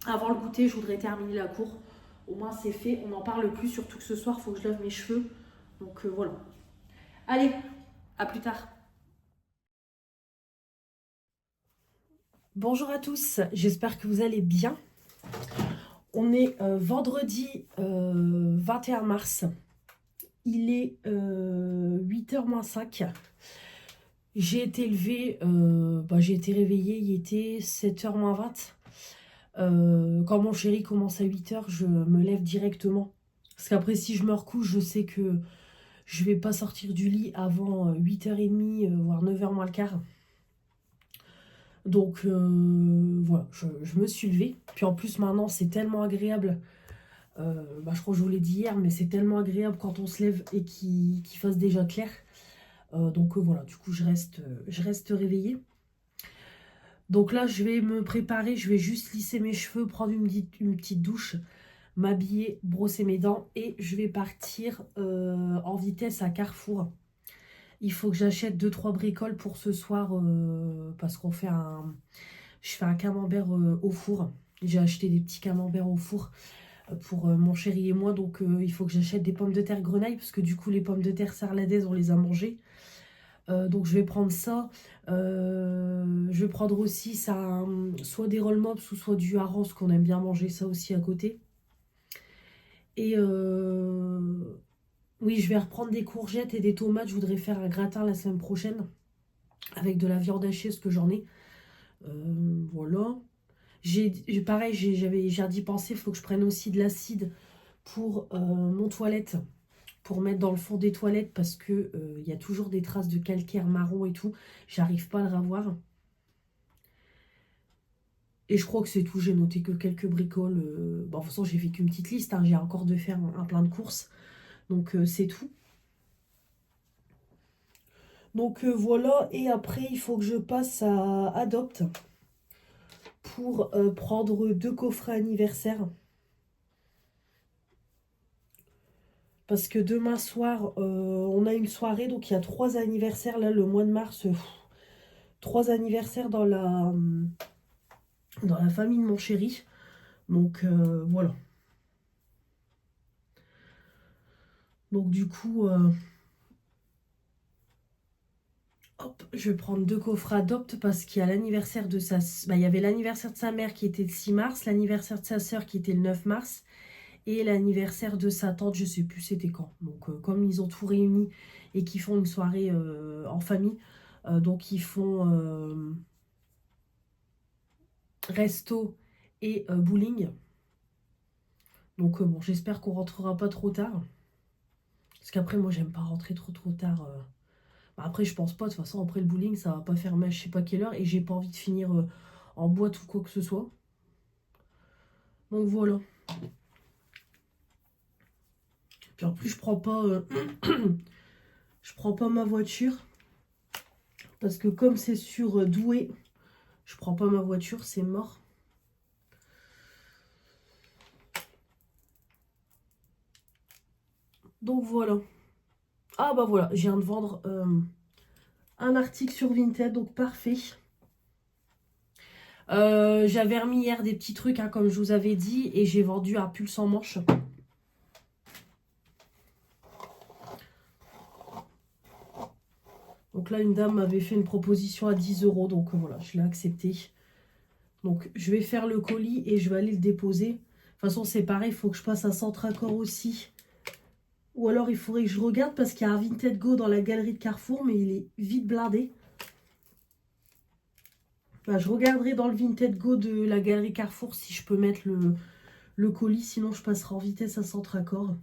Avant le goûter je voudrais terminer la cour, au moins c'est fait, on n'en parle plus, surtout que ce soir il faut que je lave mes cheveux, donc voilà. Allez, à plus tard. Bonjour à tous, j'espère que vous allez bien. On est vendredi 21 mars, il est 8h moins 5. J'ai été levée, j'ai été réveillée, il était 7h moins 20. Quand mon chéri commence à 8h, je me lève directement. Parce qu'après, si je me recouche, je sais que je vais pas sortir du lit avant 8h30, voire 9h moins le quart. Donc voilà, je me suis levée. Puis en plus, maintenant, c'est tellement agréable. Je crois que je vous l'ai dit hier, mais c'est tellement agréable quand on se lève et qu'il fasse déjà clair. Donc voilà, du coup, je reste réveillée. Donc là, je vais me préparer, je vais juste lisser mes cheveux, prendre une petite douche, m'habiller, brosser mes dents et je vais partir en vitesse à Carrefour. Il faut que j'achète 2-3 bricoles pour ce soir parce je fais un camembert au four. J'ai acheté des petits camemberts au four pour mon chéri et moi. Donc il faut que j'achète des pommes de terre grenaille parce que du coup les pommes de terre sarladaises on les a mangées. Donc je vais prendre ça. Je vais prendre aussi ça, soit des roll mops ou soit du hareng, qu'on aime bien manger ça aussi à côté. Et oui, je vais reprendre des courgettes et des tomates. Je voudrais faire un gratin la semaine prochaine avec de la viande hachée, ce que j'en ai. Voilà. Pareil, j'ai d'y penser, il faut que je prenne aussi de l'acide pour mon toilette, pour mettre dans le fond des toilettes parce que il y a toujours des traces de calcaire marron et tout. J'arrive pas à le ravoir. Et je crois que c'est tout, j'ai noté que quelques bricoles. De toute façon, j'ai fait qu'une petite liste, hein. J'ai encore de faire un plein de courses. Donc c'est tout. Donc voilà, et après il faut que je passe à Adopt pour prendre 2 coffrets anniversaires. Parce que demain soir, on a une soirée, donc il y a 3 anniversaires, là, le mois de mars. 3 anniversaires dans la famille de mon chéri. Donc voilà. Donc du coup, hop, je vais prendre 2 coffrets Adopt parce qu'il y a l'anniversaire de il y avait l'anniversaire de sa mère qui était le 6 mars, l'anniversaire de sa soeur qui était le 9 mars. Et l'anniversaire de sa tante, je sais plus c'était quand. Donc comme ils ont tout réuni et qu'ils font une soirée en famille, donc ils font resto et bowling. Donc bon, j'espère qu'on rentrera pas trop tard. Parce qu'après moi j'aime pas rentrer trop tard. Bah, après, je pense pas. De toute façon, après le bowling, ça va pas faire mal, je sais pas quelle heure. Et j'ai pas envie de finir en boîte ou quoi que ce soit. Donc voilà. Puis en plus, je prends pas ma voiture. Parce que comme c'est sur Douai, je prends pas ma voiture, c'est mort. Donc voilà. Ah bah voilà, je viens de vendre un article sur Vinted, donc parfait. J'avais remis hier des petits trucs, hein, comme je vous avais dit, et j'ai vendu un pull sans manche. Donc là, une dame m'avait fait une proposition à 10 €, donc voilà, je l'ai accepté. Donc je vais faire le colis et je vais aller le déposer. De toute façon, c'est pareil, il faut que je passe à Centracor aussi. Ou alors il faudrait que je regarde parce qu'il y a un Vinted Go dans la galerie de Carrefour, mais il est vite blindé. Bah, je regarderai dans le Vinted Go de la galerie Carrefour si je peux mettre le colis, sinon je passerai en vitesse à Centracor.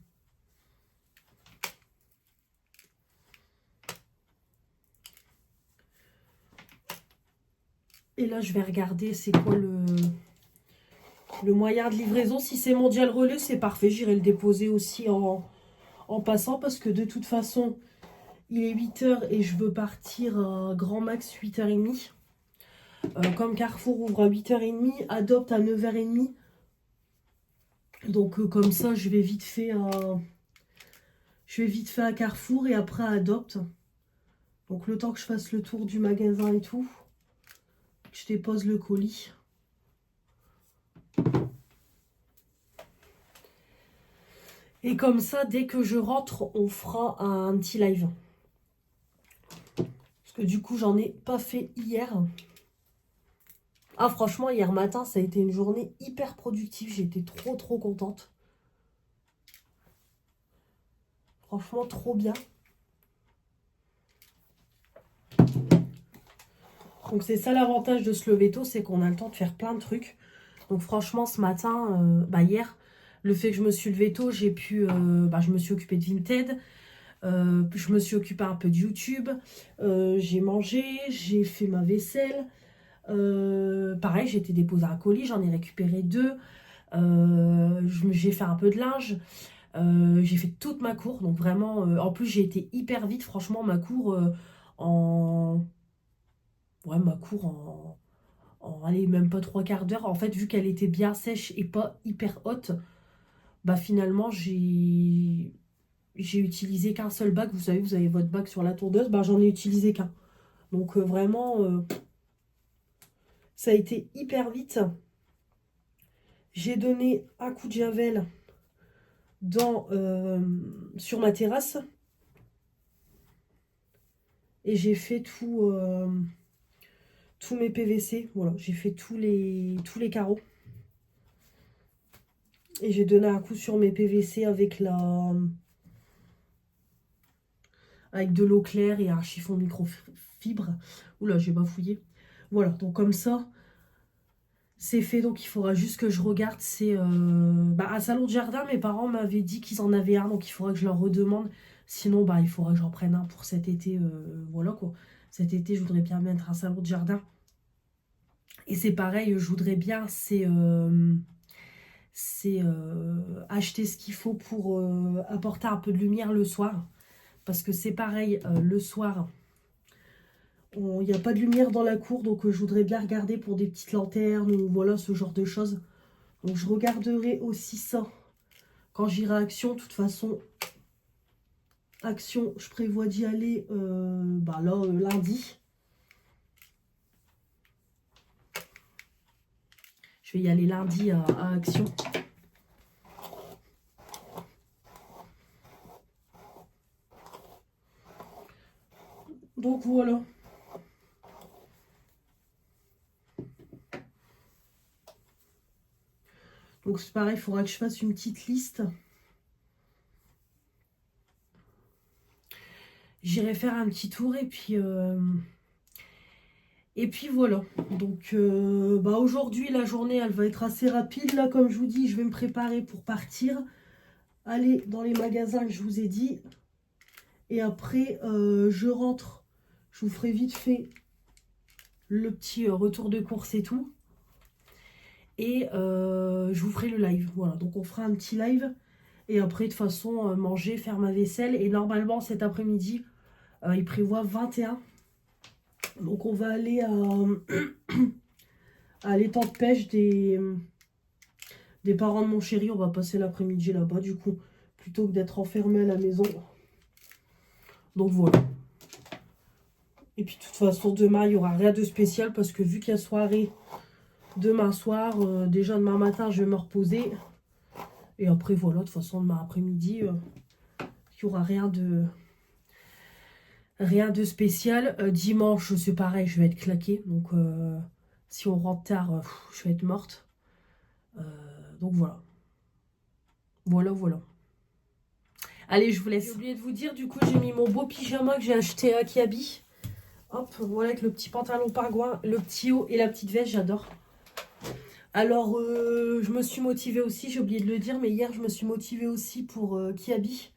Et là, je vais regarder c'est quoi le moyen de livraison. Si c'est Mondial Relais, c'est parfait. J'irai le déposer aussi en passant parce que de toute façon, il est 8 h et je veux partir à grand max 8 h 30. Comme Carrefour ouvre à 8 h 30, Adopte à 9 h 30. Donc comme ça, je vais vite fait à Carrefour et après à Adopte. Donc le temps que je fasse le tour du magasin et tout, je dépose le colis. Et comme ça, dès que je rentre, on fera un petit live. Parce que du coup, j'en ai pas fait hier. Ah, franchement, hier matin, ça a été une journée hyper productive. J'étais trop contente. Franchement, trop bien. Donc c'est ça l'avantage de se lever tôt, c'est qu'on a le temps de faire plein de trucs. Donc franchement, ce matin, hier, le fait que je me suis levée tôt, j'ai pu... je me suis occupée de Vinted. Je me suis occupée un peu de YouTube. J'ai mangé, j'ai fait ma vaisselle. Pareil, j'ai été déposer un colis, j'en ai récupéré 2. J'ai fait un peu de linge. J'ai fait toute ma cour. Donc vraiment, en plus, j'ai été hyper vite. Franchement, ma cour en... Ouais, ma cour allez, même pas 3/4 d'heure. En fait, vu qu'elle était bien sèche et pas hyper haute, bah finalement, j'ai utilisé qu'un seul bac. Vous savez, vous avez votre bac sur la tondeuse. Bah, j'en ai utilisé qu'un. Donc vraiment, ça a été hyper vite. J'ai donné un coup de javel sur ma terrasse. Et j'ai fait tous mes PVC. Voilà, j'ai fait tous les carreaux. Et j'ai donné un coup sur mes PVC avec de l'eau claire et un chiffon microfibre. Oula, j'ai bafouillé. Voilà, donc comme ça, c'est fait. Donc il faudra juste que je regarde. C'est un salon de jardin. Mes parents m'avaient dit qu'ils en avaient un, donc il faudra que je leur redemande. Sinon, il faudra que j'en prenne un pour cet été. Voilà quoi. Cet été, je voudrais bien mettre un salon de jardin. Et c'est pareil, je voudrais bien, acheter ce qu'il faut pour apporter un peu de lumière le soir. Parce que c'est pareil, le soir, il n'y a pas de lumière dans la cour. Donc je voudrais bien regarder pour des petites lanternes ou voilà, ce genre de choses. Donc je regarderai aussi ça quand j'irai à Action. De toute façon, Action, je prévois d'y aller lundi. Je vais y aller lundi à Action. Donc voilà. Donc c'est pareil, il faudra que je fasse une petite liste. J'irai faire un petit tour et puis voilà. Donc aujourd'hui la journée elle va être assez rapide. Là comme je vous dis, je vais me préparer pour partir. Aller dans les magasins que je vous ai dit. Et après, je rentre. Je vous ferai vite fait le petit retour de course et tout. Et je vous ferai le live. Voilà, donc on fera un petit live. Et après, de toute façon, manger, faire ma vaisselle. Et normalement, cet après-midi, il prévoit 21. Donc on va aller à l'étang de pêche des parents de mon chéri. On va passer l'après-midi là-bas, du coup, plutôt que d'être enfermé à la maison. Donc voilà. Et puis de toute façon, demain, il n'y aura rien de spécial parce que vu qu'il y a soirée demain soir, déjà demain matin, je vais me reposer. Et après, voilà, de toute façon, demain après-midi, il n'y aura rien de spécial. Dimanche, c'est pareil, je vais être claquée. Donc, si on rentre tard, je vais être morte. Donc, voilà. Voilà. Allez, je vous laisse. J'ai oublié de vous dire, du coup, j'ai mis mon beau pyjama que j'ai acheté à Kiabi. Hop, voilà, avec le petit pantalon pingouin, le petit haut et la petite veste, j'adore. Alors, je me suis motivée aussi, j'ai oublié de le dire, mais hier, je me suis motivée aussi pour Kiabi.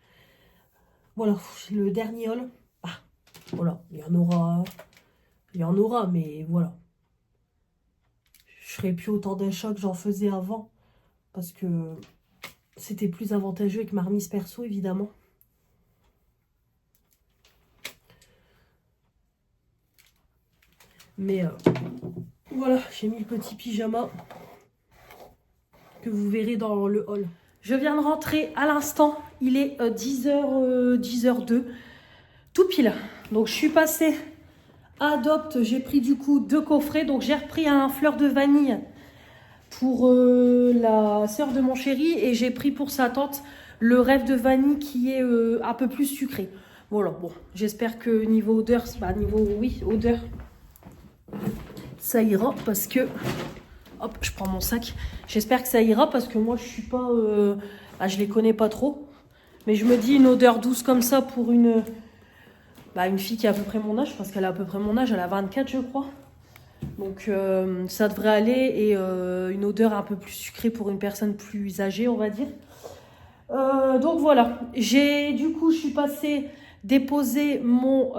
Voilà, le dernier haul. Ah, voilà, il y en aura, mais voilà. Je ferai plus autant d'achats que j'en faisais avant, parce que c'était plus avantageux avec ma remise perso, évidemment. Mais voilà, j'ai mis le petit pyjama que vous verrez dans le haul. Je viens de rentrer à l'instant, il est 10h02, tout pile. Donc je suis passée à Adopt, j'ai pris du coup 2 coffrets. Donc j'ai repris un fleur de vanille pour la sœur de mon chéri et j'ai pris pour sa tante le rêve de vanille qui est un peu plus sucré. Voilà, bon, j'espère que niveau odeur, odeur, ça ira parce que... Hop, je prends mon sac. J'espère que ça ira parce que moi, je suis pas... je les connais pas trop. Mais je me dis une odeur douce comme ça pour une fille qui a à peu près mon âge. Parce qu'elle a à peu près mon âge, elle a 24, je crois. Donc, ça devrait aller. Et une odeur un peu plus sucrée pour une personne plus âgée, on va dire. Donc, voilà. Du coup, je suis passée déposer mon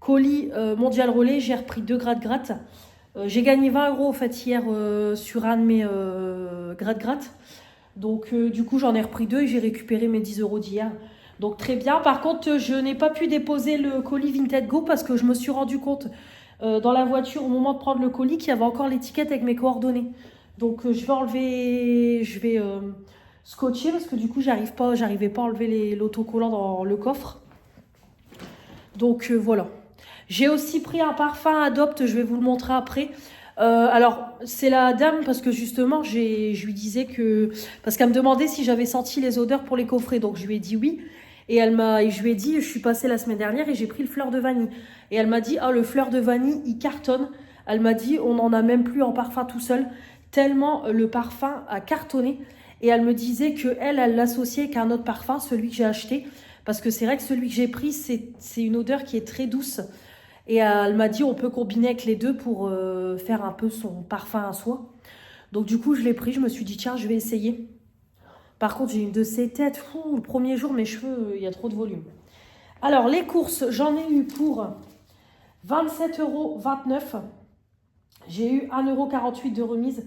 colis Mondial Relais. J'ai repris 2 gratte-gratte. J'ai gagné 20 € en fait hier sur un de mes gratte-gratte. Donc du coup j'en ai repris 2 et j'ai récupéré mes 10 € d'hier. Donc très bien. Par contre je n'ai pas pu déposer le colis Vinted Go parce que je me suis rendu compte dans la voiture au moment de prendre le colis qu'il y avait encore l'étiquette avec mes coordonnées. Donc je vais scotcher parce que du coup j'arrivais pas à enlever l'autocollant dans le coffre. Donc voilà. J'ai aussi pris un parfum Adopt, je vais vous le montrer après. Alors, c'est la dame, parce que justement, je lui disais que... Parce qu'elle me demandait si j'avais senti les odeurs pour les coffrets, donc je lui ai dit oui. Et je lui ai dit, je suis passée la semaine dernière et j'ai pris le fleur de vanille. Et elle m'a dit, ah, le fleur de vanille, il cartonne. Elle m'a dit, on n'en a même plus en parfum tout seul, tellement le parfum a cartonné. Et elle me disait qu'elle l'associait avec un autre parfum, celui que j'ai acheté. Parce que c'est vrai que celui que j'ai pris, c'est une odeur qui est très douce. Et elle m'a dit on peut combiner avec les deux pour faire un peu son parfum à soi. Donc du coup je l'ai pris, je me suis dit tiens je vais essayer. Par contre j'ai une de ces têtes, le premier jour mes cheveux, il y a trop de volume. Alors les courses, j'en ai eu pour 27,29 €. J'ai eu 1,48 € de remise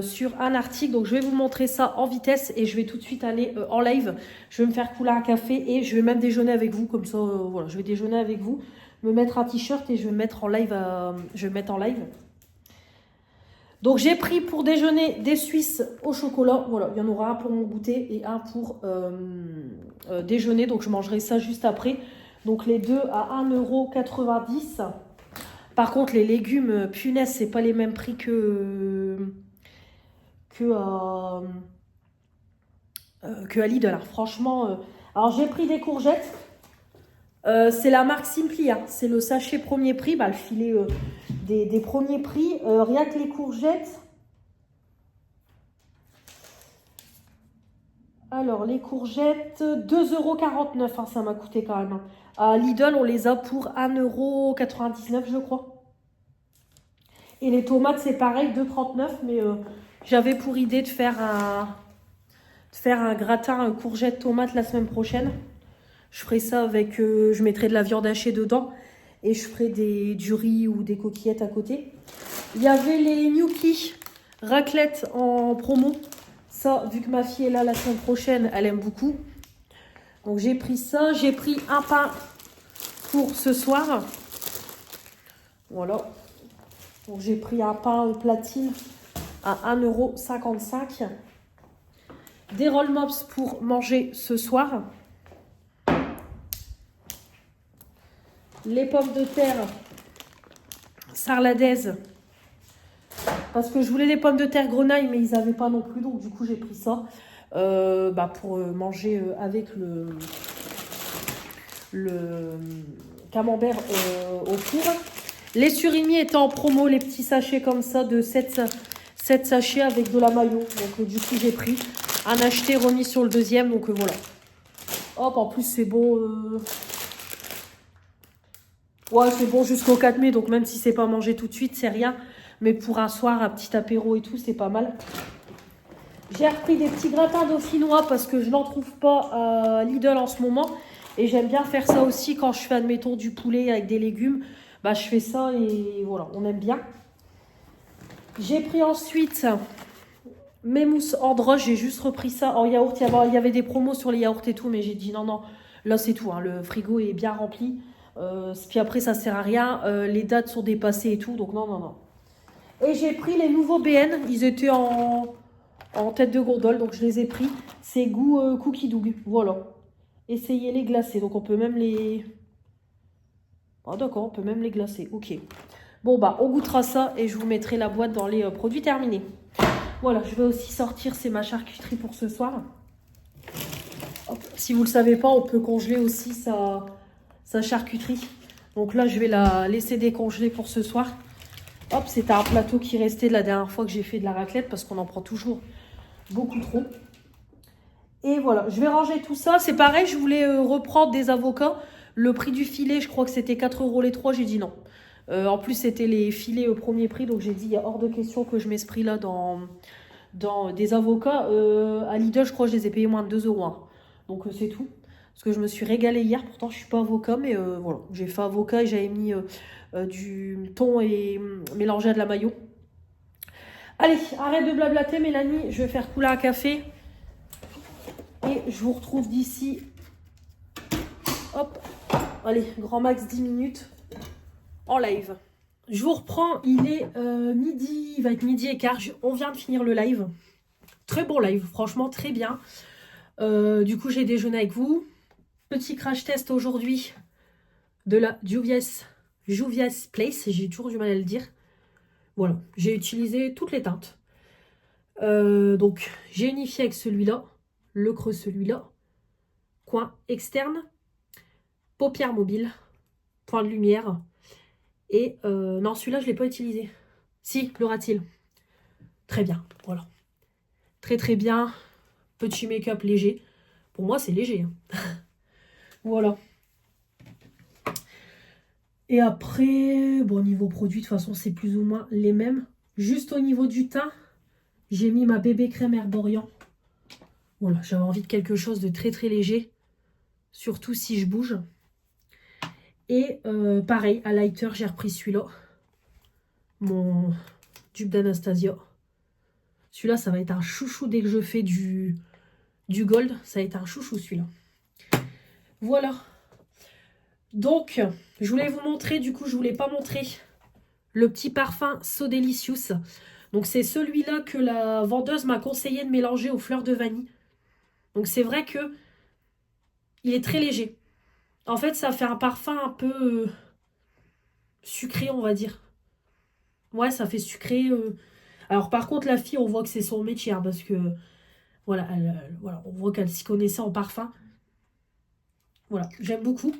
sur un article. Donc je vais vous montrer ça en vitesse et je vais tout de suite aller en live. Je vais me faire couler un café et je vais même déjeuner avec vous. Comme ça, voilà, je vais déjeuner avec vous. Me mettre un t-shirt et je vais me mettre en live. Donc j'ai pris pour déjeuner des Suisses au chocolat. Voilà, il y en aura un pour mon goûter et un pour déjeuner. Donc je mangerai ça juste après. Donc les deux à 1,90 €. Par contre les légumes, punaise, c'est pas les mêmes prix que à Lidl. Alors, franchement, alors j'ai pris des courgettes. C'est la marque Simply, hein. C'est le sachet premier prix, le filet des premiers prix. Rien que les courgettes. Alors, les courgettes, 2,49 €, hein, ça m'a coûté quand même. Hein. À Lidl, on les a pour 1,99 €, je crois. Et les tomates, c'est pareil, 2,39 €, mais j'avais pour idée de faire un gratin courgette tomate la semaine prochaine. Je ferai ça avec... je mettrai de la viande hachée dedans. Et je ferai du riz ou des coquillettes à côté. Il y avait les Gnocchi raclette en promo. Ça, vu que ma fille est là la semaine prochaine, elle aime beaucoup. Donc j'ai pris ça. J'ai pris un pain pour ce soir. Voilà. Donc j'ai pris un pain platine à 1,55 €. Des roll mops pour manger ce soir. Les pommes de terre sarladaises. Parce que je voulais des pommes de terre grenaille, mais ils n'avaient pas non plus. Donc du coup, j'ai pris ça pour manger avec le camembert au four. Les surimi étaient en promo, les petits sachets comme ça de 7 sachets avec de la mayo. Donc du coup, j'ai pris un acheté remis sur le deuxième. Donc voilà. Hop, en plus, c'est bon. Ouais, c'est bon jusqu'au 4 mai. Donc même si c'est pas mangé tout de suite, c'est rien. Mais pour un soir, un petit apéro et tout, c'est pas mal. J'ai repris des petits gratins dauphinois parce que je n'en trouve pas à Lidl en ce moment. Et j'aime bien faire ça aussi quand je fais, admettons, du poulet avec des légumes. Bah, je fais ça et voilà, on aime bien. J'ai pris ensuite mes mousses Androche. J'ai juste repris ça en yaourt. Il y avait des promos sur les yaourts et tout, mais j'ai dit non, non, là c'est tout. Hein, le frigo est bien rempli. Puis après, ça sert à rien. Les dates sont dépassées et tout, donc non, non, non. Et j'ai pris les nouveaux BN. Ils étaient en tête de gondole, donc je les ai pris. C'est goût cookie dough. Voilà. Essayez les glacer. Donc on peut même les... Ah d'accord, on peut même les glacer. Ok. Bon bah, on goûtera ça et je vous mettrai la boîte dans les produits terminés. Voilà, je vais aussi sortir, c'est ma charcuterie pour ce soir. Hop. Si vous ne le savez pas, on peut congeler aussi sa charcuterie. Donc là, je vais la laisser décongeler pour ce soir. Hop, c'était un plateau qui restait de la dernière fois que j'ai fait de la raclette parce qu'on en prend toujours beaucoup trop. Et voilà, je vais ranger tout ça. C'est pareil, je voulais reprendre des avocats. Le prix du filet, je crois que c'était 4 € les 3. J'ai dit non. En plus, c'était les filets au premier prix. Donc j'ai dit, il y a hors de question que je mets ce prix-là dans des avocats. À Lidl, je crois que je les ai payés moins de 2 €. Hein. Donc c'est tout. Parce que je me suis régalée hier. Pourtant, je ne suis pas avocat. Mais voilà, j'ai fait avocat et j'avais mis du thon et mélangé à de la mayo. Allez, arrête de blablater, Mélanie. Je vais faire couler un café. Et je vous retrouve d'ici, hop, allez, grand max 10 minutes en live. Je vous reprends, il est midi, il va être midi et quart. On vient de finir le live. Très bon live, franchement, très bien. Du coup, j'ai déjeuné avec vous. Petit crash test aujourd'hui de la Juvia's Place. J'ai toujours du mal à le dire. Voilà, j'ai utilisé toutes les teintes. Donc, j'ai unifié avec celui-là. Le creux, celui-là. Coin externe. Paupière mobile. Point de lumière. Et non, celui-là, je ne l'ai pas utilisé. Si, l'aura-t-il. Très bien, voilà. Très très bien. Petit make-up léger. Pour moi, c'est léger. Hein. Voilà. Et après, bon, niveau produit, de toute façon, c'est plus ou moins les mêmes. Juste au niveau du teint, j'ai mis ma bébé crème Herborian. Voilà, j'avais envie de quelque chose de très très léger. Surtout si je bouge. Et pareil, à lighter, j'ai repris celui-là. Mon dupe d'Anastasia. Celui-là, ça va être un chouchou dès que je fais du gold. Ça va être un chouchou, celui-là. Voilà. Donc, je voulais vous montrer, du coup, je ne voulais pas montrer le petit parfum So Delicious. Donc, c'est celui-là que la vendeuse m'a conseillé de mélanger aux fleurs de vanille. Donc, c'est vrai que il est très léger. En fait, ça fait un parfum un peu sucré, on va dire. Ouais, ça fait sucré. Alors, par contre, la fille, on voit que c'est son métier, hein, parce que, voilà, voilà, on voit qu'elle s'y connaissait en parfum. Voilà, j'aime beaucoup.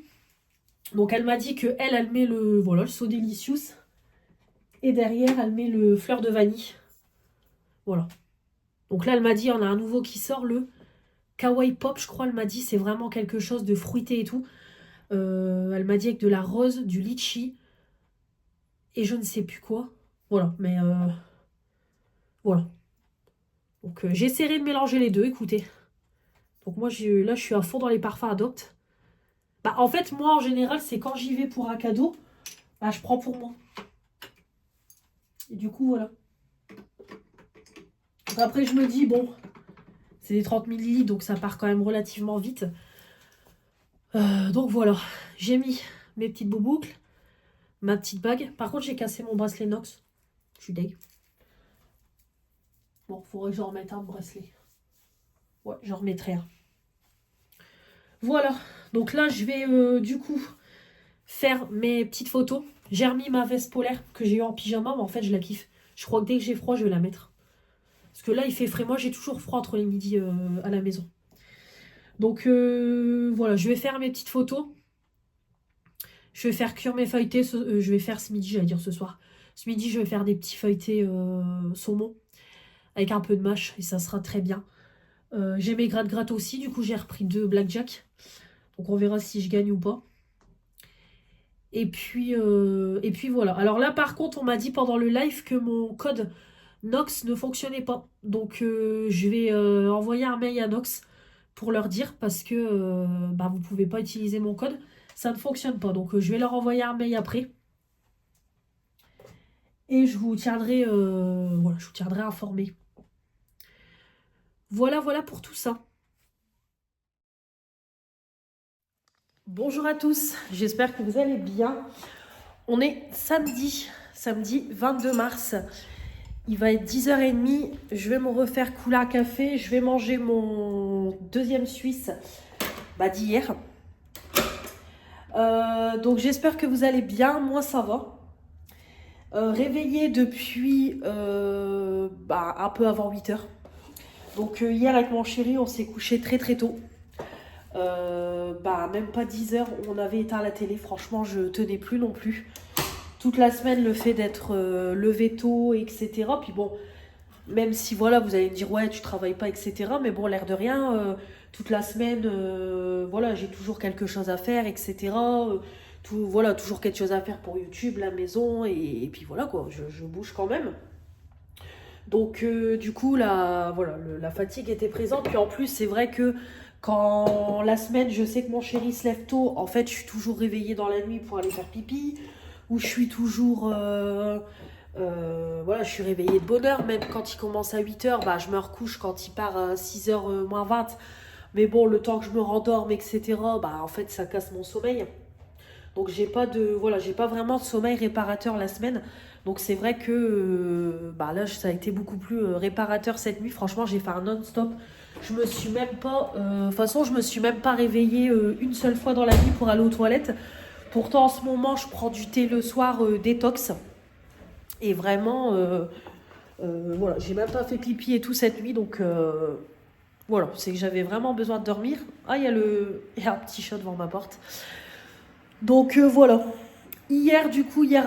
Donc, elle m'a dit que elle met le, voilà, le So Delicious. Et derrière, elle met le fleur de vanille. Voilà. Donc là, elle m'a dit, on a un nouveau qui sort, le Kawaii Pop, je crois. Elle m'a dit, c'est vraiment quelque chose de fruité et tout. Elle m'a dit avec de la rose, du litchi. Et je ne sais plus quoi. Voilà, mais voilà. Donc j'essaierai de mélanger les deux, écoutez. Donc moi, là, je suis à fond dans les parfums Adopt. Bah, en fait, moi, en général, c'est quand j'y vais pour un cadeau, bah, je prends pour moi. Et du coup, voilà. Donc après, je me dis, bon, c'est des 30 millilitres, donc ça part quand même relativement vite. Donc voilà, j'ai mis mes petites boucles, ma petite bague. Par contre, j'ai cassé mon bracelet Nox. Je suis deg. Bon, faudrait que j'en remette un bracelet. Ouais, j'en remettrai un. Voilà, donc là, je vais du coup faire mes petites photos. J'ai remis ma veste polaire que j'ai eu en pyjama, mais en fait, je la kiffe. Je crois que dès que j'ai froid, je vais la mettre. Parce que là, il fait frais. Moi, j'ai toujours froid entre les midis à la maison. Donc voilà, je vais faire mes petites photos. Je vais faire cuire mes feuilletés. Je vais faire ce midi, j'allais dire ce soir. Ce midi, je vais faire des petits feuilletés saumon avec un peu de mâche et ça sera très bien. J'ai mes gratte-gratte aussi. Du coup, j'ai repris 2 blackjack. Donc, on verra si je gagne ou pas. Et puis voilà. Alors là, par contre, on m'a dit pendant le live que mon code Nox ne fonctionnait pas. Donc, je vais envoyer un mail à Nox pour leur dire parce que bah, vous ne pouvez pas utiliser mon code. Ça ne fonctionne pas. Donc, je vais leur envoyer un mail après. Et je vous tiendrai, voilà, je vous tiendrai informé. Voilà, voilà pour tout ça. Bonjour à tous, j'espère que vous allez bien. On est samedi 22 mars. Il va être 10h30. Je vais me refaire couler un café. Je vais manger mon deuxième Suisse d'hier. Donc j'espère que vous allez bien. Moi ça va. Réveillée depuis un peu avant 8h. Donc hier avec mon chéri, on s'est couché très très tôt. Même pas 10h, on avait éteint la télé. Franchement, je tenais plus non plus. Toute la semaine, le fait d'être levé tôt, etc. Puis bon, même si voilà, vous allez me dire, ouais, tu travailles pas, etc. Mais bon, l'air de rien, toute la semaine, voilà, j'ai toujours quelque chose à faire, etc. Voilà, toujours quelque chose à faire pour YouTube, la maison, et puis voilà quoi, je bouge quand même. Donc du coup, la fatigue était présente. Puis en plus, c'est vrai que quand la semaine, je sais que mon chéri se lève tôt, en fait, je suis toujours réveillée dans la nuit pour aller faire pipi. Ou je suis toujours... voilà, je suis réveillée de bonne heure. Même quand il commence à 8h, bah, je me recouche quand il part à 6h moins 20. Mais bon, le temps que je me rendorme, etc., bah, en fait, ça casse mon sommeil. Donc j'ai pas vraiment de sommeil réparateur la semaine. Donc c'est vrai que là ça a été beaucoup plus réparateur cette nuit. Franchement, j'ai fait un non-stop. Je me suis même pas de toute façon, je me suis même pas réveillée une seule fois dans la nuit pour aller aux toilettes. Pourtant en ce moment, je prends du thé le soir détox. Et vraiment voilà, j'ai même pas fait pipi et tout cette nuit donc voilà, c'est que j'avais vraiment besoin de dormir. Ah, il y a un petit chat devant ma porte. Donc voilà. Hier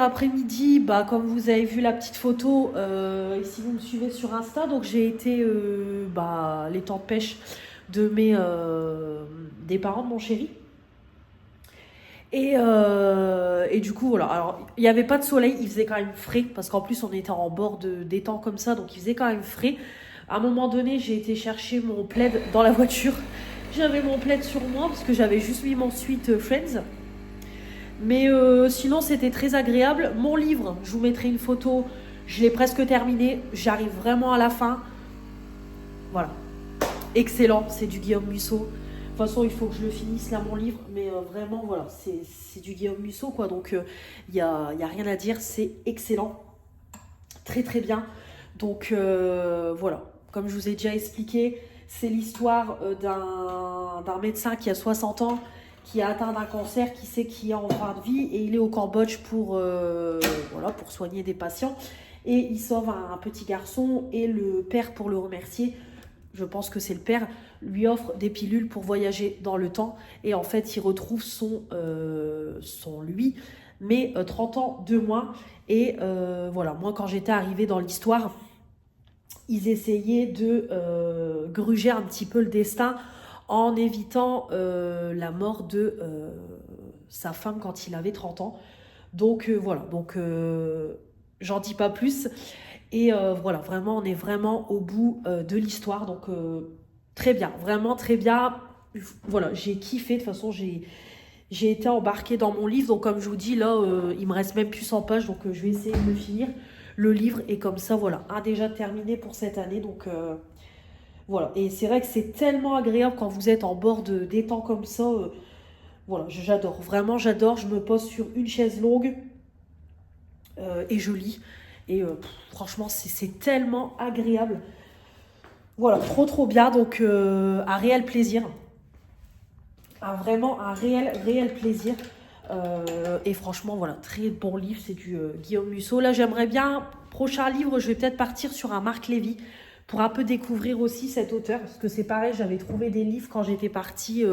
après-midi, comme vous avez vu la petite photo, et si vous me suivez sur Insta, donc j'ai été les temps de pêche des parents de mon chéri. Et du coup, voilà. Alors, il n'y avait pas de soleil, il faisait quand même frais, parce qu'en plus, on était en bord d'étang comme ça, donc il faisait quand même frais. À un moment donné, j'ai été chercher mon plaid dans la voiture. J'avais mon plaid sur moi, parce que j'avais juste mis mon Sweet Friends. Mais sinon, c'était très agréable. Mon livre, je vous mettrai une photo. Je l'ai presque terminé. J'arrive vraiment à la fin. Voilà. Excellent. C'est du Guillaume Musso. De toute façon, il faut que je le finisse là, mon livre. Mais vraiment, voilà. C'est du Guillaume Musso, quoi. Donc, il n'y a rien à dire. C'est excellent. Très, très bien. Donc, voilà. Comme je vous ai déjà expliqué, c'est l'histoire d'un médecin qui a 60 ans, qui a atteint d'un cancer, qui sait qu'il est en fin de vie, et il est au Cambodge pour soigner des patients. Et il sauve un petit garçon, et le père, pour le remercier, je pense que c'est le père, lui offre des pilules pour voyager dans le temps. Et en fait, il retrouve son lui, mais 30 ans de moins. Et voilà, moi, quand j'étais arrivée dans l'histoire, ils essayaient de gruger un petit peu le destin en évitant la mort de sa femme quand il avait 30 ans. Donc voilà, j'en dis pas plus. Et voilà, vraiment, on est vraiment au bout de l'histoire. Donc très bien, vraiment très bien. Voilà, j'ai kiffé. De toute façon, j'ai été embarquée dans mon livre. Donc comme je vous dis, là, il me reste même plus 100 pages. Donc je vais essayer de le finir, le livre. Et comme ça, voilà, un déjà terminé pour cette année. Donc voilà. Et c'est vrai que c'est tellement agréable quand vous êtes en bord d'étang comme ça. Voilà, j'adore. Vraiment, j'adore. Je me pose sur une chaise longue et je lis. Et franchement, c'est tellement agréable. Voilà, trop trop bien. Donc un réel plaisir. Vraiment un réel plaisir. Et franchement, voilà, très bon livre, c'est du Guillaume Musso. Là, j'aimerais bien, prochain livre, je vais peut-être partir sur un Marc Lévy pour un peu découvrir aussi cet auteur. Parce que c'est pareil, j'avais trouvé des livres quand j'étais partie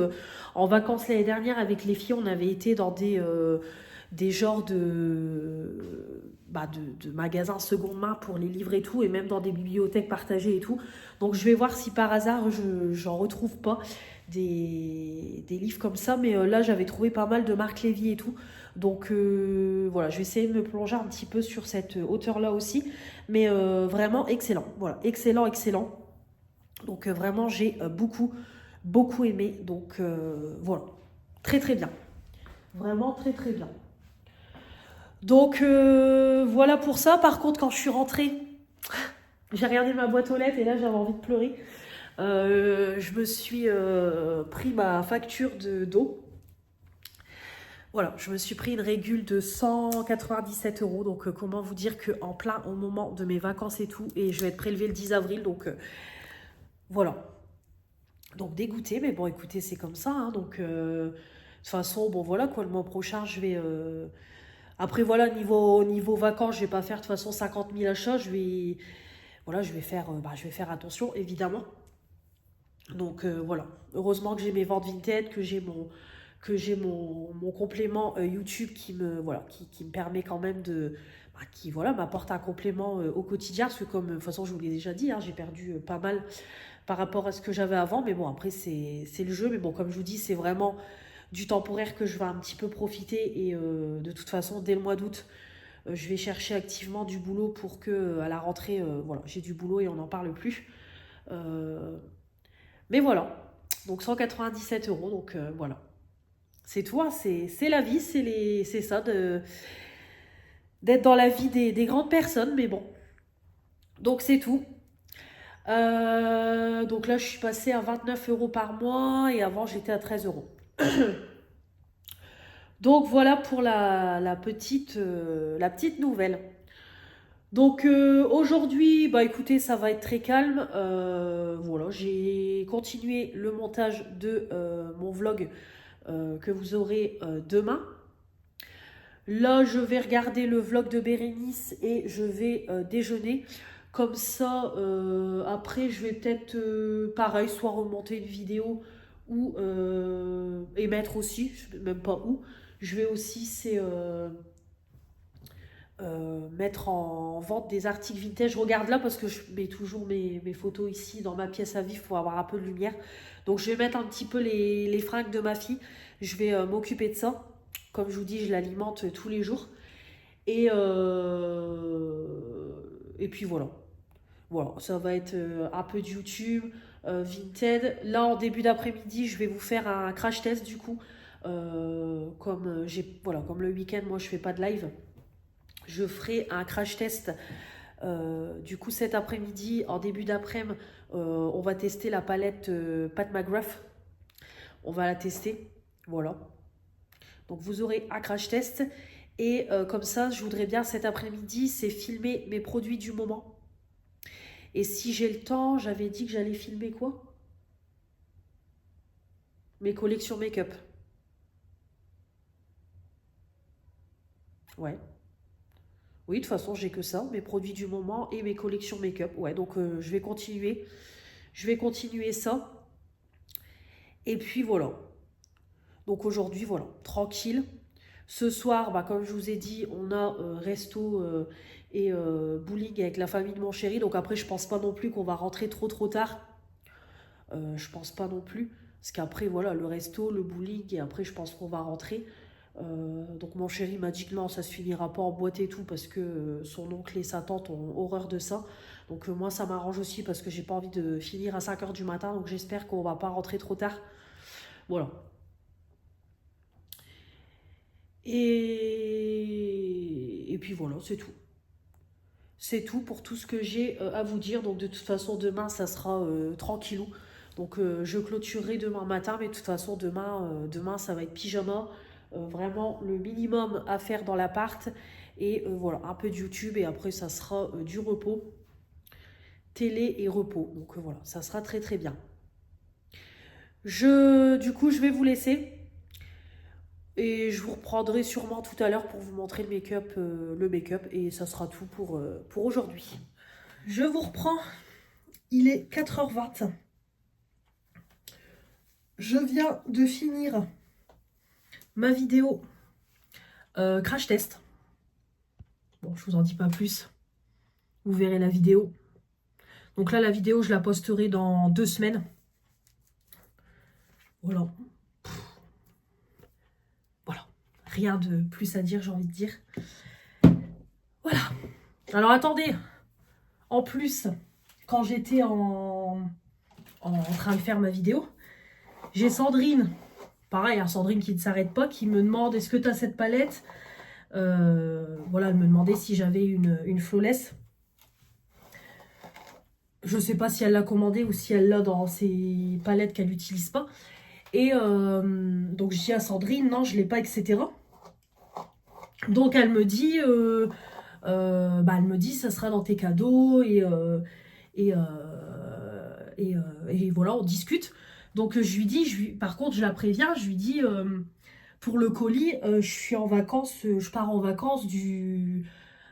en vacances l'année dernière avec les filles. On avait été dans des genres de magasins seconde main pour les livres et tout, et même dans des bibliothèques partagées et tout. Donc je vais voir si par hasard j'en retrouve pas des livres comme ça, mais là j'avais trouvé pas mal de Marc Lévy et tout. Donc voilà, je vais essayer de me plonger un petit peu sur cet auteur-là aussi, mais vraiment excellent. Voilà, excellent, excellent. Donc vraiment j'ai beaucoup aimé. Donc voilà, très très bien. Vraiment très très bien. Donc voilà pour ça. Par contre, quand je suis rentrée, j'ai regardé ma boîte aux lettres et là j'avais envie de pleurer. Je me suis pris ma facture d'eau. Voilà, je me suis pris une régule de 197 €. Donc comment vous dire qu'en plein au moment de mes vacances et tout, et je vais être prélevée le 10 avril. Donc voilà. Donc dégoûtée, mais bon écoutez, c'est comme ça. Hein, donc de toute façon, bon voilà quoi, le mois prochain, je vais... Après voilà, niveau vacances, je vais pas faire de toute façon 50 000 achats. Voilà, je vais faire attention, évidemment. Donc voilà, heureusement que j'ai mes ventes Vinted, que j'ai mon complément YouTube qui me, voilà, qui me permet quand même qui voilà, m'apporte un complément au quotidien, parce que comme de toute façon je vous l'ai déjà dit, hein, j'ai perdu pas mal par rapport à ce que j'avais avant, mais bon après c'est le jeu, mais bon comme je vous dis c'est vraiment du temporaire que je vais un petit peu profiter, et de toute façon dès le mois d'août je vais chercher activement du boulot pour que à la rentrée voilà, j'ai du boulot et on n'en parle plus. Euh, mais voilà, donc 197 €, donc voilà. C'est tout, hein, c'est la vie, c'est ça d'être dans la vie des grandes personnes, mais bon. Donc c'est tout. Donc là, je suis passée à 29 € par mois et avant, j'étais à 13 €. Donc voilà pour la petite nouvelle. Donc aujourd'hui, bah écoutez, ça va être très calme. Voilà, j'ai continué le montage de mon vlog que vous aurez demain. Là, je vais regarder le vlog de Bérénice et je vais déjeuner. Comme ça, après, je vais peut-être, pareil, soit remonter une vidéo ou émettre aussi, je sais même pas où. Je vais aussi, mettre en vente des articles vintage. Je regarde là parce que je mets toujours mes photos ici dans ma pièce à vivre pour avoir un peu de lumière. Donc je vais mettre un petit peu les fringues de ma fille. Je vais m'occuper de ça. Comme je vous dis, je l'alimente tous les jours. Et puis voilà. Voilà, ça va être un peu de YouTube, Vinted. Là, en début d'après-midi, je vais vous faire un crash test du coup. Comme le week-end, moi, je fais pas de live. Je ferai un crash test du coup cet après-midi, en début d'après-midi. On va tester la palette Pat McGrath. On va la tester. Voilà. Donc vous aurez un crash test. Et comme ça, je voudrais bien cet après-midi, c'est filmer mes produits du moment. Et si j'ai le temps, j'avais dit que j'allais filmer quoi? Mes collections make-up. Ouais. Oui, de toute façon, j'ai que ça, mes produits du moment et mes collections make-up. Ouais, donc je vais continuer. Je vais continuer ça. Et puis voilà. Donc aujourd'hui, voilà, tranquille. Ce soir, bah, comme je vous ai dit, on a resto et bowling avec la famille de mon chéri. Donc après, je pense pas non plus qu'on va rentrer trop tard. Je pense pas non plus. Parce qu'après, voilà, le resto, le bowling, et après, je pense qu'on va rentrer. Donc mon chéri m'a dit que non, ça se finira pas en boîte et tout, parce que son oncle et sa tante ont horreur de ça. Donc moi, ça m'arrange aussi, parce que j'ai pas envie de finir à 5 h du matin. Donc j'espère qu'on va pas rentrer trop tard. Voilà. Et puis voilà, c'est tout. C'est tout pour tout ce que j'ai à vous dire. Donc de toute façon, demain, ça sera tranquillou. Donc je clôturerai demain matin, mais de toute façon, demain ça va être pyjama. Vraiment le minimum à faire dans l'appart. Et voilà, un peu de YouTube et après, ça sera du repos. Télé et repos. Donc voilà, ça sera très très bien. Du coup, je vais vous laisser. Et je vous reprendrai sûrement tout à l'heure pour vous montrer le make-up. Et ça sera tout pour aujourd'hui. Je vous reprends. Il est 4h20. Je viens de finir ma vidéo crash test. Bon, je vous en dis pas plus. Vous verrez la vidéo. Donc là, la vidéo, je la posterai dans 2 semaines. Voilà. Voilà. Rien de plus à dire, j'ai envie de dire. Voilà. Alors attendez. En plus, quand j'étais en train de faire ma vidéo, j'ai Sandrine. Pareil, hein, Sandrine qui ne s'arrête pas, qui me demande est-ce que tu as cette palette. Voilà, elle me demandait si j'avais une flawless. Je ne sais pas si elle l'a commandée ou si elle l'a dans ses palettes qu'elle n'utilise pas. Et donc je dis à Sandrine, non, je ne l'ai pas, etc. Donc elle me dit, ça sera dans tes cadeaux et voilà, on discute. Donc je lui dis, par contre je la préviens, je lui dis, pour le colis, je suis en vacances, je pars en vacances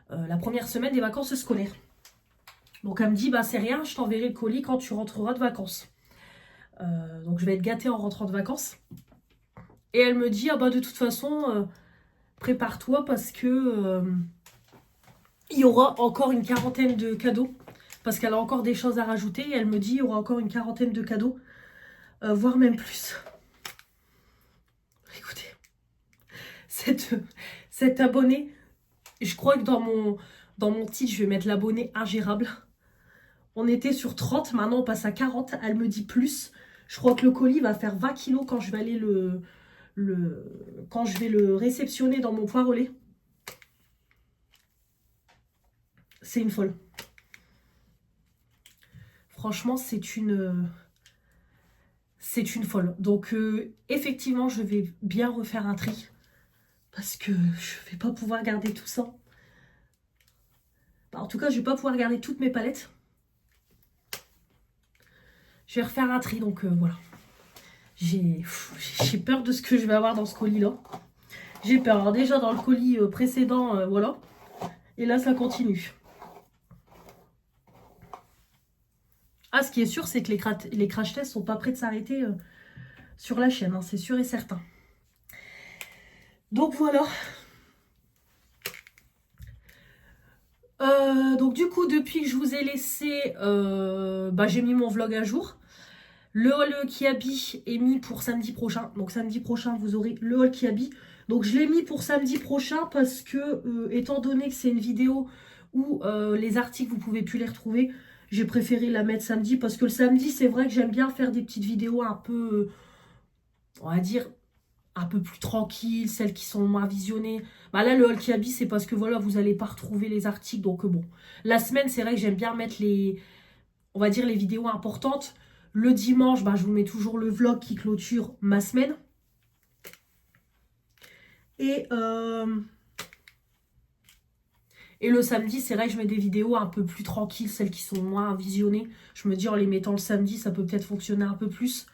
la première semaine des vacances scolaires. Donc elle me dit, bah c'est rien, je t'enverrai le colis quand tu rentreras de vacances. Donc je vais être gâtée en rentrant de vacances. Et elle me dit, ah bah de toute façon, prépare-toi parce que il y aura encore une quarantaine de cadeaux. Parce qu'elle a encore des choses à rajouter. Et elle me dit, il y aura encore une quarantaine de cadeaux. Voire même plus. Écoutez, cet abonné, je crois que dans mon titre, je vais mettre l'abonné ingérable. On était sur 30, maintenant on passe à 40. Elle me dit plus. Je crois que le colis va faire 20 kilos quand je vais aller quand je vais le réceptionner dans mon poire au lait. C'est une folle. Franchement, c'est une folle. Donc, effectivement, je vais bien refaire un tri. Parce que je vais pas pouvoir garder tout ça. En tout cas, je vais pas pouvoir garder toutes mes palettes. Je vais refaire un tri, donc voilà. J'ai peur de ce que je vais avoir dans ce colis-là. J'ai peur. Alors déjà, dans le colis précédent, voilà. Et là, ça continue. Ah, ce qui est sûr, c'est que les crash tests sont pas prêts de s'arrêter sur la chaîne. Hein, c'est sûr et certain. Donc voilà. Donc du coup, depuis que je vous ai laissé, j'ai mis mon vlog à jour. Le haul Kiabi est mis pour samedi prochain. Donc samedi prochain, vous aurez le haul Kiabi. Donc je l'ai mis pour samedi prochain parce que, étant donné que c'est une vidéo où les articles, vous ne pouvez plus les retrouver, j'ai préféré la mettre samedi. Parce que le samedi, c'est vrai que j'aime bien faire des petites vidéos un peu, on va dire, un peu plus tranquilles, celles qui sont moins visionnées. Bah là, le haul Kiabi, c'est parce que voilà, vous n'allez pas retrouver les articles. Donc bon, la semaine, c'est vrai que j'aime bien mettre on va dire, les vidéos importantes. Le dimanche, je vous mets toujours le vlog qui clôture ma semaine. Et le samedi, c'est vrai que je mets des vidéos un peu plus tranquilles, celles qui sont moins visionnées. Je me dis, en les mettant le samedi, ça peut peut-être fonctionner un peu plus.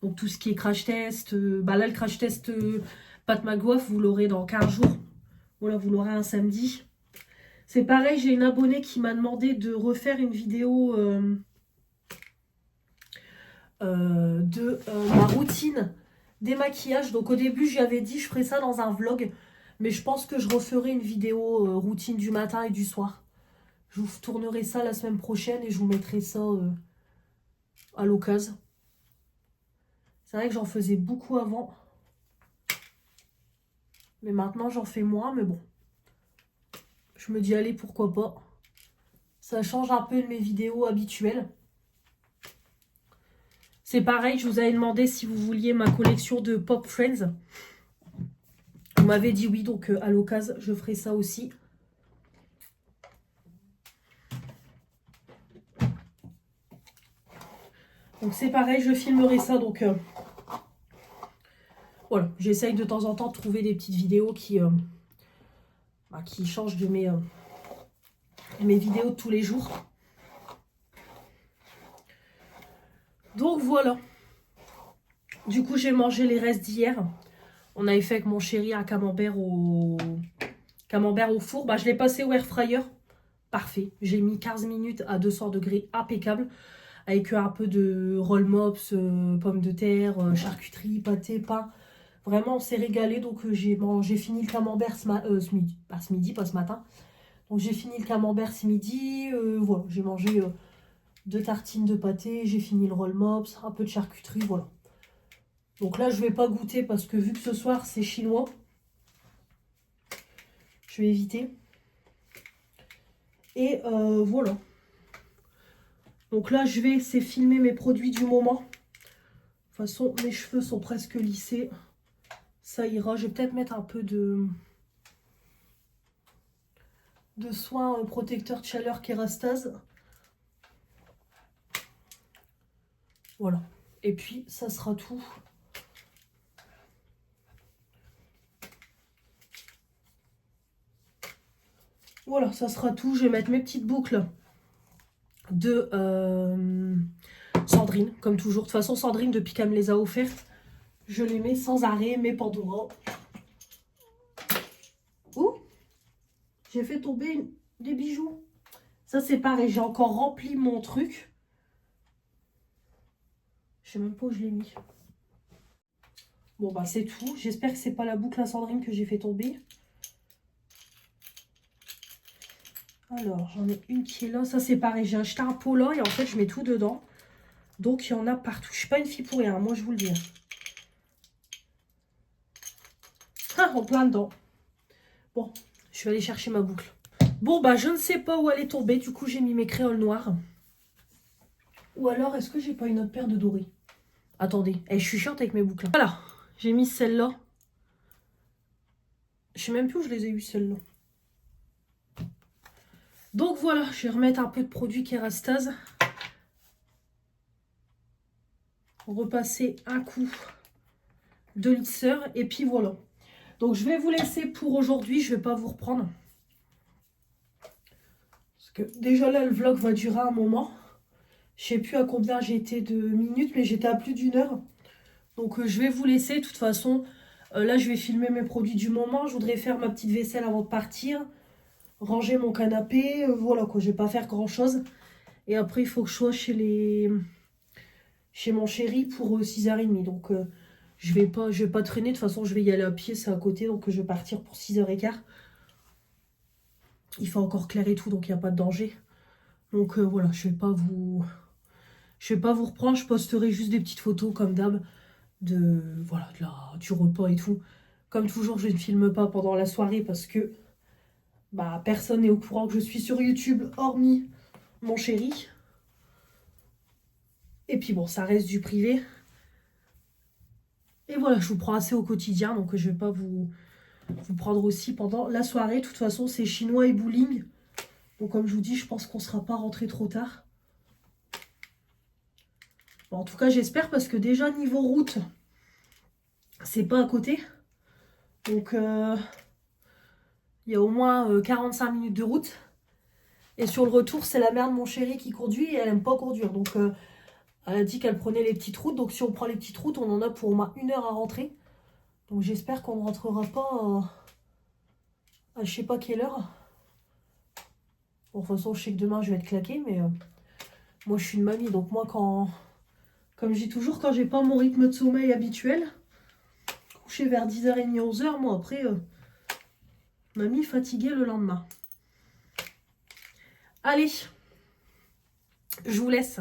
Donc tout ce qui est crash test, là, le crash test Pat McGough, vous l'aurez dans 15 jours. Voilà, vous l'aurez un samedi. C'est pareil, j'ai une abonnée qui m'a demandé de refaire une vidéo de ma routine démaquillage. Donc au début, j'avais dit je ferais ça dans un vlog. Mais je pense que je referai une vidéo routine du matin et du soir. Je vous tournerai ça la semaine prochaine et je vous mettrai ça à l'occasion. C'est vrai que j'en faisais beaucoup avant. Mais maintenant, j'en fais moins. Mais bon. Je me dis, allez, pourquoi pas. Ça change un peu de mes vidéos habituelles. C'est pareil, je vous avais demandé si vous vouliez ma collection de Pop Friends. Vous m'avez dit oui, donc à l'occasion, je ferai ça aussi. Donc c'est pareil, je filmerai ça. Donc voilà, j'essaye de temps en temps de trouver des petites vidéos qui changent de mes vidéos de tous les jours. Donc voilà. Du coup, j'ai mangé les restes d'hier. On avait fait avec mon chéri un camembert au four. Bah, je l'ai passé au air fryer. Parfait. J'ai mis 15 minutes à 200 degrés, impeccable. Avec un peu de roll mops, pommes de terre, charcuterie, pâté, pain. Vraiment, on s'est régalé. Donc, j'ai fini le camembert ce midi. Pas ce midi, pas ce matin. Donc, j'ai fini le camembert ce midi. Voilà, j'ai mangé 2 tartines de pâté. J'ai fini le roll mops, un peu de charcuterie, voilà. Donc là, je vais pas goûter parce que vu que ce soir, c'est chinois, je vais éviter. Et voilà. Donc là, je vais essayer de filmer mes produits du moment. De toute façon, mes cheveux sont presque lissés. Ça ira. Je vais peut-être mettre un peu de soin protecteur de chaleur Kérastase. Voilà. Et puis, ça sera tout. Voilà, ça sera tout. Je vais mettre mes petites boucles de Sandrine, comme toujours. De toute façon, Sandrine, depuis qu'elle me les a offertes, je les mets sans arrêt, mes Pandora. Ouh, j'ai fait tomber des bijoux. Ça, c'est pareil, j'ai encore rempli mon truc. Je sais même pas où je l'ai mis. Bon, bah, c'est tout. J'espère que c'est pas la boucle à Sandrine que j'ai fait tomber. Alors, j'en ai une qui est là. Ça, c'est pareil. J'ai acheté un pot là et en fait, je mets tout dedans. Donc, il y en a partout. Je suis pas une fille pour rien, moi, je vous le dis. Ah, en plein dedans. Bon, je vais aller chercher ma boucle. Bon, bah, je ne sais pas où elle est tombée. Du coup, j'ai mis mes créoles noires. Ou alors, est-ce que j'ai pas une autre paire de dorés? Attendez, je suis chiante avec mes boucles. Voilà, j'ai mis celle-là. Je sais même plus où je les ai eues, celles-là. Donc voilà, je vais remettre un peu de produit Kérastase. Repasser un coup de lisseur. Et puis voilà. Donc je vais vous laisser pour aujourd'hui. Je ne vais pas vous reprendre. Parce que déjà là, le vlog va durer un moment. Je ne sais plus à combien j'étais de minutes, mais j'étais à plus d'1 heure. Donc je vais vous laisser. De toute façon, là je vais filmer mes produits du moment. Je voudrais faire ma petite vaisselle avant de partir. Ranger mon canapé. Voilà quoi, je vais pas faire grand chose. Et après, il faut que je sois chez mon chéri pour 6h30. Donc je vais pas traîner. De toute façon, je vais y aller à pied, c'est à côté. Donc je vais partir pour 6h15. Il fait encore clair et tout, donc il n'y a pas de danger. Donc voilà, je vais pas vous reprendre. Je posterai juste des petites photos comme d'hab voilà, du repas et tout. Comme toujours, je ne filme pas pendant la soirée parce que bah, personne n'est au courant que je suis sur YouTube, hormis mon chéri. Et puis bon, ça reste du privé. Et voilà, je vous prends assez au quotidien, donc je vais pas vous prendre aussi pendant la soirée. De toute façon, c'est chinois et bowling. Donc comme je vous dis, je pense qu'on ne sera pas rentré trop tard. Bon, en tout cas, j'espère parce que déjà, niveau route, c'est pas à côté. Donc, il y a au moins 45 minutes de route. Et sur le retour, c'est la mère de mon chéri qui conduit et elle aime pas conduire. Donc, elle a dit qu'elle prenait les petites routes. Donc, si on prend les petites routes, on en a pour au moins 1 heure à rentrer. Donc, j'espère qu'on ne rentrera pas à je sais pas quelle heure. Bon, de toute façon, je sais que demain, je vais être claquée. Mais moi, je suis une mamie. Donc, moi, comme je dis toujours, quand j'ai pas mon rythme de sommeil habituel, coucher vers 10h30, 11h, moi, après, mamie fatiguée le lendemain. Allez, je vous laisse.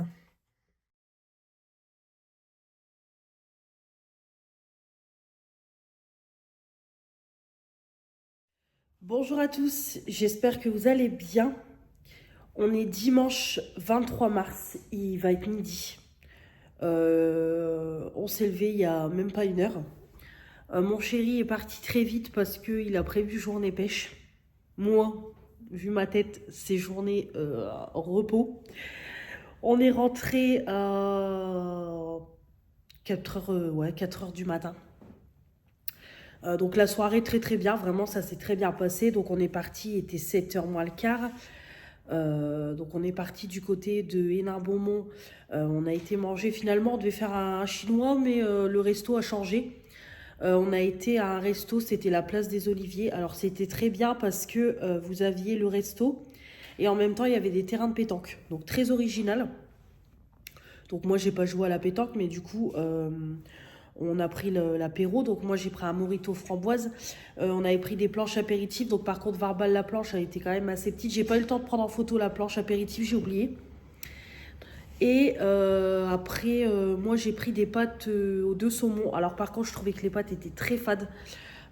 Bonjour à tous, j'espère que vous allez bien. On est dimanche 23 mars, il va être midi. On s'est levé il y a même pas 1 heure. Mon chéri est parti très vite parce qu'il a prévu journée pêche. Moi, vu ma tête, c'est journée repos. On est rentré à 4 heures, ouais, 4 heures du matin. Donc la soirée très très bien, vraiment ça s'est très bien passé. Donc on est parti, il était 7 heures moins le quart. Donc on est parti du côté de Hénin-Beaumont. On a été manger, finalement on devait faire un chinois, mais le resto a changé. On a été à un resto, c'était la place des Oliviers. Alors c'était très bien parce que vous aviez le resto et en même temps il y avait des terrains de pétanque. Donc très original. Donc moi j'ai pas joué à la pétanque, mais du coup on a pris l'apéro. Donc moi j'ai pris un mojito framboise. On avait pris des planches apéritives. Donc par contre Varballe, la planche a été quand même assez petite. J'ai pas eu le temps de prendre en photo la planche apéritive, j'ai oublié. Et après, moi j'ai pris des pâtes aux 2 saumons. Alors par contre, je trouvais que les pâtes étaient très fades.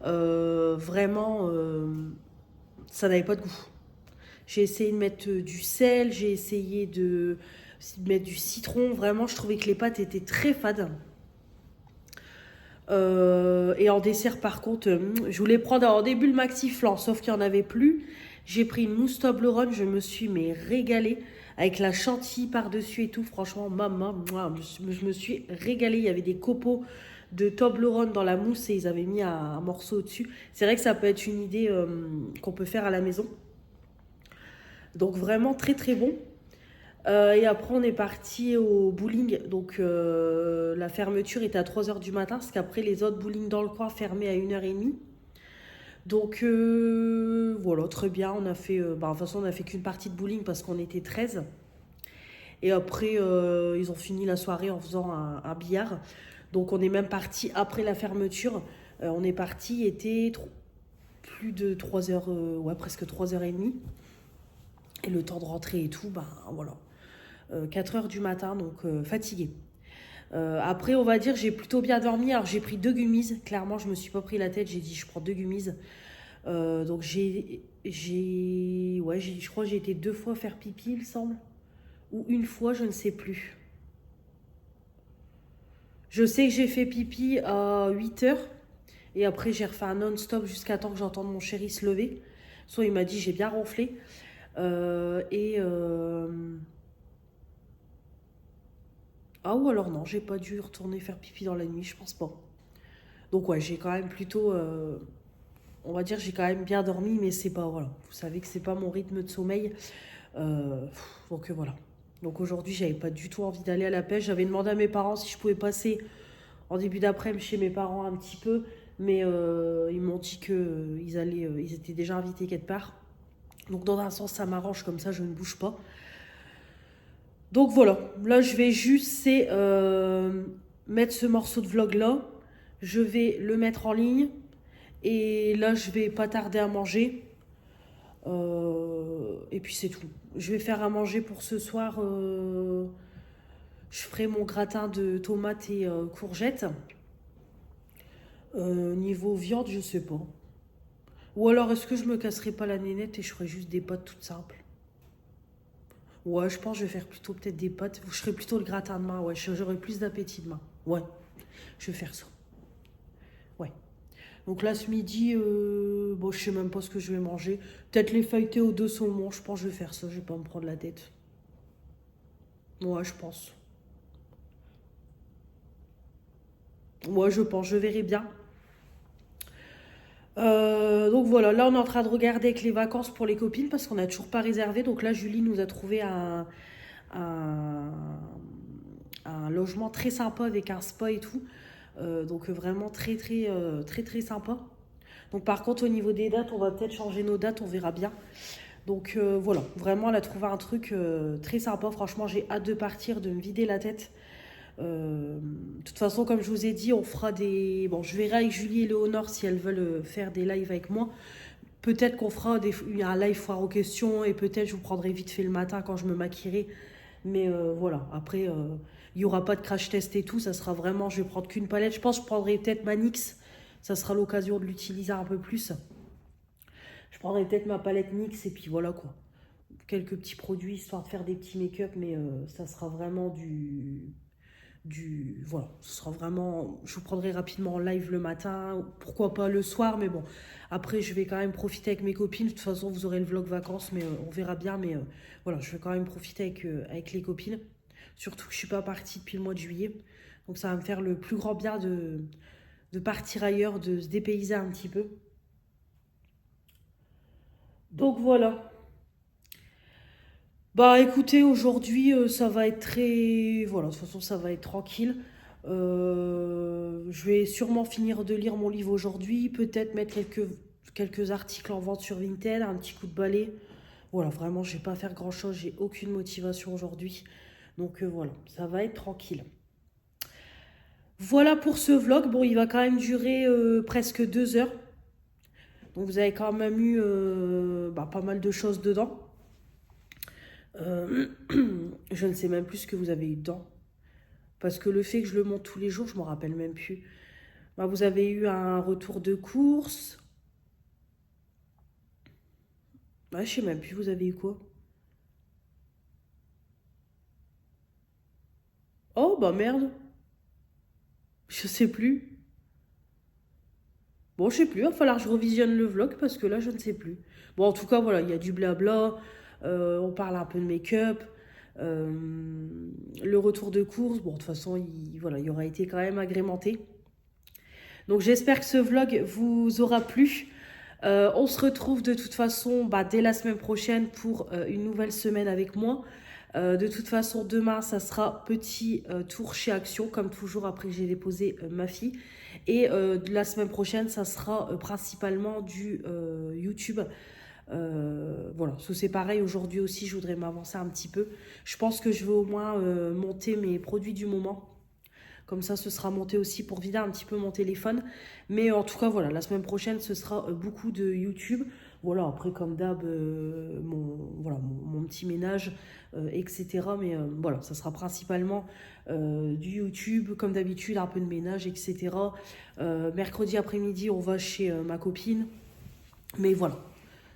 Vraiment, ça n'avait pas de goût. J'ai essayé de mettre du sel, j'ai essayé de mettre du citron. Vraiment, je trouvais que les pâtes étaient très fades. Et en dessert, par contre, je voulais prendre en début le maxi flan, sauf qu'il n'y en avait plus. J'ai pris une mousse Toblerone, je me suis mais régalée avec la chantilly par-dessus et tout. Franchement, maman, moi, je me suis régalée. Il y avait des copeaux de Toblerone dans la mousse et ils avaient mis un morceau au-dessus. C'est vrai que ça peut être une idée qu'on peut faire à la maison. Donc vraiment très très bon. Et après, on est parti au bowling. Donc, la fermeture était à 3 heures du matin, parce qu'après, les autres bowling dans le coin fermaient à 1 h 30. Donc, voilà, très bien. On a fait, de toute façon, on a fait qu'une partie de bowling parce qu'on était 13. Et après, ils ont fini la soirée en faisant un billard. Donc, on est même parti après la fermeture. On est parti, il était plus de 3 heures, ouais, presque 3 h 30. Et le temps de rentrer et tout, voilà. 4 heures du matin, donc fatiguée. Après, on va dire, j'ai plutôt bien dormi. Alors, j'ai pris 2 gummies. Clairement, je me suis pas pris la tête. J'ai dit, je prends 2 gummies. Donc, je crois que j'ai été 2 fois faire pipi, il semble. Ou une fois, je ne sais plus. Je sais que j'ai fait pipi à 8 heures. Et après, j'ai refait un non-stop jusqu'à temps que j'entende mon chéri se lever. Soit il m'a dit, j'ai bien ronflé. Ah, ou alors non, j'ai pas dû retourner faire pipi dans la nuit, je pense pas. Donc ouais, j'ai quand même plutôt, on va dire, j'ai quand même bien dormi, mais c'est pas, voilà, vous savez que c'est pas mon rythme de sommeil. Donc voilà. Donc aujourd'hui, j'avais pas du tout envie d'aller à la pêche. J'avais demandé à mes parents si je pouvais passer en début d'après-midi chez mes parents un petit peu, mais ils m'ont dit que ils étaient déjà invités quelque part. Donc dans un sens, ça m'arrange, comme ça je ne bouge pas. Donc voilà, là je vais juste mettre ce morceau de vlog là, je vais le mettre en ligne et là je vais pas tarder à manger. Et puis c'est tout. Je vais faire à manger pour ce soir. Je ferai mon gratin de tomates et courgettes. Niveau viande, je sais pas. Ou alors est-ce que je me casserai pas la nénette et je ferai juste des pâtes toutes simples. Ouais, je pense que je vais faire plutôt peut-être des pâtes. Je ferai plutôt le gratin demain. Ouais, j'aurai plus d'appétit demain. Ouais, je vais faire ça. Ouais. Donc là, ce midi, bon, je sais même pas ce que je vais manger. Peut-être les feuilletés aux 2 saumons. Je pense que je vais faire ça. Je vais pas me prendre la tête. Ouais, je pense. Ouais, je pense. Je verrai bien. Donc voilà, là on est en train de regarder avec les vacances pour les copines parce qu'on n'a toujours pas réservé. Donc là, Julie nous a trouvé un, un logement très sympa avec un spa et tout. Donc vraiment très très très très sympa. Donc par contre au niveau des dates, on va peut-être changer nos dates, on verra bien. Donc voilà, vraiment elle a trouvé un truc très sympa. Franchement j'ai hâte de partir, de me vider la tête. De toute façon comme je vous ai dit, on fera des... Bon, je verrai avec Julie et Léonore si elles veulent faire des lives avec moi. Peut-être qu'on fera un live foire aux questions et peut-être je vous prendrai vite fait le matin quand je me maquillerai. Mais voilà, après, il n'y aura pas de crash test et tout. Ça sera vraiment, je vais prendre qu'une palette. Je pense que je prendrai peut-être ma NYX. Ça sera l'occasion de l'utiliser un peu plus. Je prendrai peut-être ma palette NYX et puis voilà quoi. Quelques petits produits histoire de faire des petits make-up. Mais ça sera vraiment Voilà, ce sera vraiment... Je vous prendrai rapidement en live le matin, pourquoi pas le soir, mais bon. Après, je vais quand même profiter avec mes copines. De toute façon, vous aurez le vlog vacances, mais on verra bien. Mais voilà, je vais quand même profiter avec les copines. Surtout que je ne suis pas partie depuis le mois de juillet. Donc ça va me faire le plus grand bien de partir ailleurs, de se dépayser un petit peu. Donc voilà. Bah écoutez, aujourd'hui ça va être très... Voilà, de toute façon ça va être tranquille. Je vais sûrement finir de lire mon livre aujourd'hui, peut-être mettre quelques articles en vente sur Vinted, un petit coup de balai. Voilà, vraiment je vais pas faire grand-chose, j'ai aucune motivation aujourd'hui. Donc voilà, ça va être tranquille. Voilà pour ce vlog. Bon, il va quand même durer presque 2 heures. Donc vous avez quand même eu pas mal de choses dedans. Euh, je ne sais même plus ce que vous avez eu dedans. Parce que le fait que je le monte tous les jours, je ne m'en rappelle même plus. Bah, vous avez eu un retour de course. Ouais, je sais même plus, vous avez eu quoi? Oh, bah merde. Je sais plus. Bon, je sais plus, il va falloir que je revisionne le vlog parce que là, je ne sais plus. Bon, en tout cas, voilà, il y a du blabla. On parle un peu de make-up. euh, le retour de course, bon, de toute façon, voilà, il aura été quand même agrémenté. Donc j'espère que ce vlog vous aura plu. On se retrouve de toute façon dès la semaine prochaine pour une nouvelle semaine avec moi. De toute façon, demain, ça sera petit tour chez Action, comme toujours après que j'ai déposé ma fille. Et la semaine prochaine, ça sera principalement du YouTube. Voilà, c'est pareil, aujourd'hui aussi, je voudrais m'avancer un petit peu. Je pense que je vais au moins monter mes produits du moment. Comme ça, ce sera monté aussi pour vider un petit peu mon téléphone. Mais en tout cas, voilà, la semaine prochaine, ce sera beaucoup de YouTube. Voilà, après, comme d'hab, mon petit ménage, etc. Mais voilà, ça sera principalement du YouTube, comme d'habitude, un peu de ménage, etc. Mercredi après-midi, on va chez ma copine. Mais voilà,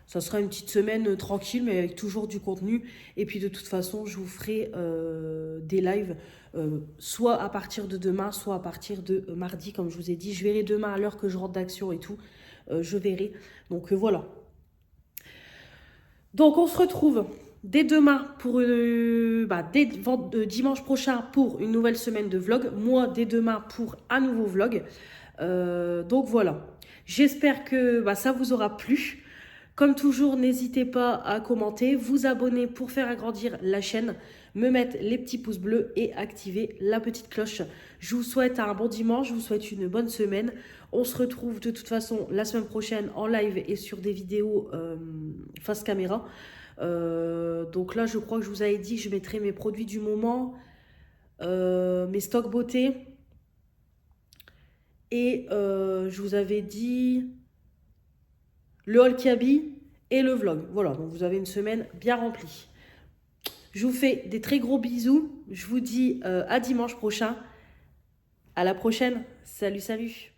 ça sera une petite semaine tranquille, mais avec toujours du contenu. Et puis de toute façon, je vous ferai des lives, soit à partir de demain, soit à partir de mardi, comme je vous ai dit. Je verrai demain à l'heure que je rentre d'Action et tout. Je verrai. Donc voilà. Donc on se retrouve dès demain pour dimanche prochain pour une nouvelle semaine de vlog. Moi, dès demain pour un nouveau vlog. Donc voilà. J'espère que ça vous aura plu. Comme toujours, n'hésitez pas à commenter, vous abonner pour faire agrandir la chaîne, me mettre les petits pouces bleus et activer la petite cloche. Je vous souhaite un bon dimanche, je vous souhaite une bonne semaine. On se retrouve de toute façon la semaine prochaine en live et sur des vidéos face caméra. Donc là, je crois que je vous avais dit que je mettrai mes produits du moment, mes stocks beauté. Et je vous avais dit le haul qui habille et le vlog. Voilà, donc vous avez une semaine bien remplie. Je vous fais des très gros bisous. Je vous dis à dimanche prochain. À la prochaine. Salut, salut.